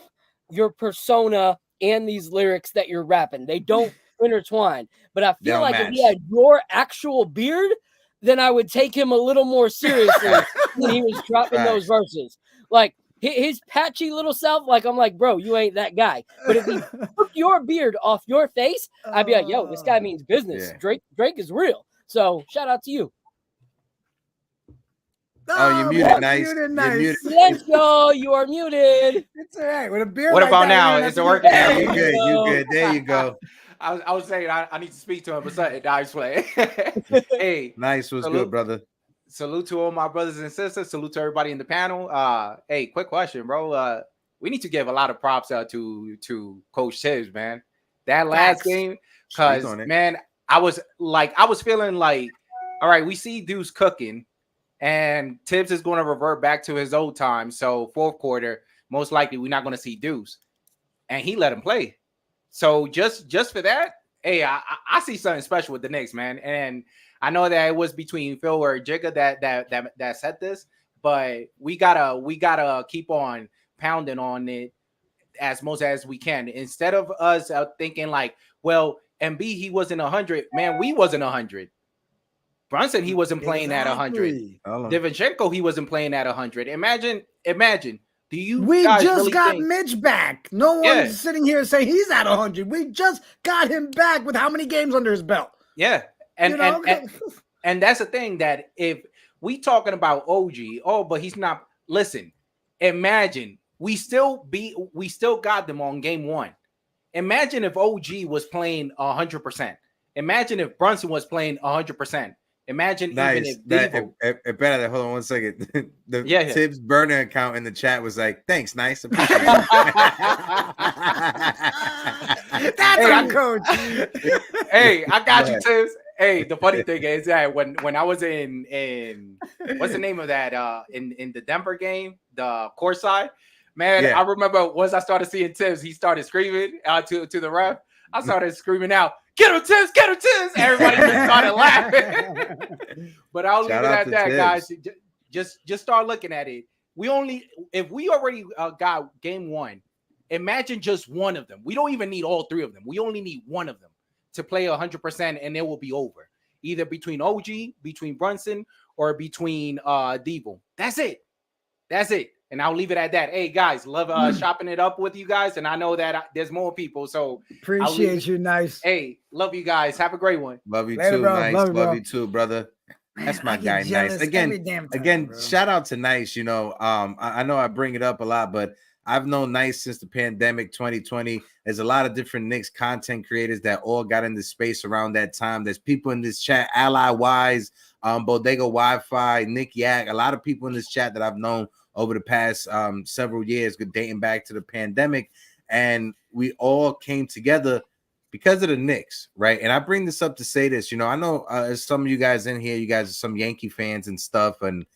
S3: your persona and these lyrics that you're rapping. They don't intertwine. But I feel like if he had your actual beard, then I would take him a little more seriously when he was dropping those verses. Like his patchy little self, like I'm like, bro, you ain't that guy. But if he took your beard off your face, I'd be like, yo, this guy means business.
S2: Yeah.
S3: Drake is real. So shout out to you.
S2: Oh, you're muted, Nice.
S4: Muted,
S2: You're
S4: nice.
S2: muted.
S3: Silencio, you are muted.
S4: It's all right. With a beard
S10: What
S4: like
S10: about
S4: that,
S10: now?
S4: you don't
S10: Is
S4: have
S10: it
S4: to
S10: working?
S4: do that.
S2: You good. You good. There you go.
S10: I was saying I need to speak to him, but something Nice play. Hey,
S2: Nice was
S10: salute,
S2: good, brother.
S10: salute to all my brothers and sisters. Salute to everybody in the panel. Hey, quick question, bro. We need to give a lot of props to Coach Tibbs, man. That last
S4: Facts.
S10: game,
S2: Speak
S10: because
S2: on it.
S10: man, I was feeling like, all right, we see dudes cooking, and Tibbs is going to revert back to his old time. So fourth quarter, most likely we're not going to see Deuce, and he let him play. So just for that, hey, I see something special with the Knicks, man. And I know that it was between Phil or Jigga that said this, but we gotta keep on pounding on it as much as we can, instead of us thinking like, well, Embiid, he wasn't 100, man. We wasn't 100. Brunson, he wasn't playing at 100. DiVincenzo, he wasn't playing at 100. Imagine. Do you
S4: We
S10: guys
S4: just
S10: really
S4: got
S10: think?
S4: Mitch back. No one's sitting here saying he's at 100. We just got him back with how many games under his belt?
S10: Yeah, and
S4: You know?
S10: and that's the thing, that if we talking about OG, but he's not. Listen, imagine we still got them on game one. Imagine if OG was playing 100%. Imagine if Brunson was playing 100%. Imagine even if Devo.
S2: It better than, hold on 1 second. The
S10: Yeah.
S2: Tibbs burner account in the chat was like, thanks, Nice. Appreciate it.
S4: That's our coach.
S10: Hey, I got you,
S2: Yeah.
S10: Tibbs. Hey, the funny thing is that when I was in what's the name of that in the Denver game, the courtside, man,
S2: Yeah.
S10: I remember once I started seeing Tibbs, he started screaming to the ref. I started screaming out, "Get him, Tibbs! Get him, Tibbs!" Everybody just started laughing. But I'll leave
S2: Shout
S10: it
S2: out
S10: at
S2: to
S10: that,
S2: Tibbs.
S10: guys. Just start looking at it. If we already got game one, imagine just one of them. We don't even need all three of them. We only need one of them to play 100%, and it will be over. either between OG, between Brunson, or between Devo. That's it. And I'll leave it at that. Hey guys, love shopping it up with you guys, and I know that there's more people, so
S4: appreciate you. Nice.
S10: Hey, love you guys. Have a great one.
S2: Love you
S4: Later,
S2: too.
S4: bro.
S2: Nice. Love you too, brother. That's my guy. Nice. Again, shout out to Nice. You know, I know I bring it up a lot, but I've known Nice since the pandemic 2020. There's a lot of different Knicks content creators that all got into space around that time. There's people in this chat, Ally Wise, Bodega Wi-Fi, Nick Yak, a lot of people in this chat that I've known over the past several years, dating back to the pandemic. And we all came together because of the Knicks, right? And I bring this up to say this, you know, I know some of you guys in here, you guys are some Yankee fans and stuff. And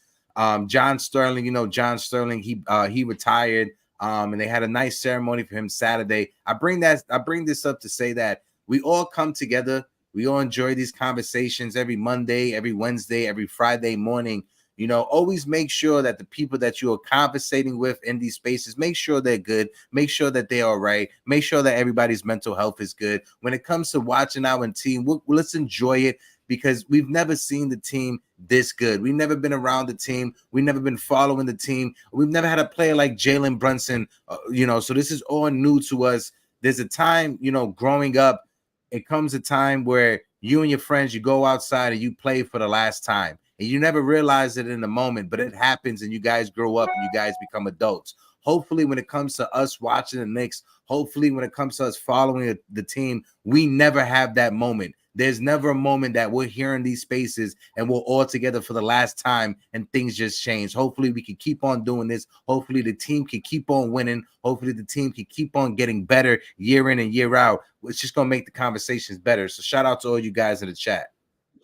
S2: John Sterling, you know, John Sterling, he retired. And they had a nice ceremony for him Saturday. I bring this up to say that we all come together. We all enjoy these conversations every Monday, every Wednesday, every Friday morning. You know, always make sure that the people that you are conversating with in these spaces, make sure they're good, make sure that they're all right, make sure that everybody's mental health is good. When it comes to watching our team, let's enjoy it, because we've never seen the team this good. We've never been around the team. We've never been following the team. We've never had a player like Jalen Brunson, you know, so this is all new to us. There's a time, you know, growing up, it comes a time where you and your friends, you go outside and you play for the last time. And you never realize it in the moment, but it happens and you guys grow up and you guys become adults. Hopefully, when it comes to us watching the Knicks, hopefully when it comes to us following the team, we never have that moment. There's never a moment that we're here in these spaces and we're all together for the last time and things just change. Hopefully we can keep on doing this. Hopefully the team can keep on winning. Hopefully the team can keep on getting better year in and year out. It's just going to make the conversations better. So shout out to all you guys in the chat.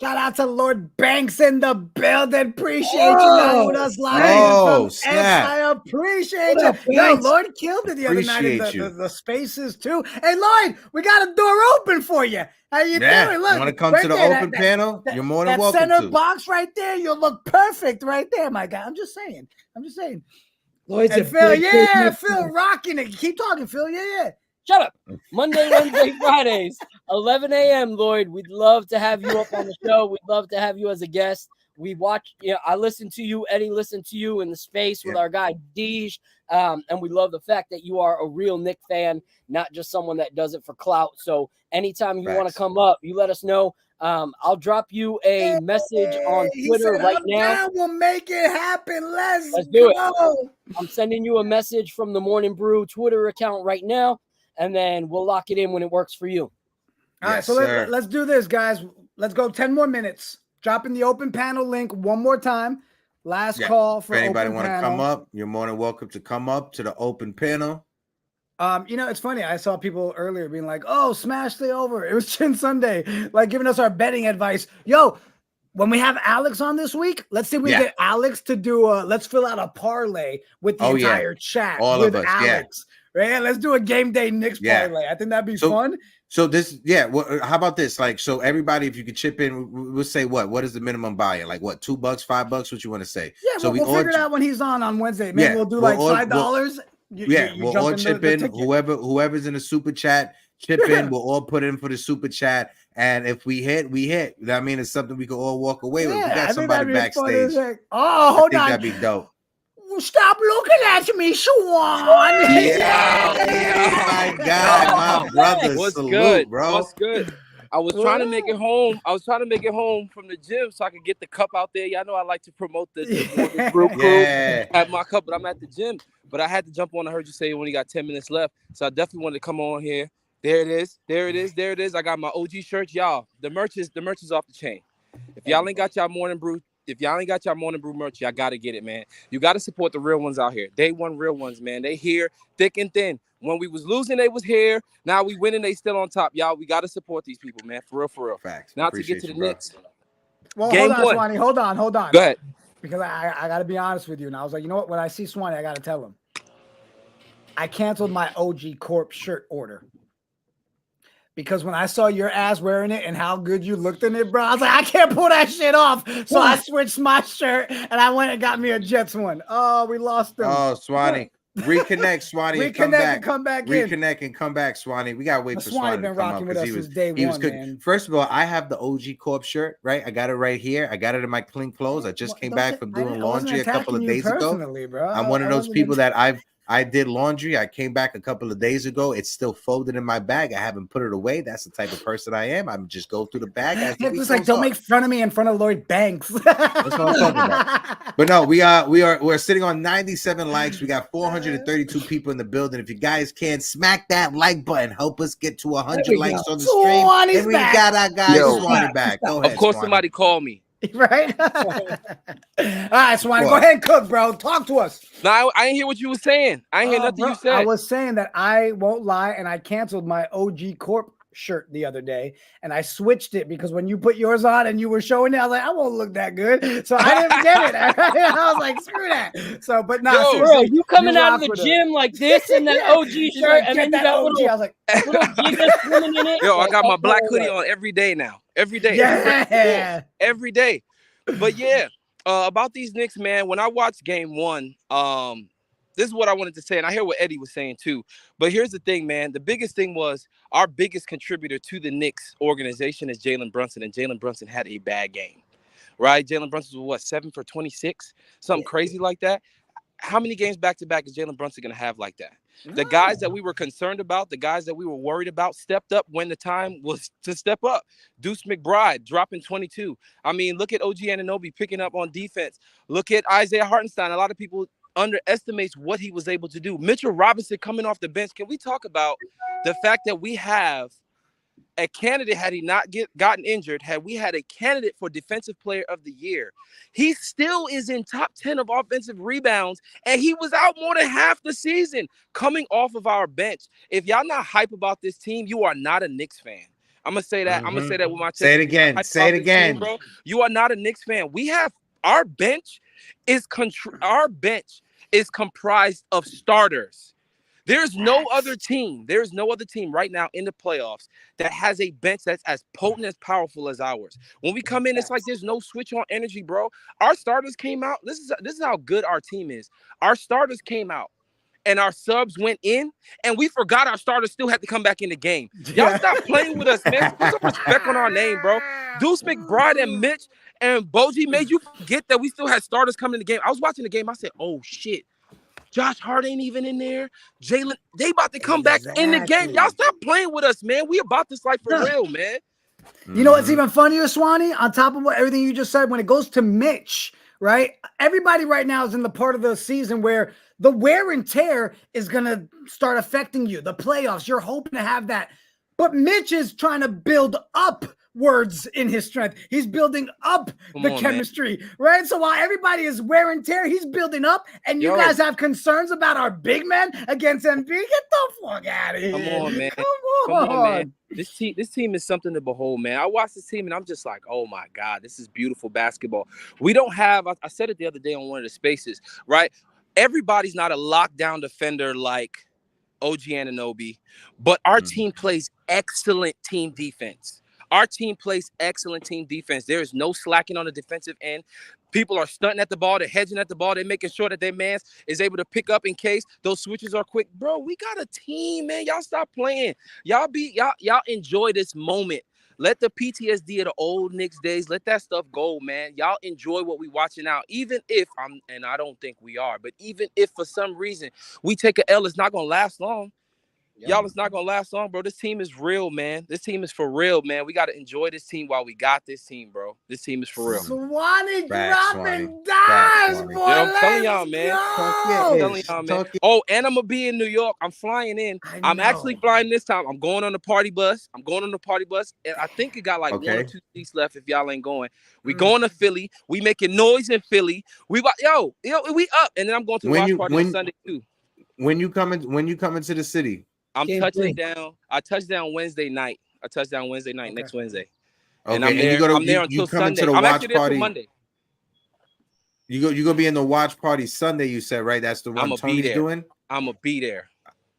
S4: Shout out to Lord Banks in the building. Appreciate you guys with us live.
S2: Snap.
S4: I appreciate you. Yo, Lord killed it the other night in the spaces too. Hey, Lloyd, we got a door open for you. How you doing? Look,
S2: you want to come to the open panel? You're more than welcome to.
S4: That center box right there, you'll look perfect right there, my guy. I'm just saying.
S5: Lloyd's a
S4: Phil, Phil rocking it. Keep talking, Phil. Yeah.
S3: Shut up. Monday, Wednesday, Fridays, 11 a.m., Lloyd. We'd love to have you up on the show. We'd love to have you as a guest. We watch, I listen to you. Eddie listened to you in the space with our guy, Deej. And we love the fact that you are a real Knick fan, not just someone that does it for clout. So anytime you want to come up, you let us know. I'll drop you a message on Twitter right now.
S4: We'll make it happen. Let's
S3: do it. I'm sending you a message from the Morning Brew Twitter account right now. And then we'll lock it in when it works for you.
S4: All right, so let's do this, guys. Let's go 10 more minutes. Dropping the open panel link one more time. Last call for
S2: anybody
S4: want
S2: to come up. You're more than welcome to come up to the open panel.
S4: You know, it's funny. I saw people earlier being like, "Oh, smash the over." It was Chin Sunday, like giving us our betting advice. Yo, when we have Alex on this week, let's see if we get Alex to do let's fill out a parlay with the entire chat.
S2: All
S4: with
S2: of us,
S4: Alex. Right? Let's do a game day Knicks parlay. I think that'd be fun.
S2: So this, how about this? Like, so everybody, if you could chip in, we'll say what is the minimum buy-in? Like what, $2, $5? What you want to say?
S4: Yeah,
S2: so
S4: we'll figure it out when he's on Wednesday. Maybe we'll do like $5.
S2: We'll all chip in. Whoever's in the super chat, chip in. We'll all put in for the super chat. And if we hit, we hit. I mean, it's something we can all walk away with. We got somebody backstage.
S4: Hold on.
S2: That'd be dope.
S4: Stop looking at me, Swan.
S2: My God, my brother.
S11: What's
S2: Salute,
S11: good,
S2: bro?
S11: What's good? I was trying to make it home. From the gym so I could get the cup out there. Y'all know I like to promote the Brew crew. Have my cup, but I'm at the gym. But I had to jump on. I heard you say you only got 10 minutes left, so I definitely wanted to come on here. There it is. I got my OG shirt, y'all. The merch is off the chain. If y'all ain't got y'all morning brew merch, y'all gotta get it, man. You gotta support the real ones out here. Day one real ones, man. They here, thick and thin. When we was losing, they was here. Now we winning, they still on top. Y'all, we gotta support these people, man. For real.
S2: Facts.
S11: Now to get to the Knicks.
S4: Well, hold on, Swanee. Hold on.
S11: Go ahead.
S4: Because I gotta be honest with you. And I was like, you know what? When I see Swanee, I gotta tell him. I canceled my OG Corp shirt order. Because when I saw your ass wearing it and how good you looked in it, bro, I was like, I can't pull that shit off. So I switched my shirt and I went and got me a Jets one. Oh, we lost them.
S2: Oh, Swanee. Reconnect, Swanee.
S4: Reconnect and come back in.
S2: Reconnect and come back, Swanee. We gotta wait for
S4: Swanee
S2: Swanee
S4: been
S2: to come
S4: rocking
S2: up
S4: with us
S2: because
S4: since day
S2: he was
S4: one,
S2: cooking.
S4: man.
S2: First of all, I have the OG Corp shirt, right? I got it right here. I got it in my clean clothes. I just came back from doing laundry a couple of days ago.
S4: Bro.
S2: I'm one of those people that I did laundry. I came back a couple of days ago. It's still folded in my bag. I haven't put it away. That's the type of person I am. I'm just go through the bag.
S4: It's like, don't make fun of me in front of Lloyd Banks.
S2: That's what I'm talking about. But no, we're sitting on 97 likes. We got 432 people in the building. If you guys can smack that like button, help us get to 100 likes on the stream. And we got our guy Swanee back. Go ahead.
S11: Of course,
S2: Swanee.
S11: somebody call me.
S4: Right? All right, Swanee, go ahead and cook, bro. Talk to us.
S11: No, I didn't hear what you were saying. I didn't hear nothing you said.
S4: I was saying that I won't lie, and I canceled my OG Corp shirt the other day, and I switched it because when you put yours on and you were showing it, I was like, I won't look that good, so I didn't get it. I was like, screw that. So, but no,
S3: bro, you coming out of the gym like this in that OG shirt, and then you got little,
S4: I was like,
S3: little Jiggaman swimming in it.
S11: Yo, I got my black hoodie on every day now. Every day.
S4: Yeah.
S11: Every day. But yeah, about these Knicks, man, when I watched game one, this is what I wanted to say, and I hear what Eddie was saying too. But here's the thing, man. The biggest thing was our biggest contributor to the Knicks organization is Jalen Brunson, and Jalen Brunson had a bad game, right? Jalen Brunson was what, 7 for 26? Something crazy like that. How many games back-to-back is Jalen Brunson going to have like that? The guys that we were concerned about, the guys that we were worried about stepped up when the time was to step up. Deuce McBride dropping 22. I mean, look at OG Anunoby picking up on defense. Look at Isaiah Hartenstein. A lot of people underestimates what he was able to do. Mitchell Robinson coming off the bench. Can we talk about the fact that we have a candidate, had he not gotten injured, had we had a candidate for Defensive Player of the Year, he still is in top 10 of offensive rebounds, and he was out more than half the season coming off of our bench. If y'all not hype about this team, you are not a Knicks fan. I'm gonna say that. I'm gonna say that with my chest.
S2: Say it again. Say it again,
S11: bro. You are not a Knicks fan. We have our bench is comprised of starters. There's no other team. There's no other team right now in the playoffs that has a bench that's as potent, as powerful as ours. When we come in, it's like there's no switch on energy, bro. Our starters came out. This is how good our team is. Our starters came out, and our subs went in, and we forgot our starters still had to come back in the game. Y'all stop playing with us, man. Put some respect on our name, bro. Deuce McBride and Mitch and Boji made you forget that we still had starters coming in the game. I was watching the game. I said, oh, shit. Josh Hart ain't even in there. Jalen, they about to come back in the game. Y'all stop playing with us, man. We about this life for real, man.
S4: You know what's even funnier, Swanee? On top of everything you just said, when it goes to Mitch, right? Everybody right now is in the part of the season where the wear and tear is going to start affecting you. The playoffs, you're hoping to have that. But Mitch is trying to build up words in his strength. He's building up chemistry, right? So while everybody is wear and tear, he's building up, and you guys have concerns about our big men against Embiid. Get the fuck out of here.
S11: Come on, man.
S4: Come on,
S11: man. This team is something to behold, man. I watch this team and I'm just like, oh my God, this is beautiful basketball. We don't have, I said it the other day on one of the spaces, right? Everybody's not a lockdown defender like OG Anunoby, but our team plays excellent team defense. Our team plays excellent team defense. There is no slacking on the defensive end. People are stunting at the ball. They're hedging at the ball. They're making sure that their man is able to pick up in case those switches are quick. Bro, we got a team, man. Y'all stop playing. Y'all enjoy this moment. Let the PTSD of the old Knicks days, let that stuff go, man. Y'all enjoy what we watching now. Even if, and I don't think we are, but even if for some reason we take a L, it's not going to last long. Y'all, it's not going to last long, bro. This team is real, man. This team is for real, man. We got to enjoy this team while we got this team, bro. This team is for real.
S4: Swanee dropping dimes, boy.
S11: I'm telling y'all, man. Oh, and I'm going to be in New York. I'm flying in. I'm actually flying this time. I'm going on the party bus. And I think it got like 1 or 2 seats left if y'all ain't going. We going to Philly. We making noise in Philly. We up. And then I'm going to the watch party on Sunday, too.
S2: When you coming to the city?
S11: I'm touching down. I touch down Wednesday night. Next Wednesday.
S2: Okay.
S11: And I'm there until Sunday. I'm actually there till Monday.
S2: You're gonna be in the watch party Sunday, you said, right? That's the one Tony's doing?
S11: I'm gonna be there.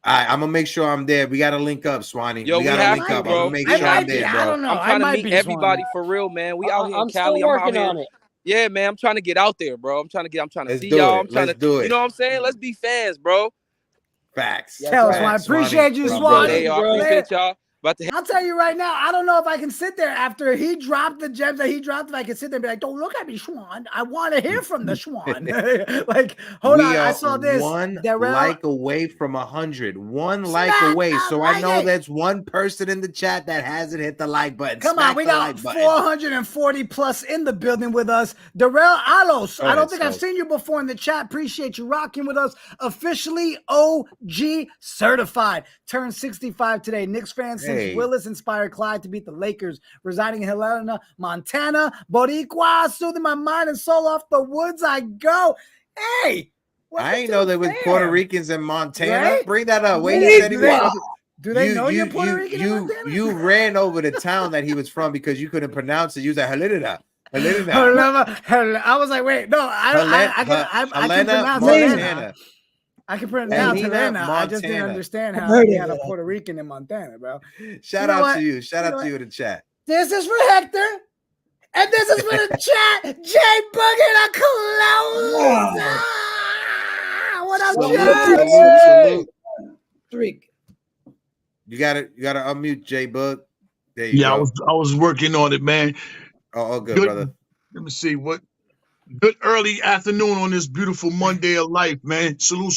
S2: All right, I'm gonna make sure I'm there. We gotta link up, Swanee.
S11: Yo,
S2: we gotta link up.
S11: Bro.
S2: I'm gonna make sure I'm there, bro.
S4: I don't know.
S11: I'm trying to meet everybody for real, man. We out here in Cali.
S3: I'm working on it.
S11: Yeah, man. I'm trying to get out there, bro. I'm trying to see
S2: do
S11: y'all.
S2: it. Let's do it.
S11: You know what I'm saying? Let's be fans, bro.
S2: Facts.
S4: Tell us, I appreciate you, Swan.
S11: Hey, I appreciate y'all.
S4: I'll tell you right now, I don't know if I can sit there after he dropped the gems that he dropped. If I can sit there and be like, "Don't look at me, Swan. I want to hear from the Swan." Like, hold on, I saw this.
S2: One
S4: Darrell,
S2: like away from 100. One like away. So I know there's one person in the chat that hasn't hit the like button.
S4: Come on, we got 440 plus in the building with us. Darrell Alos. I don't think I've seen you before in the chat. Appreciate you rocking with us. Officially OG certified. Turned 65 today. Knicks fans since Willis inspired Clyde to beat the Lakers. Residing in Helena, Montana. Boricua, soothing my mind and soul, off the woods I go. Hey,
S2: I ain't know there was Puerto Ricans in Montana. Right? Bring that up. Wait,
S4: do they know you're Puerto Rican in Montana?
S2: You ran over the town that he was from because you couldn't pronounce it. You was like Helena.
S4: I was like, wait, no, I can pronounce Montana. I can pronounce Helena. I just didn't understand how he had a Puerto Rican in Montana, bro.
S2: Shout out to you. Shout out to you in the chat.
S4: This is for Hector. And this is for the chat. Jay Boogie the close. What up,
S2: Salute.
S5: Streak.
S2: You gotta unmute Jay Bug. There you go.
S12: I was working on it, man.
S2: Oh, good, brother.
S12: Let me see what. Good early afternoon on this beautiful Monday of life, man. Salute.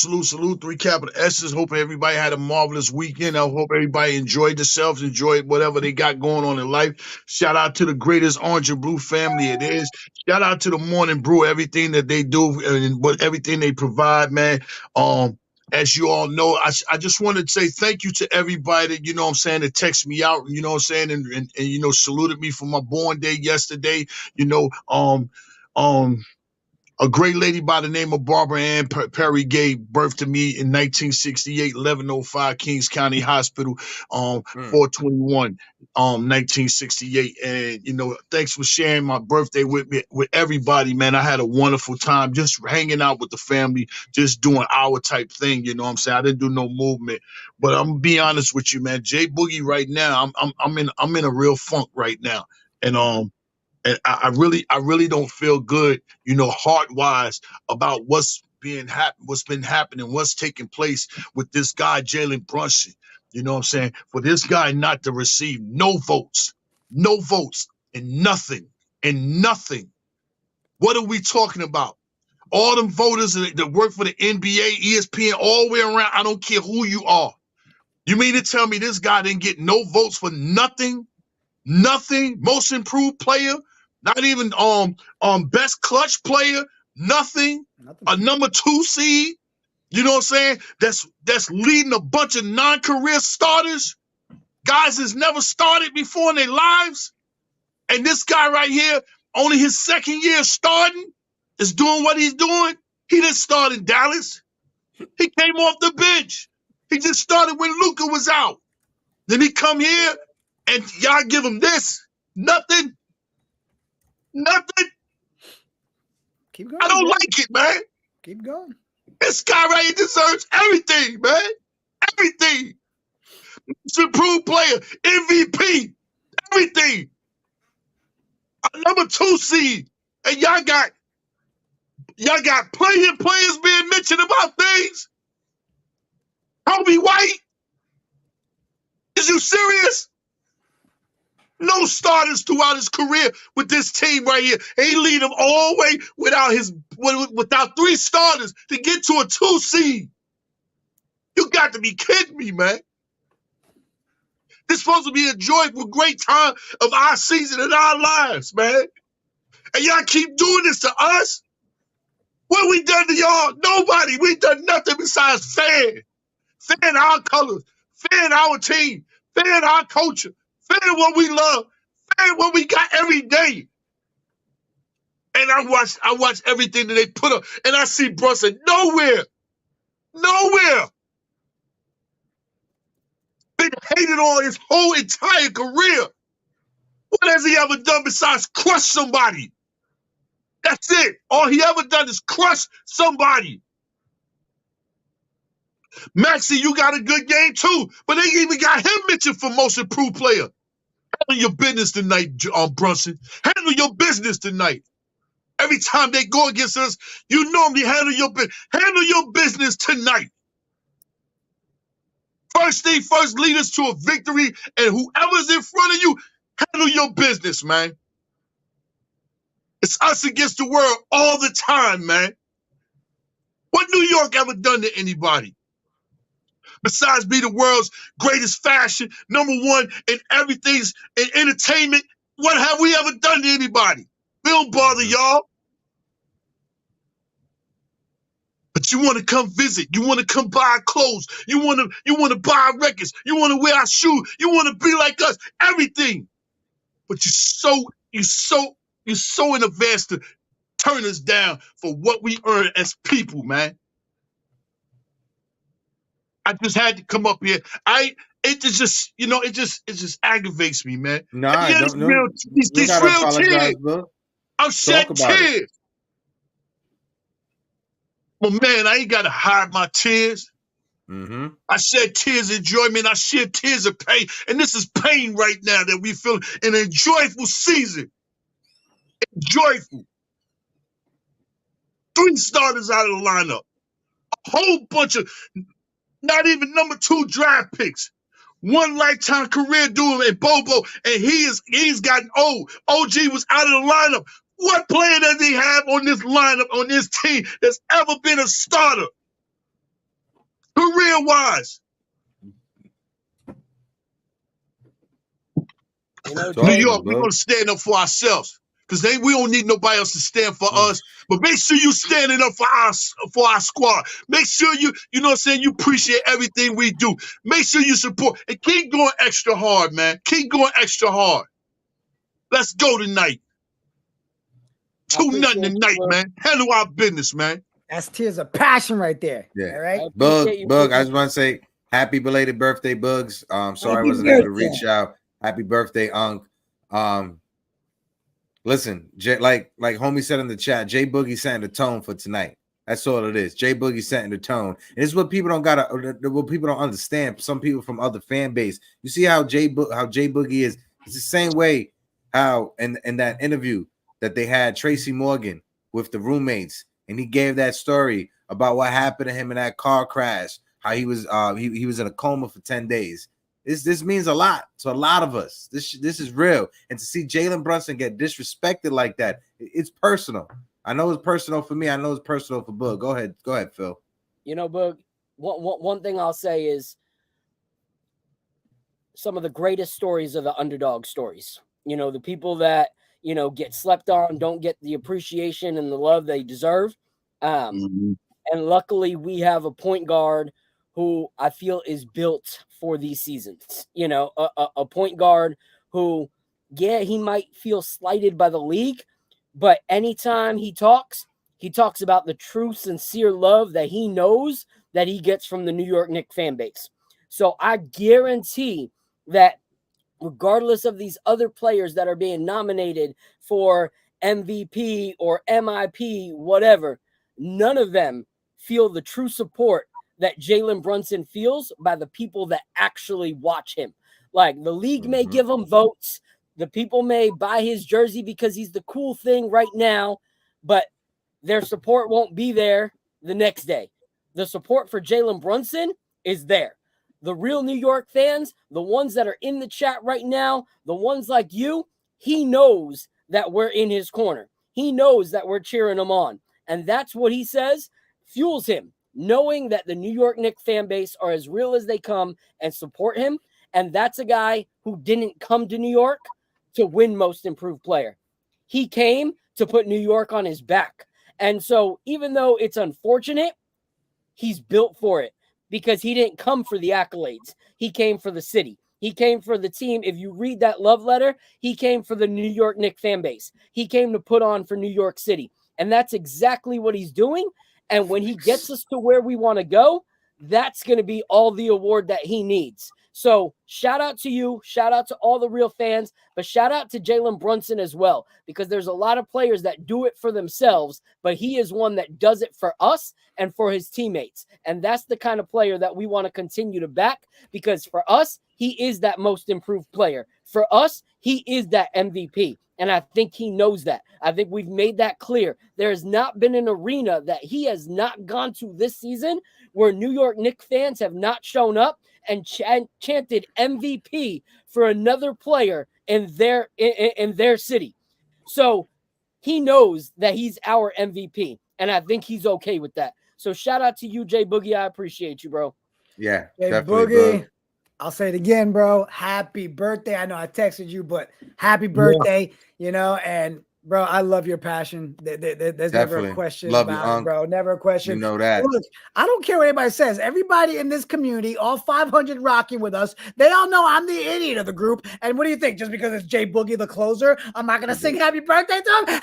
S12: 3 capital S's. Hoping everybody had a marvelous weekend. I hope everybody enjoyed themselves, enjoyed whatever they got going on in life. Shout out to the greatest orange and blue family it is. Shout out to the Morning Brew, everything that they do and everything they provide, man. As you all know, I just want to say thank you to everybody that, you know what I'm saying, that texted me out, you know what I'm saying, and you know, saluted me for my born day yesterday. You know, a great lady by the name of Barbara Ann Perry gave birth to me in 1968, 1105 Kings County Hospital, 421, 1968. And, you know, thanks for sharing my birthday with me, with everybody, man. I had a wonderful time just hanging out with the family, just doing our type thing. You know what I'm saying? I didn't do no movement, but I'm gonna be honest with you, man. Jay Boogie right now, I'm in a real funk right now. And I really don't feel good, you know, heart-wise about what's been happening, what's taking place with this guy, Jalen Brunson. You know what I'm saying? For this guy not to receive no votes, and nothing. What are we talking about? All them voters that work for the NBA, ESPN, all the way around, I don't care who you are. You mean to tell me this guy didn't get no votes for nothing? Nothing? Most improved player? Not even best clutch player, nothing. A number 2 seed, you know what I'm saying? That's leading a bunch of non-career starters, guys that's never started before in their lives. And this guy right here, only his second year starting, is doing what he's doing. He didn't start in Dallas. He came off the bench. He just started when Luka was out. Then he come here and y'all give him this. Nothing.
S4: Keep going.
S12: I don't like it, man.
S4: Keep going.
S12: This guy right here deserves everything, man. Everything. Most improved player, MVP, everything. A number 2 seed. And y'all got players being mentioned about things. Kobe White. Is you serious? No starters throughout his career with this team right here. And he lead them all the way without 3 starters to get to a 2 seed. You got to be kidding me, man. This supposed to be a joyful, great time of our season and our lives, man. And y'all keep doing this to us? What we done to y'all? Nobody. We done nothing besides fan our colors, fan our team, fan our culture. Fan what we love, fan what we got every day. And I watch everything that they put up, and I see Brunson nowhere. Been hated on his whole entire career. What has he ever done besides crush somebody? That's it. All he ever done is crush somebody. Maxey, you got a good game too, but they even got him mentioned for most improved player. Handle your business tonight, Brunson. Handle your business tonight. Every time they go against us, you normally handle your business tonight. First thing first, lead us to a victory, and whoever's in front of you, handle your business, man. It's us against the world all the time, man. What New York ever done to anybody? Besides be the world's greatest fashion, #1 in everything's in entertainment, what have we ever done to anybody? We don't bother y'all. But you want to come visit, you want to come buy clothes, you want to buy records, you want to wear our shoes, you want to be like us, everything. But you're so in advance to turn us down for what we earn as people, man. I just had to come up here. It just aggravates me, man.
S2: Nah,
S12: Yeah,
S2: don't
S12: these real tears.
S2: Bro.
S12: I'm shedding tears. But man, I ain't gotta hide my tears.
S2: Mm-hmm.
S12: I shed tears of enjoyment. I shed tears of pain. And this is pain right now that we feel in a joyful season. Joyful. 3 starters out of the lineup. A whole bunch of not even #2 draft picks. 1 lifetime career dude and Bobo, and he's gotten old. OG was out of the lineup. What player does he have on this lineup, on this team, that's ever been a starter? Career-wise. New York, we're going to stand up for ourselves. Because we don't need nobody else to stand for us. But make sure you standing up for our squad. Make sure you know what I'm saying, you appreciate everything we do. Make sure you support. And keep going extra hard, man. Keep going extra hard. Let's go tonight. 2-0 tonight, man. Handle our business, man.
S4: That's tears of passion right there.
S2: Yeah.
S4: All right.
S2: Bug, I just want to say happy belated birthday, Bugs. Sorry I wasn't able to reach out. Happy birthday, Unc. Listen, like homie said in the chat, Jay Boogie setting the tone for tonight. That's all it is. Jay Boogie setting the tone. And it's what people don't understand. Some people from other fan base. You see how Jay Boogie is. It's the same way how in that interview that they had Tracy Morgan with the roommates, and he gave that story about what happened to him in that car crash. How he was in a coma for 10 days. This means a lot to a lot of us. This is real. And to see Jalen Brunson get disrespected like that, it's personal. I know it's personal for me. I know it's personal for Boog. Go ahead, Phil.
S3: You know, Boog, one thing I'll say is some of the greatest stories are the underdog stories. You know, the people that, you know, get slept on, don't get the appreciation and the love they deserve. And luckily we have a point guard who I feel is built for these seasons. You know, a point guard who, yeah, he might feel slighted by the league, but anytime he talks about the true, sincere love that he knows that he gets from the New York Knicks fan base. So I guarantee that regardless of these other players that are being nominated for MVP or MIP, whatever, none of them feel the true support that Jalen Brunson feels by the people that actually watch him. Like, the league may give him votes. The people may buy his jersey because he's the cool thing right now, but their support won't be there the next day. The support for Jalen Brunson is there. The real New York fans, the ones that are in the chat right now, the ones like you, he knows that we're in his corner. He knows that we're cheering him on. And that's what he says fuels him, knowing that the New York Knicks fan base are as real as they come and support him. And that's a guy who didn't come to New York to win most improved player. He came to put New York on his back. And so even though it's unfortunate, he's built for it because he didn't come for the accolades. He came for the city. He came for the team. If you read that love letter, he came for the New York Knicks fan base. He came to put on for New York City. And that's exactly what he's doing. And when he gets us to where we want to go, that's going to be all the award that he needs. So shout out to you. Shout out to all the real fans, but shout out to Jalen Brunson as well, because there's a lot of players that do it for themselves, but he is one that does it for us and for his teammates. And that's the kind of player that we want to continue to back, because for us, he is that most improved player. For us, he is that MVP. And I think he knows that. I think we've made that clear. There has not been an arena that he has not gone to this season where New York Knicks fans have not shown up and chanted MVP for another player in their city. So he knows that he's our MVP, and I think he's okay with that. So shout out to you, Jay Boogie. I appreciate you, bro.
S2: Yeah,
S4: Jay
S2: definitely,
S4: Boogie.
S2: bro.
S4: I'll say it again, bro. Happy birthday. I know I texted you, but happy birthday, you know, and bro, I love your passion. There's never
S2: Definitely.
S4: a question
S2: Love you,
S4: about it,
S2: Unc.
S4: bro. Never a question.
S2: You know that.
S4: Look, I don't care what anybody says. Everybody in this community, all 500 rocking with us, they all know I'm the idiot of the group. And what do you think? Just because it's Jay Boogie, the closer, I'm not going to sing happy birthday to him?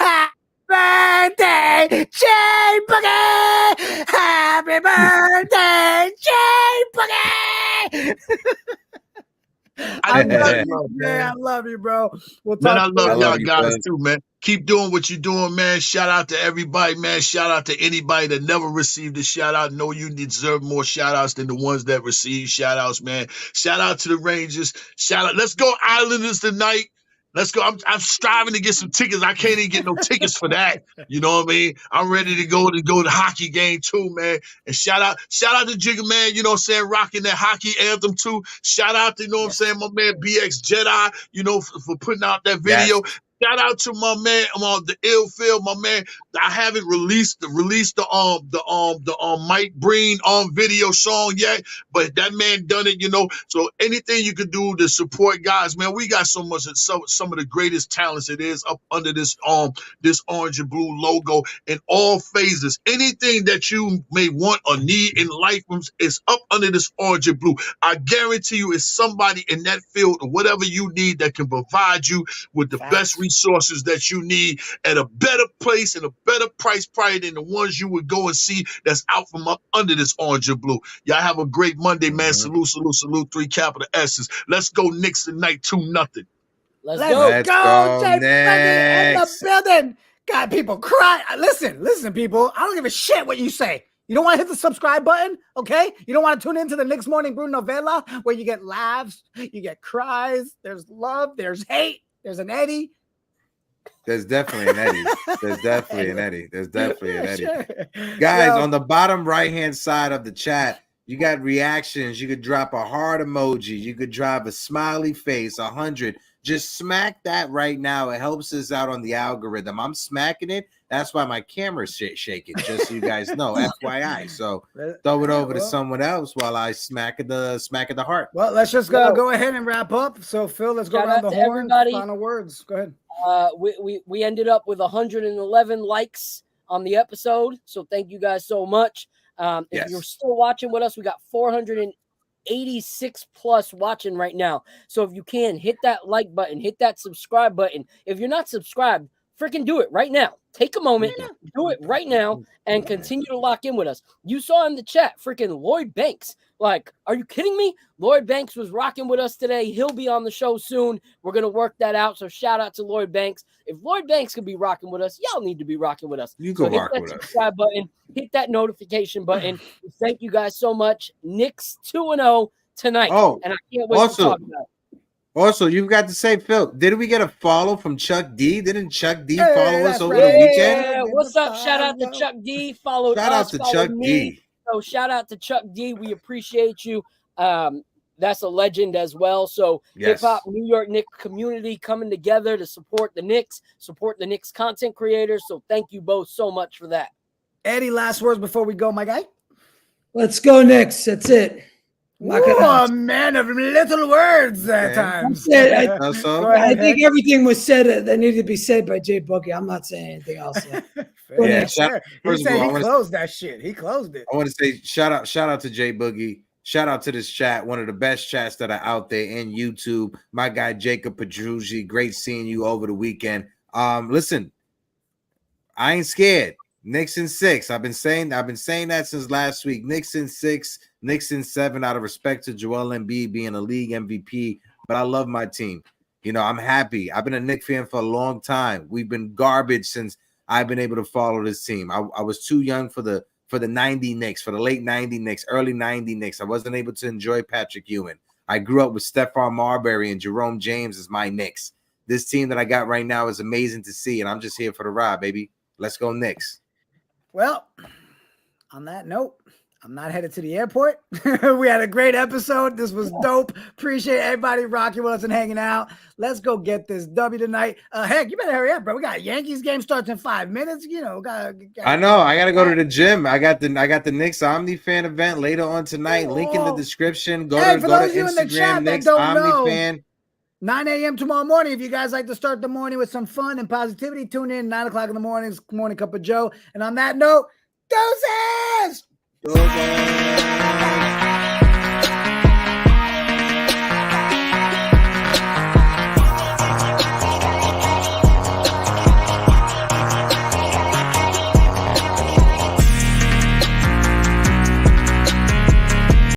S4: Birthday, Jay Boogie! Happy birthday, Jay Boogie! I love you, bro. We'll talk.
S12: Man, I love y'all
S2: you,
S12: guys
S2: bud.
S12: too, man. Keep doing what you're doing, man. Shout out to everybody, man. Shout out to anybody that never received a shout out. Know you deserve more shout outs than the ones that receive shout outs, man. Shout out to the Rangers. Shout out. Let's go Islanders tonight. Let's go. I'm striving to get some tickets. I can't even get no tickets for that. You know what I mean? I'm ready to go to the hockey game too, man. And shout out to Jiggaman, you know what I'm saying, rocking that hockey anthem too. Shout out to, you know what I'm saying, my man BX Jedi, you know, for putting out that video.
S2: Yes.
S12: Shout out to my man, the Illfield, my man. I haven't released the Mike Breen video song yet, but that man done it, you know. So anything you could do to support guys, man. We got so much, some of the greatest talents it is up under this orange and blue logo in all phases. Anything that you may want or need in life is up under this orange and blue. I guarantee you, it's somebody in that field or whatever you need that can provide you with the best resources that you need at a better place and a better price probably than the ones you would go and see that's out from up under this orange and blue. Y'all have a great Monday, man. Salute, salute, salute. 3 capital S's. Let's go Knicks tonight, 2-0.
S4: Let's go, Jay Boogie in the building. Got people crying. Listen, people. I don't give a shit what you say. You don't want to hit the subscribe button, okay? You don't want to tune into the Knicks Morning Brew novella where you get laughs, you get cries, there's love, there's hate, there's an Eddie.
S2: There's definitely an Eddie. There's definitely an Eddie. There's definitely an Eddie.
S4: Sure.
S2: Guys, on the bottom right-hand side of the chat, you got reactions. You could drop a heart emoji. You could drop a smiley face, 100. Just smack that right now. It helps us out on the algorithm. I'm smacking it. That's why my camera's shaking, just so you guys know, FYI. So throw it over to someone else while I smack at the heart.
S4: Well, let's just go ahead and wrap up. So, Phil, let's go around the horn.
S3: Everybody.
S4: Final words. Go ahead.
S3: We ended up with 111 likes on the episode. So thank you guys so much. If you're still watching with us, we got 486 plus watching right now. So if you can, hit that like button, hit that subscribe button. If you're not subscribed, freaking do it right now. Take a moment, do it right now, and continue to lock in with us. You saw in the chat, freaking Lloyd Banks. Like, are you kidding me? Lloyd Banks was rocking with us today. He'll be on the show soon. We're going to work that out. So shout out to Lloyd Banks. If Lloyd Banks can be rocking with us, y'all need to be rocking with us.
S2: You go rock
S3: hit that subscribe button, hit that notification button. Thank you guys so much. Knicks 2-0 tonight.
S2: Oh,
S3: and I can't wait to talk about it.
S2: Also, you've got to say, Phil, did we get a follow from Chuck D? Didn't Chuck D follow us over the weekend?
S3: Yeah, what's up? Shout out to Chuck D. Shout
S2: out to Chuck D.
S3: So shout out to Chuck D. We appreciate you. That's a legend as well. So hip hop New York Knicks community coming together to support the Knicks content creators. So thank you both so much for that.
S4: Eddie, last words before we go, my guy.
S5: Let's go Knicks. That's it.
S4: A man of little words at times.
S5: I think everything was said that needed to be said by Jay Boogie. I'm not saying anything else.
S4: He said he closed that shit. He closed it.
S2: I want to say shout out to Jay Boogie. Shout out to this chat, one of the best chats that are out there in YouTube. My guy Jacob Pedruzzi, great seeing you over the weekend. Listen, I ain't scared. Knicks in 6. I've been saying that since last week. Knicks in 6, Knicks in 7 out of respect to Joel Embiid being a league MVP. But I love my team. You know, I'm happy. I've been a Knicks fan for a long time. We've been garbage since I've been able to follow this team. I was too young for the 90 Knicks, for the late 90 Knicks, early 90 Knicks. I wasn't able to enjoy Patrick Ewing. I grew up with Stephon Marbury and Jerome James as my Knicks. This team that I got right now is amazing to see, and I'm just here for the ride, baby. Let's go Knicks.
S4: Well, on that note, I'm not headed to the airport. We had a great episode. This was dope. Appreciate everybody rocking with us and hanging out. Let's go get this W tonight. Heck, you better hurry up, bro. We got Yankees game starts in 5 minutes. You know,
S2: I know. I gotta go to the gym. I got the Knicks Omni fan event later on tonight. Link in the description. Go to Instagram. Knicks Omni fan.
S4: 9 a.m. tomorrow morning. If you guys like to start the morning with some fun and positivity, tune in 9 o'clock in the morning. Morning Cup of Joe. And on that note, deuces!